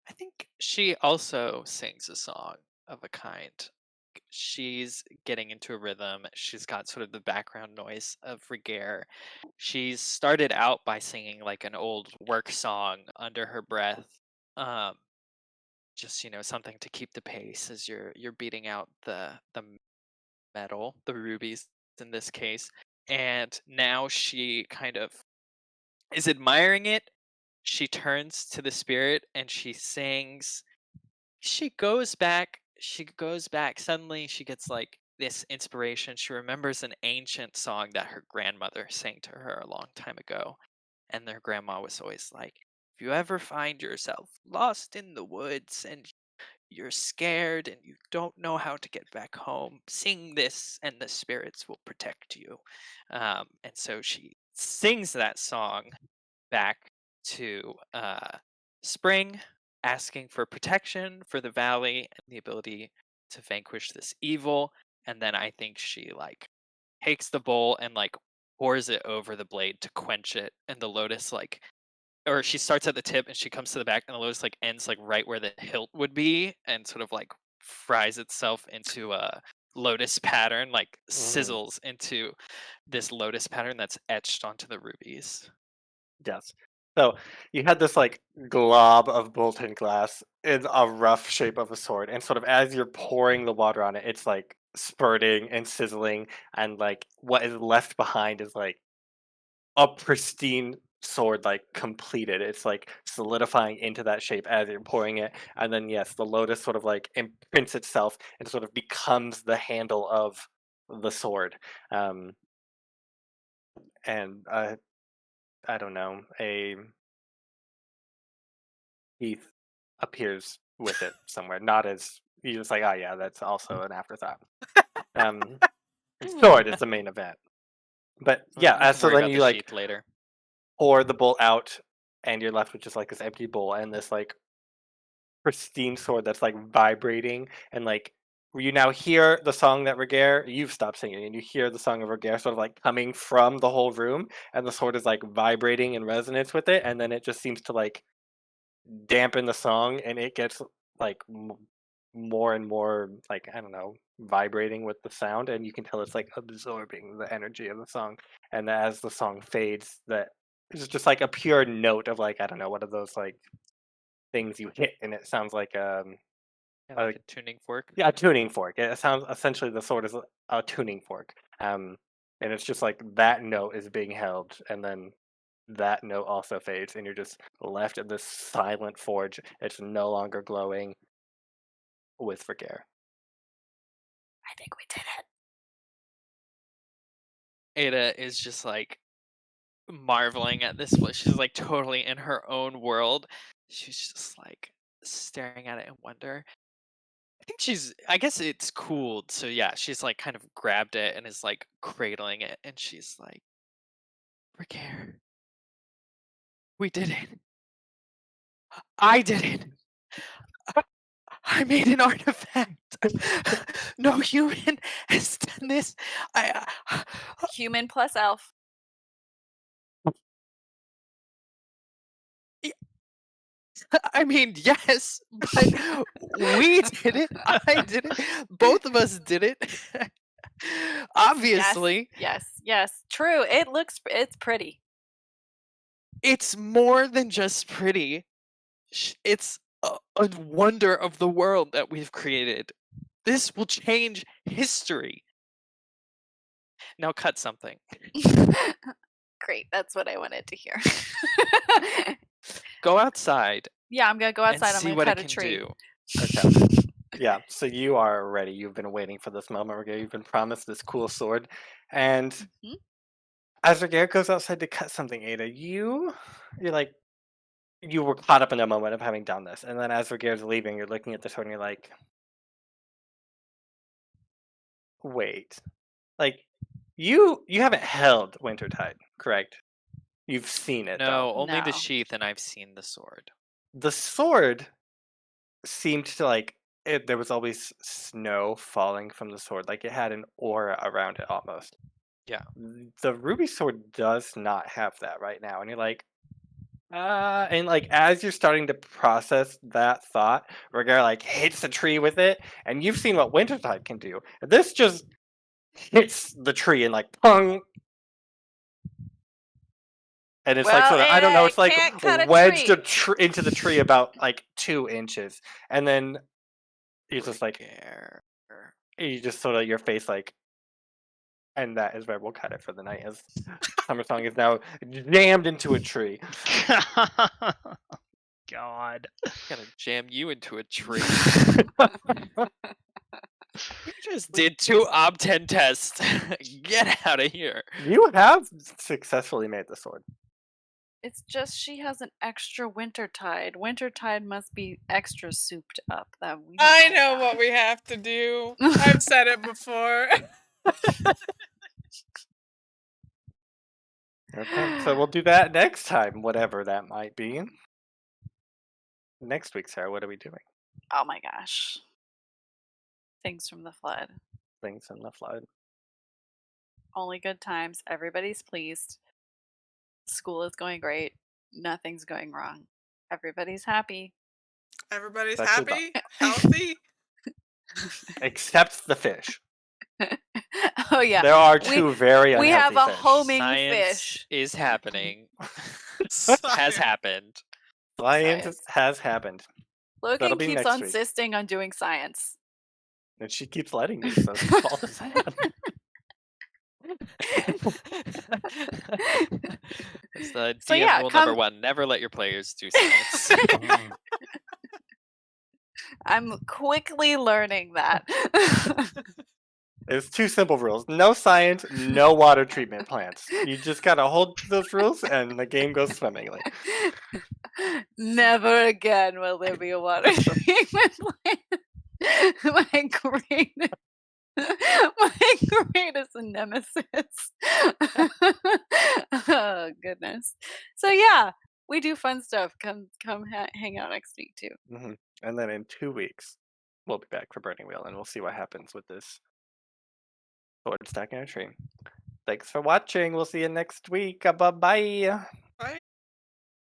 I think she also sings a song of a kind. She's getting into a rhythm. She's got sort of the background noise of Ragaire. She's started out by singing like an old work song under her breath. Um, just something to keep the pace as you're beating out the metal, the rubies in this case. And now she kind of is admiring it. She turns to the spirit and she sings. She goes back. Suddenly she gets like this inspiration. She remembers an ancient song that her grandmother sang to her a long time ago. And their grandma was always like, if you ever find yourself lost in the woods and you're scared and you don't know how to get back home, sing this and the spirits will protect you. And so she sings that song back to Spring, asking for protection for the valley and the ability to vanquish this evil. And then I think she like takes the bowl and like pours it over the blade to quench it. And the lotus like, or she starts at the tip and she comes to the back, and the lotus like ends like right where the hilt would be, and sort of like fries itself into a lotus pattern, like Mm, sizzles into this lotus pattern that's etched onto the rubies. yes. So you had this like glob of molten glass in a rough shape of a sword, and sort of as you're pouring the water on it, it's like spurting and sizzling, and like what is left behind is like a pristine sword, like completed. It's like solidifying into that shape as you're pouring it, and then yes, the lotus sort of like imprints itself and sort of becomes the handle of the sword. Um, and I don't know, a Heath appears with it somewhere. Not as you're just like, oh yeah, that's also an afterthought. Um, sword is the main event, but yeah. You can So worry then about the you like sheath later. pour the bowl out, and you're left with just like this empty bowl and this like pristine sword that's like vibrating, and like you now hear the song that Ragaire, you've stopped singing, and you hear the song of Ragaire sort of like coming from the whole room, and the sword is like vibrating in resonance with it, and then it just seems to like dampen the song, and it gets like more and more like I don't know, vibrating with the sound, and you can tell it's like absorbing the energy of the song, and as the song fades, that it's just like a pure note of like I don't know, what are those like things you hit, and it sounds like Yeah, a like a tuning fork. yeah, a tuning fork. It sounds essentially the sword is a tuning fork, and it's just like that note is being held, and then that note also fades, and you're just left in this silent forge. It's no longer glowing with Ragaire. I think we did it. Ada is just like marveling at this place. She's like totally in her own world. She's just like staring at it in wonder. I guess it's cooled. So yeah, she's like kind of grabbed it and is like cradling it. And she's like, Ragaire, we did it. I did it. I made an artifact. No human has done this. I, Human plus elf. I mean, yes, but we did it. I did it. Both of us did it. Obviously, Yes. True. It's pretty. it's more than just pretty. It's a wonder of the world that we've created. This will change history. Now cut something. Great. That's what I wanted to hear. Go outside Yeah, I'm gonna go and outside. I'm see gonna what cut it a can tree. do. Okay. Yeah, so you are ready. You've been waiting for this moment, Ragaire. You've been promised this cool sword. And Mhm. as Ragaire goes outside to cut something, Ada, you're like, you were caught up in a moment of having done this. And then as Ragaire's leaving, you're looking at the sword and you're like, wait. Like, you haven't held Wintertide, correct? You've seen it, though. No, only the No. sheath, and I've seen the sword. The sword seemed to there was always snow falling from the sword, like it had an aura around it almost. Yeah. The ruby sword does not have that right now, and you're like, and like as you're starting to process that thought, Ragaire like hits the tree with it, and you've seen what Wintertide can do. This just hits the tree and like pung, and it's like Well, sort of I don't know, Ada it's like can't cut a wedged tree. into the tree about like 2 inches, and then you're just like Ragaire. you just sort of your face like, and that is where we'll cut it for the night. As Summer Song is now jammed into a tree. God. Gonna jam you into a tree. You just did 2 Ob 10 tests. Get out of here. You have successfully made the sword. It's just she has an extra Wintertide. Wintertide must be extra souped up. That we don't I know know about. what we have to do. I've said it before. Okay, so we'll do that next time, whatever that might be. Next week, Sarah, what are we doing? Oh my gosh. Things from the flood. Things in the flood. Only good times. Everybody's pleased. School is going great. Nothing's going wrong. Everybody's happy. Everybody's That's about- happy, healthy. Except the fish. Oh yeah. There are We- two very we unhealthy have a fish. homing Science fish. is happening. Has Science. happened. Science has happened. That'll Logan be keeps next week. insisting on doing science. And she keeps letting me, so it's all the same. It's the So DM yeah, rule come- number 1. Never let your players do science. I'm quickly learning that. There's 2 simple rules. No science, no water treatment plants. You just gotta hold to those rules and the game goes swimmingly. Never again will there be a water treatment plant. My greatest nemesis. Oh goodness. So yeah, we do fun stuff. Come hang out next week too. Mhm. And then in 2 weeks, we'll be back for Burning Wheel and we'll see what happens with this sword stack in a tree. Thanks for watching. We'll see you next week. Bye-bye.